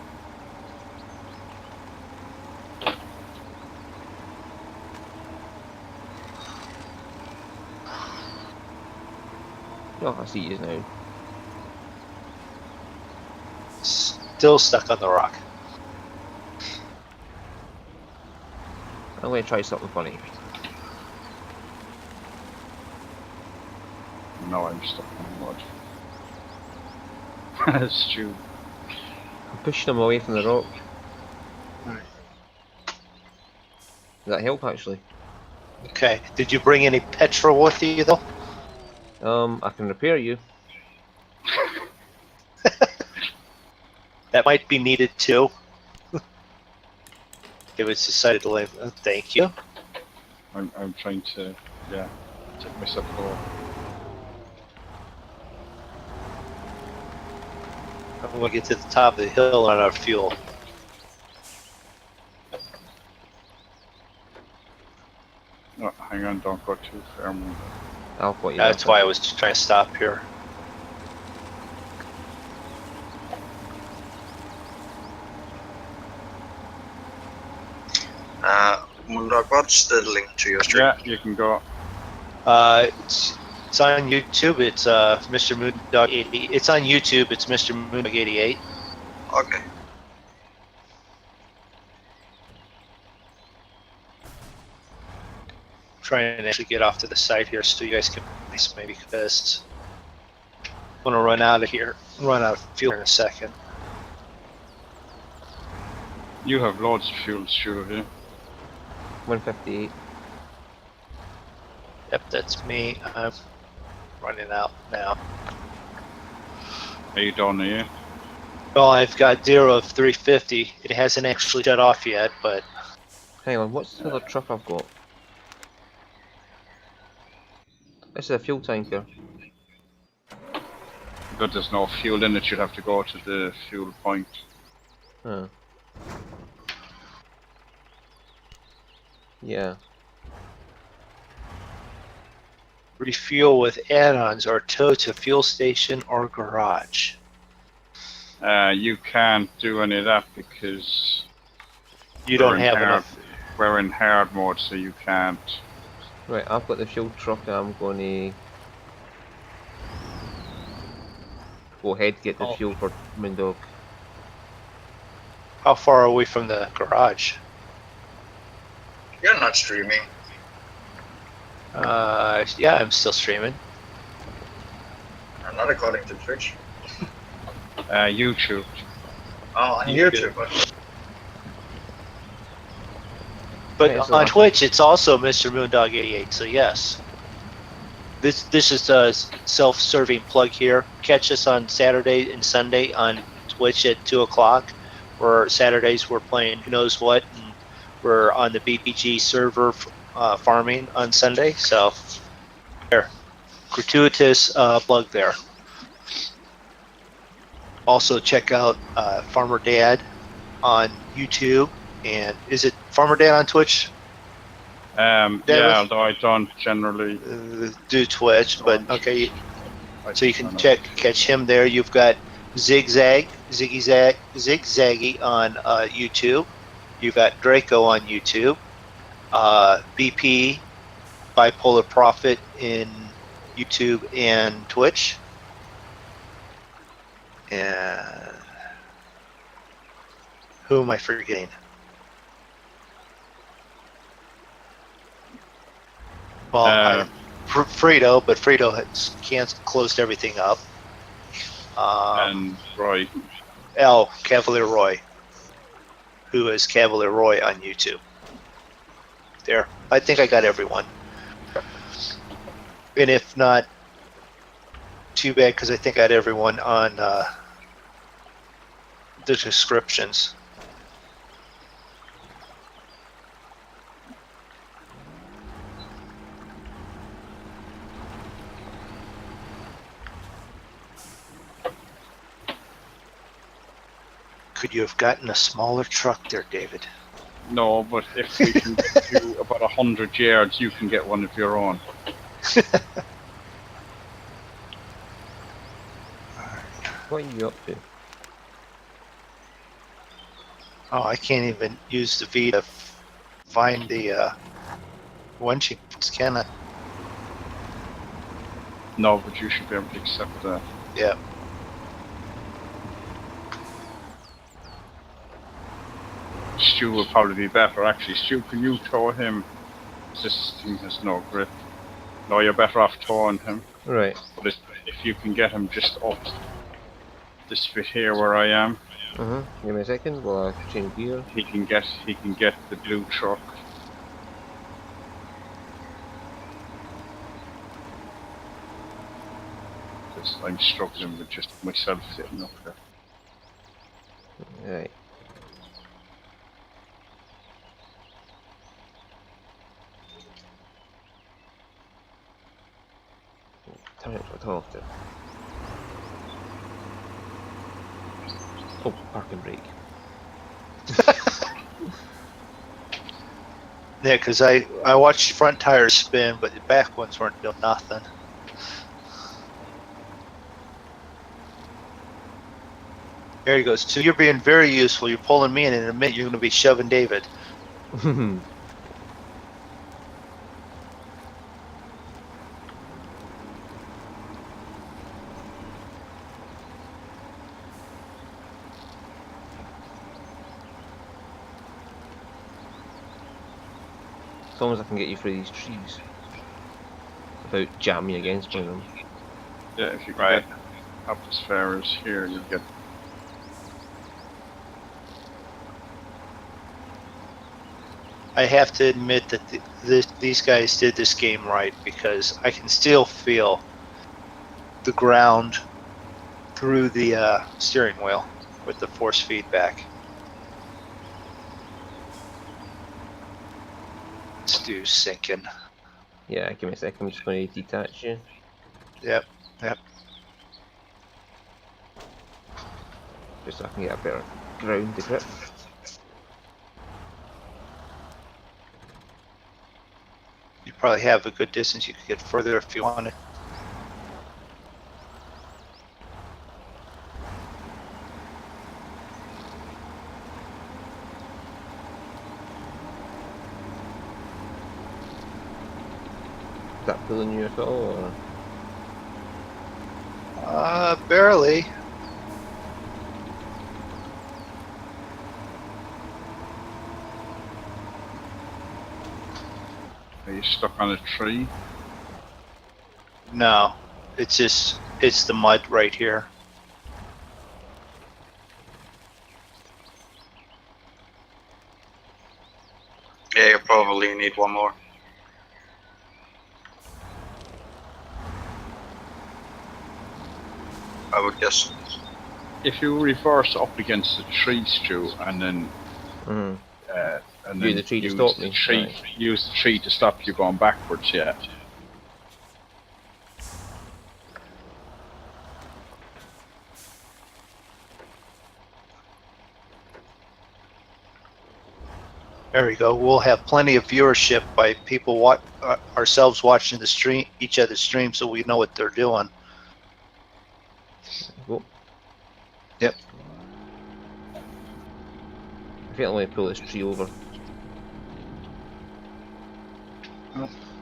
Oh, I see you now. Still stuck on the rock. I'm going to try something funny. No, I'm stuck in the mud. That's true. I'm pushing them away from the rock. Right. Does that help actually? Okay. Did you bring any petrol with you though? I can repair you. That might be needed too. It was decided to leave. Thank you. I'm trying to, yeah, take myself over. I'm going to get to the top of the hill on our fuel. Hang on, don't go too far. I'll put you. That's why I was trying to stop here. Moondog, what's the link to your stream? Yeah, you can go. It's on YouTube. It's MrMoonDog 80. It's on YouTube. It's MrMoonDog 88. Okay. Trying to actually get off to the side here so you guys can maybe because I'm gonna run out of here. Run out of fuel in a second. You have loads of fuel, sure, do you? 158. Yep, that's me. I'm running out now. Are you done, are you? Well, I've got 0 of 350. It hasn't actually shut off yet, but Hang on, what's the other truck I've got? This is a fuel tanker. But there's no fuel in it, you'd have to go to the fuel point. Huh. Yeah. refuel with add-ons or tow to fuel station or garage. You can't do any of that because You don't have enough. We're in hard mode, so you can't. Right, I've got the fuel truck and I'm going to go ahead get the fuel for MrMoonDog. How far are we from the garage? You're not streaming. Yeah, I'm still streaming. Not according to Twitch. YouTube. Oh, on YouTube. But Okay, so on Twitch, it's also MrMoonDog 88. So yes, this is a self-serving plug here. Catch us on Saturday and Sunday on Twitch at 2 o'clock. Where Saturdays we're playing who knows what, and we're on the BPG server farming on Sunday. So there, gratuitous plug there. Also check out Farmer Dad on YouTube. And is it Farmer Dad on Twitch? Yeah, although I don't generally do Twitch, but okay. So you can catch him there. You've got Zigzaggy on YouTube. You've got Drako on YouTube. BP, Bipolar Prophet in YouTube and Twitch. And who am I forgetting? Well, Frito, but Frito has closed everything up. and Roy. Cavalier Roy, who is Cavalier Roy on YouTube. There, I think I got everyone. And if not, too bad, because I think I had everyone on the descriptions. Could you have gotten a smaller truck there, David? No, but if we can get you about 100 yards, you can get one of your own. What are you up to? Oh, I can't even use the V to find the windshield, can I? No, but you should be able to accept that. Yeah. Stu will probably be better. Actually, Stu, can you tow him? This thing has no grip. No, you're better off towing him. Right. But if you can get him just up this bit here where I am. Give me a second while I change gear. He can get the blue truck. Because I'm struggling with just myself sitting up there. Right. Turn it to off there. Oh, park and brake. Yeah, because I watched front tires spin, but the back ones weren't doing nothing. There he goes. So you're being very useful. You're pulling me, and in a minute you're going to be shoving David. As long as I can get you through these trees without jamming against one of them. Yeah, if you get up as far as here, you'll get. I have to admit that these guys did this game right, because I can still feel the ground through the steering wheel with the force feedback. Stu's sinking. Yeah, give me a second, I'm just going to detach you. Yep. Just so I can get a better ground to grip. You probably have a good distance. You could get further if you wanted. Is that pulling you at all, or? Barely. Are you stuck on a tree? No, it's the mud right here. Yeah, you probably need one more. I would guess. If you reverse up against the tree, Stu, and then Mm. and Use then the tree to use stop the me, tree, right. use the tree to stop you going backwards. Yeah. There we go. We'll have plenty of viewership by people ourselves watching the stream, each other's stream, so we know what they're doing. Go. Yep. I think I'm going to pull this tree over.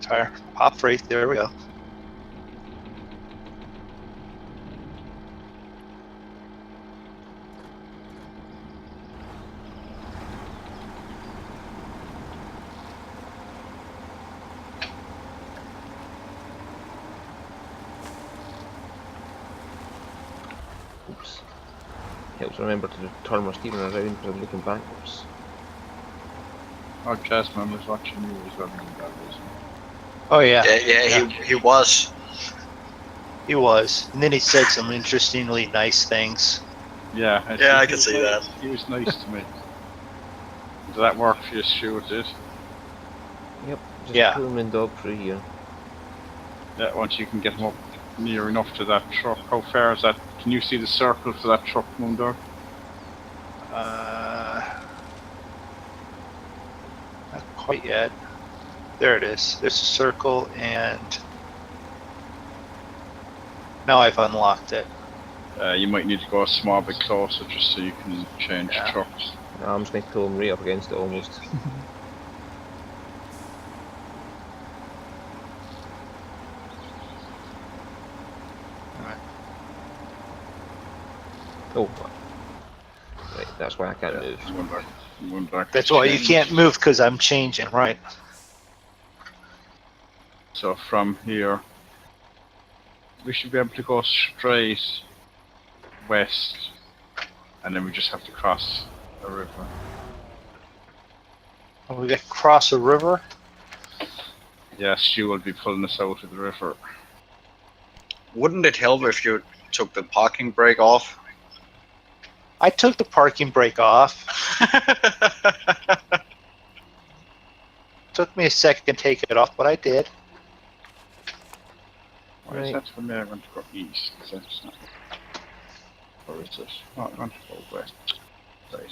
Tire pop freight. There we go. Oops. Helps remember to turn my steering around because I'm looking backwards. Oh, Jasmine was watching you as well. Oh yeah. He was. He was, and then he said some interestingly nice things. Yeah. I can see that. He was nice to me. Did that work for you, Stu? It did. Yep, just Yeah. pull MrMoonDog through here. Yeah. Once you can get him up near enough to that truck, how far is that? Can you see the circle for that truck, MrMoonDog? Not quite yet. There it is. There's a circle, and now I've unlocked it. You might need to go a small bit closer just so you can change Yeah. trucks. No, I'm just going to pull him right up against it almost. Oh, right, that's why I can't move. One back. That's why you can't move, because I'm changing, right? So from here, we should be able to go straight west, and then we just have to cross a river. Oh, we got to cross a river. Yeah, Stu will be pulling us out of the river. Wouldn't it help if you took the parking brake off? I took the parking brake off. Took me a second to take it off, but I did. Why is that for me? I want to go east. Is that not? Or is it? Oh, I want to go west. Right.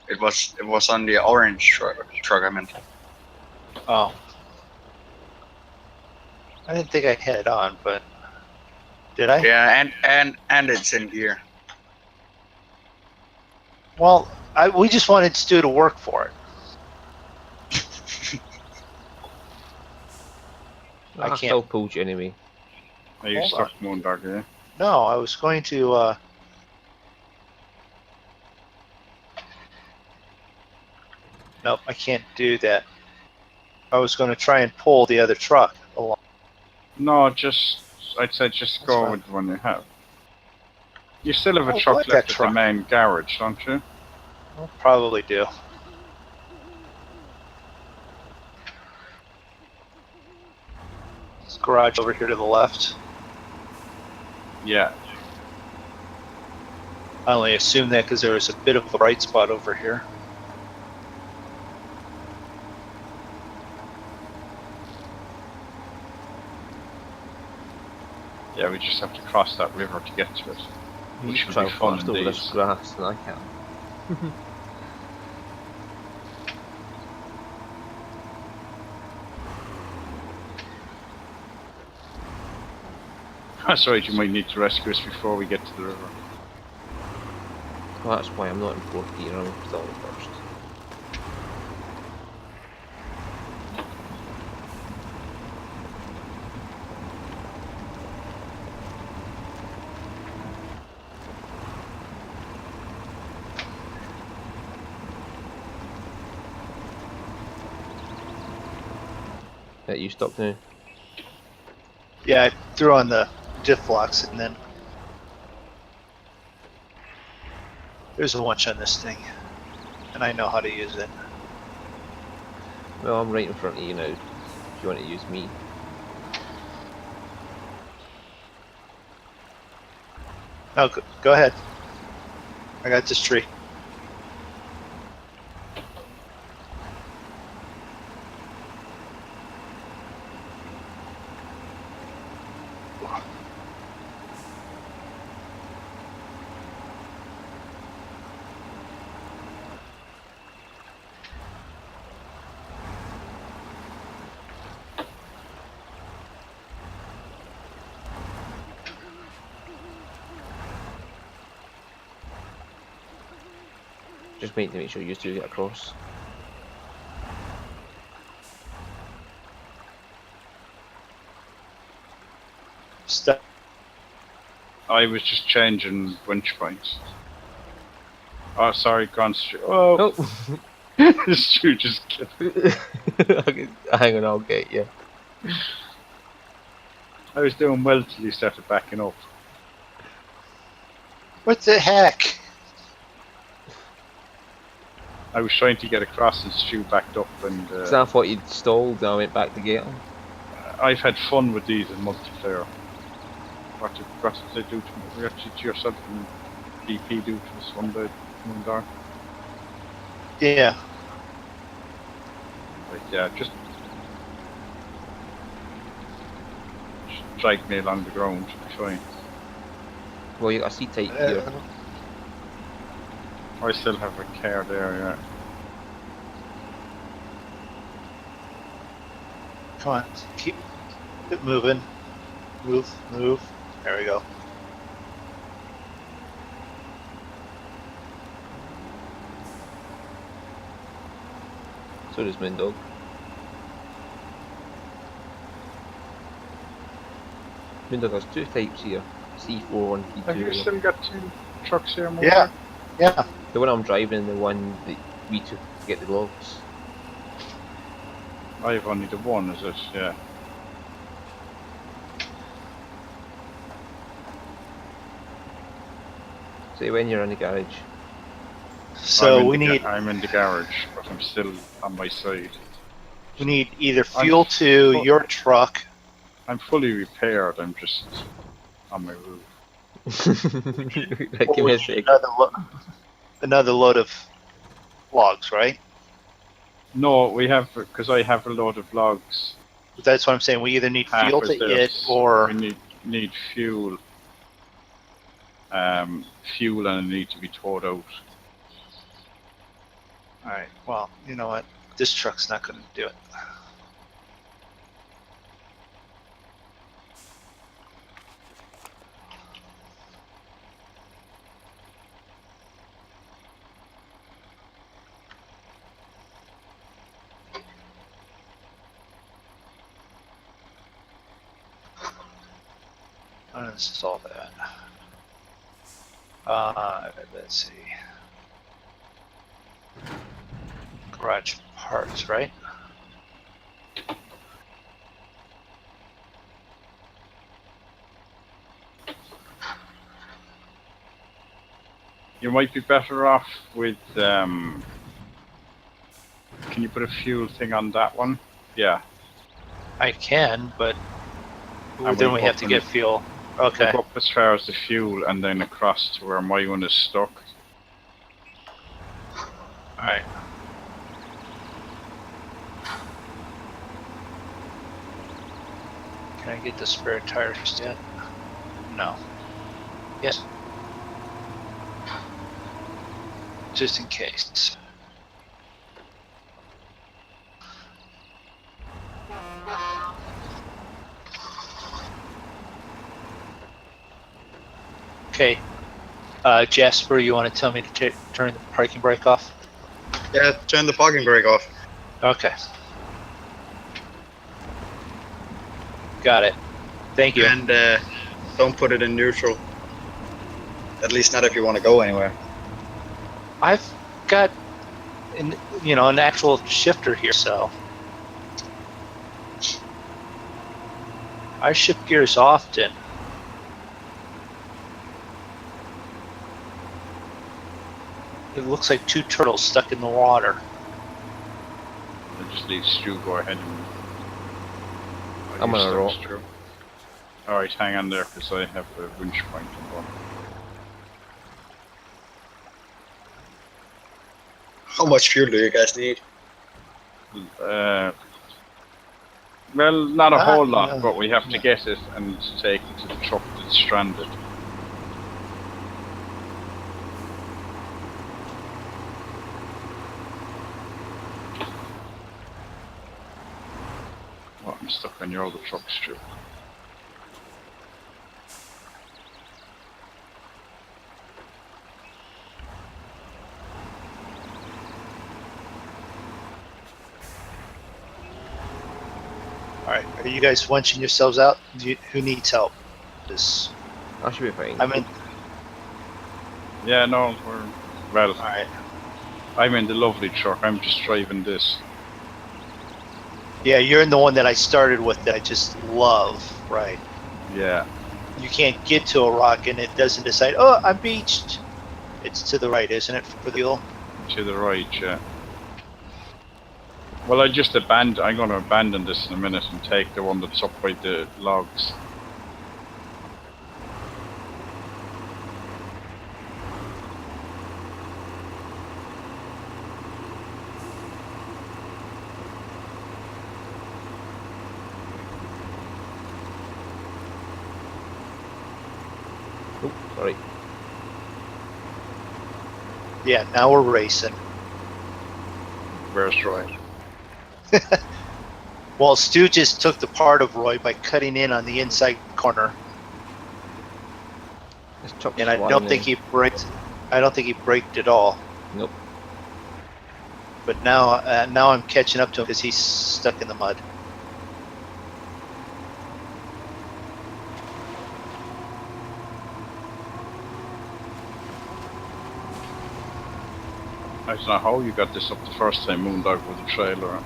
It was on the orange truck I meant. Oh. I didn't think I had it on, but did I? Yeah, and it's in gear. Well, we just wanted Stu to work for it. I I can't. still pulled you anyway. Are you Hold stuck, MrMoonDog? Yeah. No, I was going to. Nope, I can't do that. I was going to try and pull the other truck along. No, I'd say just That's go fine. with the one you have. You still have a I truck like left that at the truck. main garage, don't you? I'll probably do. This garage over here to the left. Yeah. I only assumed that because there was a bit of a bright spot over here. Yeah, we just have to cross that river to get to it. You Which can would travel be fun faster over this indeed. grass than I can. That's right, you might need to rescue us before we get to the river. Well, that's why I'm not in fourth gear, I'm still in first. Yeah, you stopped now. Yeah, I threw on the diff locks and then there's a winch on this thing, and I know how to use it. Well, I'm right in front of you now, if you want to use me. No, go ahead. I got this tree. Just wait to make sure you two get across. Step. I was just changing winch points. Oh, sorry, gone straight. Oh, Oh! Stu just killed. Hang on, I'll get you. I was doing well till you started backing up. What the heck? I was trying to get across and Stu backed up, and Because I thought you'd stalled and I went back to get him. I've had fun with these in multiplayer. What did they do to me? What did yourself and DP do to us one day, MrMoonDog? Yeah. Like, yeah, just drag me along the ground, fine. Well, you got a seat tight here. I still have a car there, yeah. Come on, keep it moving. Move. There we go. So does MrMoonDog. MrMoonDog has two types here. C4 and Have you P2. still got two trucks here, MrMoonDog? Yeah. Yeah. The one I'm driving and the one that we took to get the logs. I have only the one, is it? Yeah. Say when you're in the garage. So we need I'm in the garage, but I'm still on my side. either fuel to your truck. I'm fully repaired, I'm just on my roof. Right, give me a sec. Another load of logs, right? No, we have, because I have a load of logs. That's what I'm saying. We either need Half fuel is to this. it or We need fuel. Fuel and it need to be towed out. Alright, well, you know what? This truck's not going to do it. Uninstall that. Let's see. Garage parts, right? You might be better off with. Can you put a fuel thing on that one? Yeah. I can, but And then we'll we go have to up get fuel. Okay. We'll go up as far as the fuel and then across to where my one is stuck. Alright. Can I get the spare tires yet? No. Yes. Just in case. Okay. Jasper, you want to tell me to turn the parking brake off? Yeah, turn the parking brake off. Okay. Got it. Thank you. And don't put it in neutral. At least not if you want to go anywhere. I've got an actual shifter here, so I shift gears often. It looks like two turtles stuck in the water. I'll just leave Stu go ahead and. I'm on a roll. Alright, hang on there because I have a winch point on. How much fuel do you guys need? Well, not a whole lot, no. but we have to get it and take it to the truck that's stranded. Oh, I'm stuck on your other truck, Stu. Alright, are you guys wenching yourselves out? Who needs help? This. I should be fine. I'm in. Yeah, no, well, Alright. I'm in the lovely truck. I'm just driving this. Yeah, you're in the one that I started with that I just love, right? Yeah. You can't get to a rock and it doesn't decide, oh, I'm beached. It's to the right, isn't it, for the fuel? To the right, yeah. Well, I'm going to abandon this in a minute and take the one that's up by the logs. Oh, sorry. Yeah, now we're racing. Where's Roy? Well, Stu just took the part of Roy by cutting in on the inside corner, This truck's and I flying don't think in. he braked. I don't think he braked at all. Nope. But now I'm catching up to him because he's stuck in the mud. I don't know how you got this up the first time, MrMoonDog, with the trailer.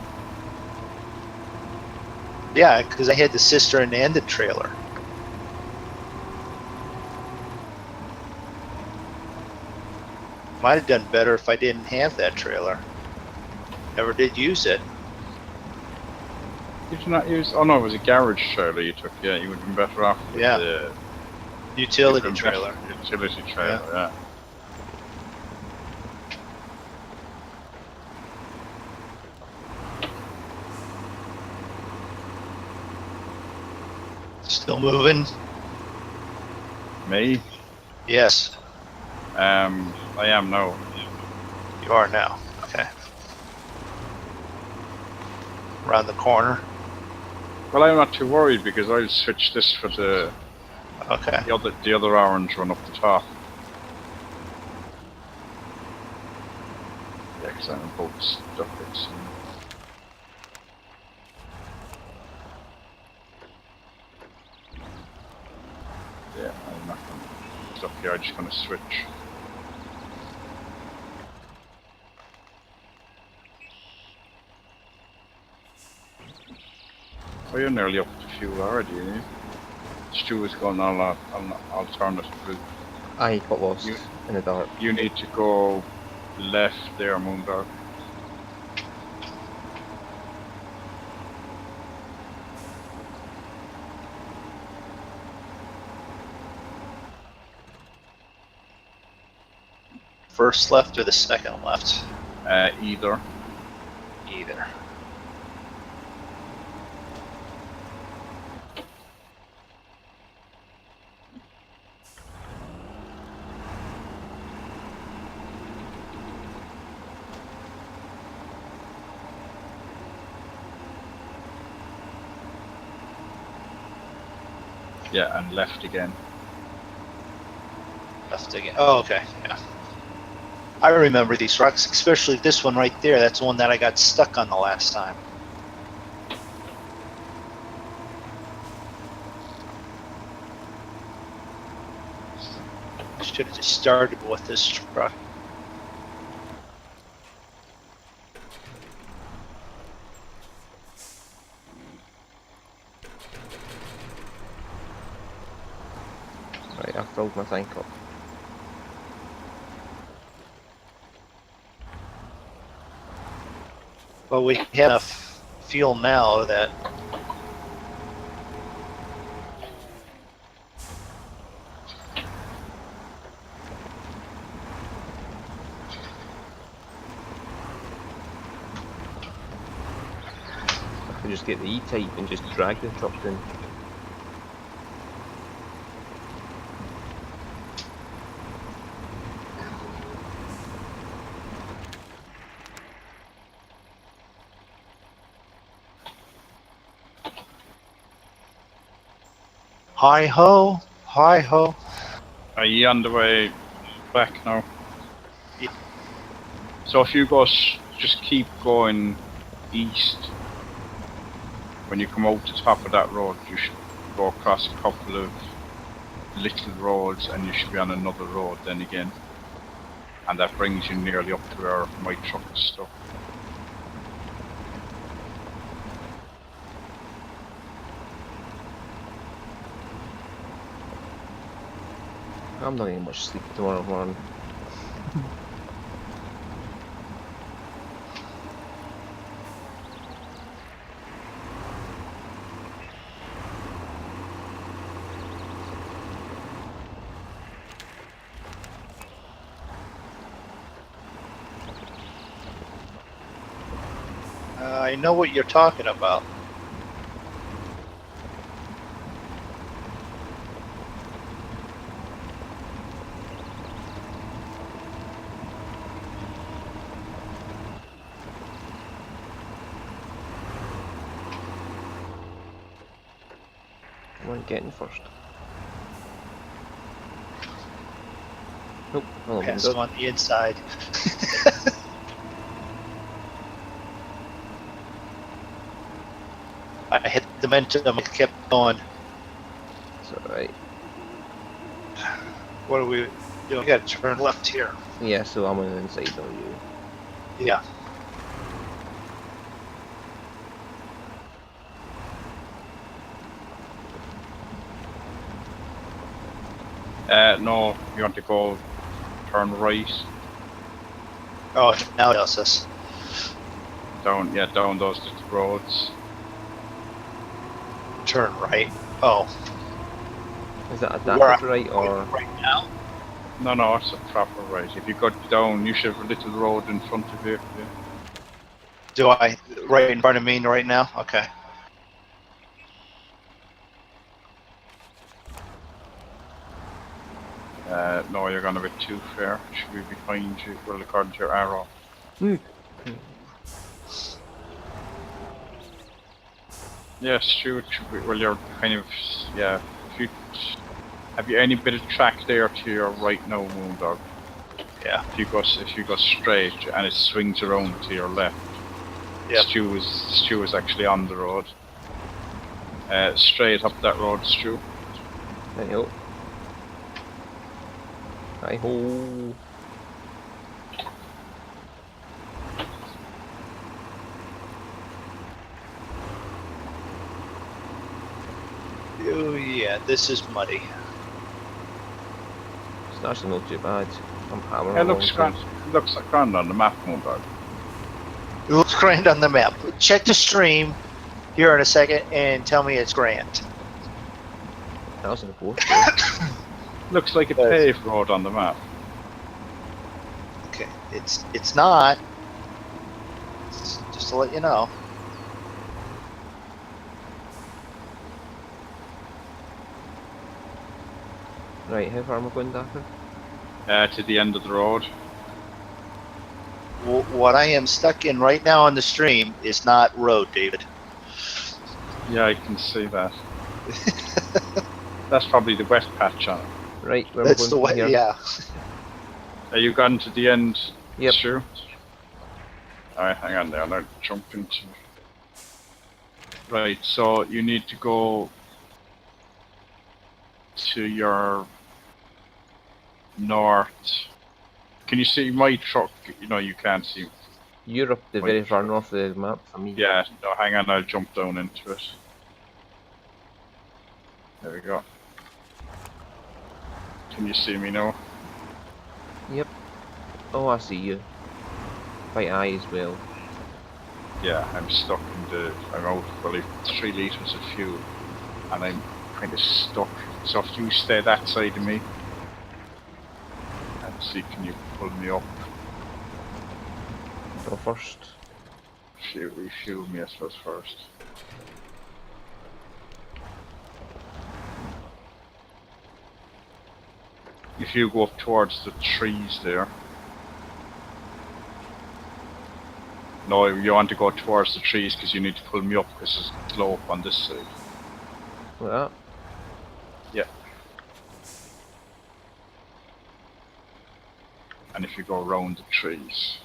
Yeah, because I had the cistern and the trailer. Might have done better if I didn't have that trailer. Never did use it. Did you not use? Oh no, it was a garage trailer you took. Yeah, you would have been better off with Yeah. the Utility trailer. Utility trailer, yeah. Still moving? Me? Yes, I am now. you are now. Okay. Around the corner. Well, I'm not too worried because I'll switch this for the Okay. the other orange one up the top. Yeah, because I'm both stuck. Yeah, I'm not going to stop here. I'm just going to switch. Oh, you're nearly up to fuel already, eh? Stu is going on an alternative route. I got lost in the dark. You need to go left there, MrMoonDog. First left or the second left? Either. Either. Yeah, and left again. Left again. Oh, okay. Yeah. I remember these rocks, especially this one right there. That's the one that I got stuck on the last time. I should have just started with this truck. Right, I filled my tank up. Well, we have enough fuel now that I could just get the E-type and just drag the truck in. hi ho, hi ho. Are you on the way back now? Yeah. So if you go, just keep going east. When you come out the top of that road, you should go across a couple of little roads and you should be on another road then again. And that brings you nearly up to where my truck is stuck. I'm not getting much sleep tomorrow morning. I know what you're talking about. I want getting first. Nope, well, I'm Pass good. on the inside. I hit the momentum, it kept going. It's alright. What are we doing? We gotta turn left here. Yeah, so I'm on the inside of you. Yeah. No, you want to go turn right. Oh, now it does this. Down, yeah, down those little roads. Turn right. Oh. Is that a Where Dafydd right or? right now? No, it's a proper right. If you go down, you should have a little road in front of you. Yeah. Do I? Right in front of me right now? Okay. No, you're gonna be too far. It should be behind you, well, according to your arrow. Yes, sure, it should be, well, you're kind of, yeah. If you, have you any bit of track there to your right now, MrMoonDog? Yeah. If you go straight and it swings around to your left, Yep. Stu is actually on the road. Straight up that road, Stu. There you go. Hi-ho. Oh yeah, this is muddy. It's actually not too bad. I'm hammering It along looks grand. It looks like grand on the map, MrMoonDog. It looks grand on the map. Check the stream here in a second and tell me it's grand. That was in the post there. Looks like a Yes. paved road on the map. Okay, it's not. Just to let you know. Right, how far am I going, Dafydd? To the end of the road. What I am stuck in right now on the stream is not road, David. Yeah, I can see that. That's probably the wet patch on it. Right, where am I That's going the from way. here? Yeah. Are you gone to the end? Yep. Sure. Alright, hang on there. I'll jump into. Right, so you need to go to your north. Can you see my truck? You know, you can't see. You're up the very far north of the map for me. Yeah, no, hang on, I'll jump down into it. There we go. Can you see me now? Yep. Oh, I see you. By eye as well. Yeah, I'm stuck in the. I'm out probably 3 litres of fuel, and I'm kind of stuck. So if you stay that side of me, and see, can you pull me up? Go first. Refuel me, I suppose, first. If you go up towards the trees there. No, you want to go towards the trees because you need to pull me up because there's a slope on this side. Like that. Yeah. And if you go around the trees.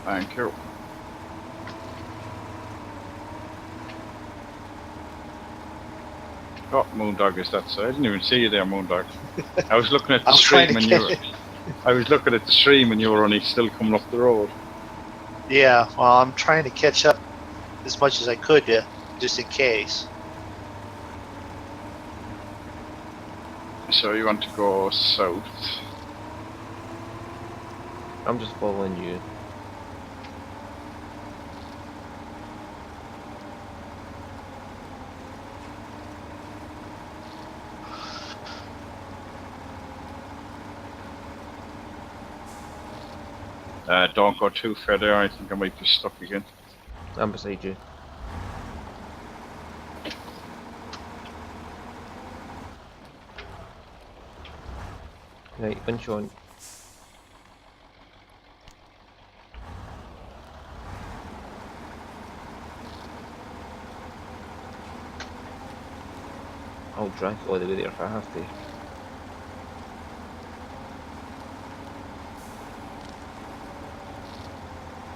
Thank you. Oh, MrMoonDog is that side. I didn't even see you there, MrMoonDog. I was looking at the stream and you were, I was looking at the stream and you were only still coming up the road. Yeah. Well, I'm trying to catch up as much as I could, just in case. So you want to go south. I'm just following you. Don't go too far there, I think I might be stuck again. I'm beside you. Right, winch on. I'll drag it all the way there if I have to.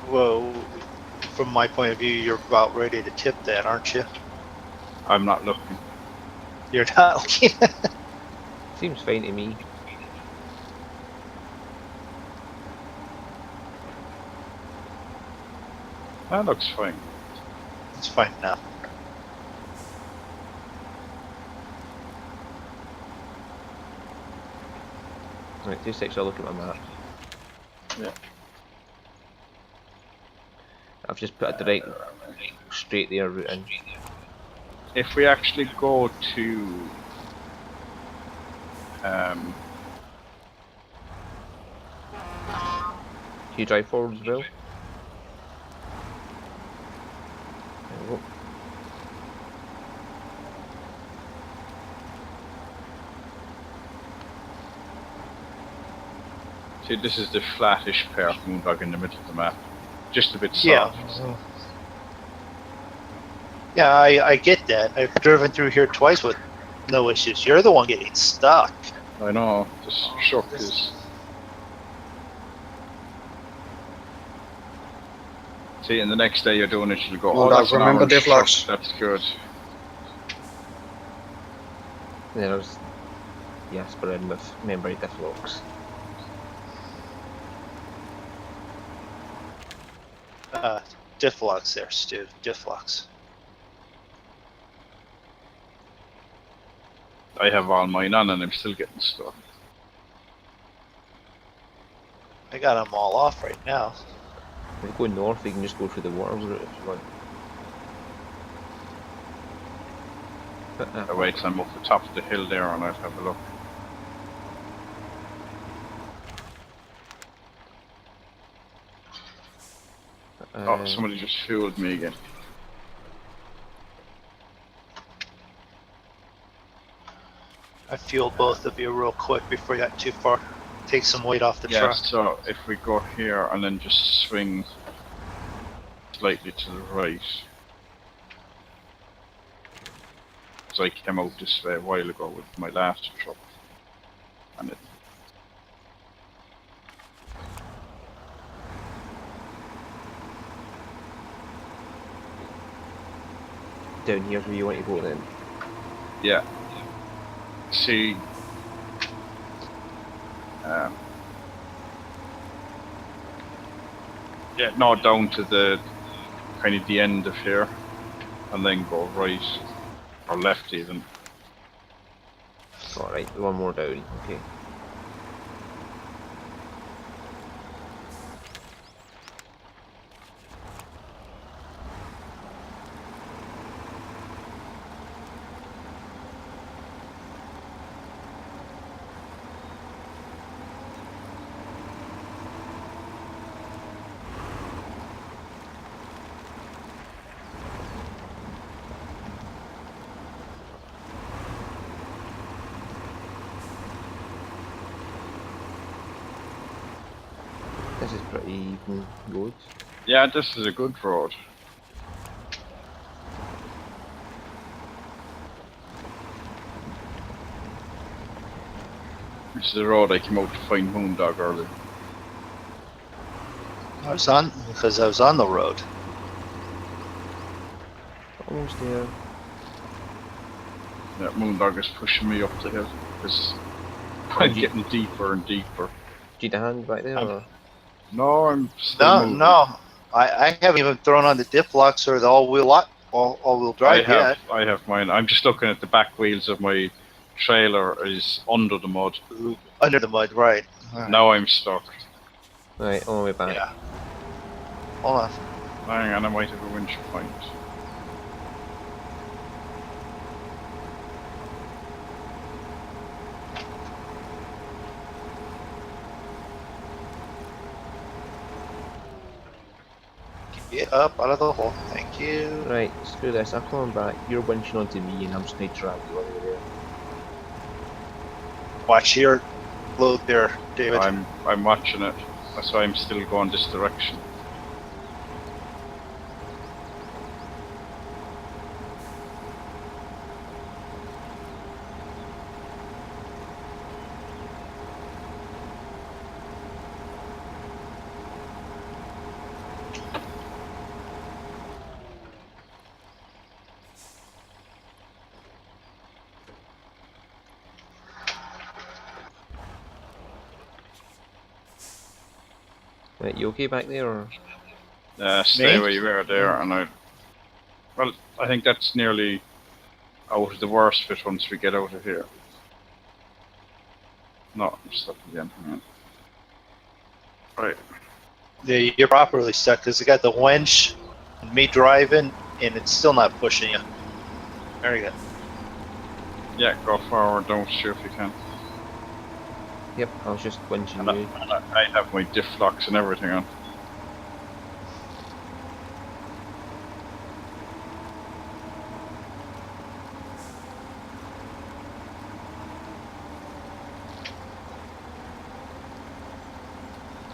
Whoa. From my point of view, you're about ready to tip that, aren't you? I'm not looking. You're not looking. Seems fine to me. That looks fine. It's fine now. Right, 2 seconds, I'll look at my map. Yeah. I've just put a direct straight there route in. If we actually go to Can you drive forward as well? There we go. see, this is the flattish part, MrMoonDog, in the middle of the map. Just a bit Yeah. soft. Yeah, I get that. I've driven through here twice with No issues. You're the one getting stuck. I know, this truck is... See, and the next day you're doing it, you'll go, Well, oh, that's an remember orange diff truck, locks. that's good. There's Jasper in with memory diff locks. Diff locks there, Stu. Diff locks. I have all mine on and I'm still getting stuck. I got them all off right now. If you go north, you can just go through the water route if you want. But, Oh, wait till I'm up the top of the hill there and I'll have a look. Oh, somebody just fueled me again. I fueled both of you real quick before you got too far. Take some weight off the Yeah, truck. so if we go here and then just swing slightly to the right. So I came out this way a while ago with my last truck. And it... down here's where you want to go then. Yeah. See... yeah, no, down to the kind of the end of here, and then go right or left even. Alright, one more down, okay. This is pretty even road. Yeah, this is a good road. This is the road I came out to find MrMoonDog earlier. I was on because I was on the road. Almost there. Yeah, MrMoonDog is pushing me up the hill because I'm getting deeper and deeper. Do you need a hand back there or? No, I'm still moving. No. I haven't even thrown on the diff locks or the all-wheel drive yet. I have mine. I'm just looking at the back wheels of my trailer is under the mud. Under the mud, right. Alright. Now I'm stuck. Right, on the way back. Yeah. Hold on. Hang on, I might have a winch point. Get up out of the hole. Thank you. Right, screw this, I'm coming back. You're winching onto me and I'm just going to drag you over there. Watch your load there, David. I'm watching it. That's why I'm still going this direction. Right, you okay back there or? Stay Me? where you were there, and well, I think that's nearly out of the worst bit once we get out of here. No, I'm stuck again. Hang on. Right. Yeah, you're properly stuck because you got the winch and me driving and it's still not pushing you. Very good. Yeah, go forward. Don't shoot if you can. Yep, I was just winching And you. I have my diff locks and everything on.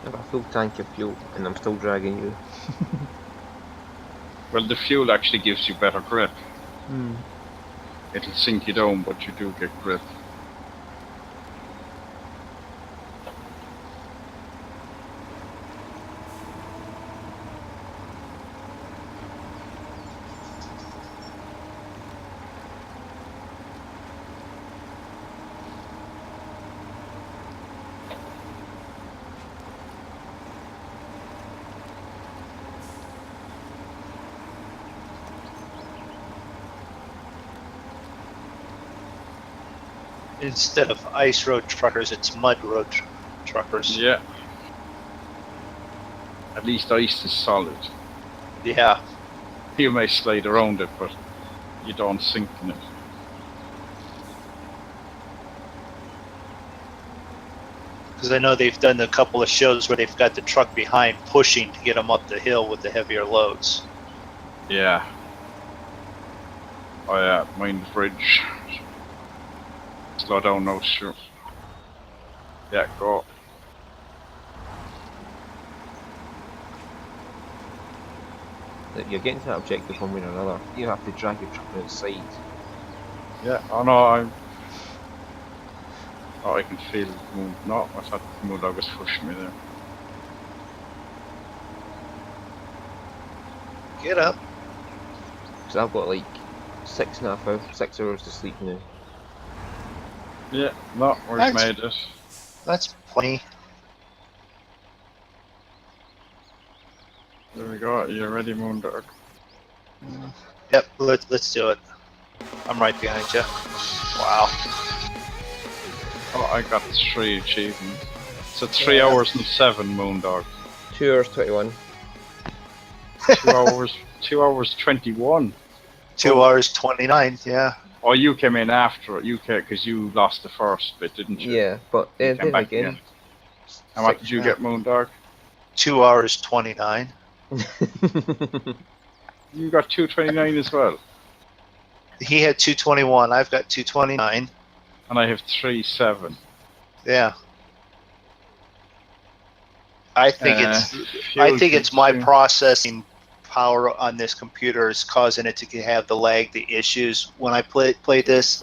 I've got a full tank of fuel and I'm still dragging you. Well, the fuel actually gives you better grip. It'll sink you down, but you do get grip. Instead of ice road truckers, it's mud road truckers. Yeah. At least ice is solid. Yeah. You may slide around it, but you don't sink in it. Because I know they've done a couple of shows where they've got the truck behind pushing to get them up the hill with the heavier loads. Yeah. Oh yeah, mind the bridge. Slow down now, sure. Yeah, go. You're getting to that objective one way or another. You have to drag your truck outside. Yeah, oh no, I can feel Moon. No, I thought MrMoonDog was pushing me there. Get up. Because I've got like 6.5 hours, 6 hours to sleep now. Yeah, no, we've That's- made it. That's plenty. There we go. You ready, MrMoonDog? Yep, let's do it. I'm right behind you. Wow. Oh, I got 3 achievements. So 3 Yeah. hours and 7, MrMoonDog. 2 hours 21. 2 hours, 2 hours 21. 2 hours 29. Yeah. Oh, you came in after it. You came because you lost the first bit, didn't you? Yeah, but You then came back again. again. And what did you get, MrMoonDog? 2 hours 29. You got 229 as well. He had 221. I've got 229. And I have 37. Yeah. I think it's my processing power on this computer is causing it to have the lag, the issues. When I play this,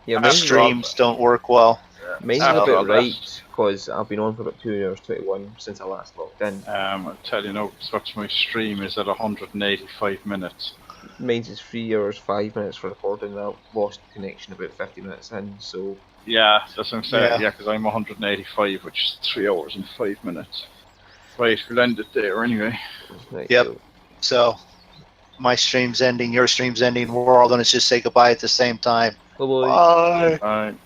Yeah, the mine's streams don't work well. Mine's After a all bit that. right, because I've been on for about 2 hours 21 since I last logged in. I'll tell you now, such my stream is at 185 minutes. Mine's is 3 hours 5 minutes for recording, and I lost connection about 50 minutes in, so... Yeah, that's what I'm saying. Yeah. Yeah, because I'm 185, which is 3 hours and 5 minutes. Right, we'll end it there anyway. Right, Yep. so- So my stream's ending, your stream's ending. We're all going to just say goodbye at the same time. Bye-bye. Bye. Alright.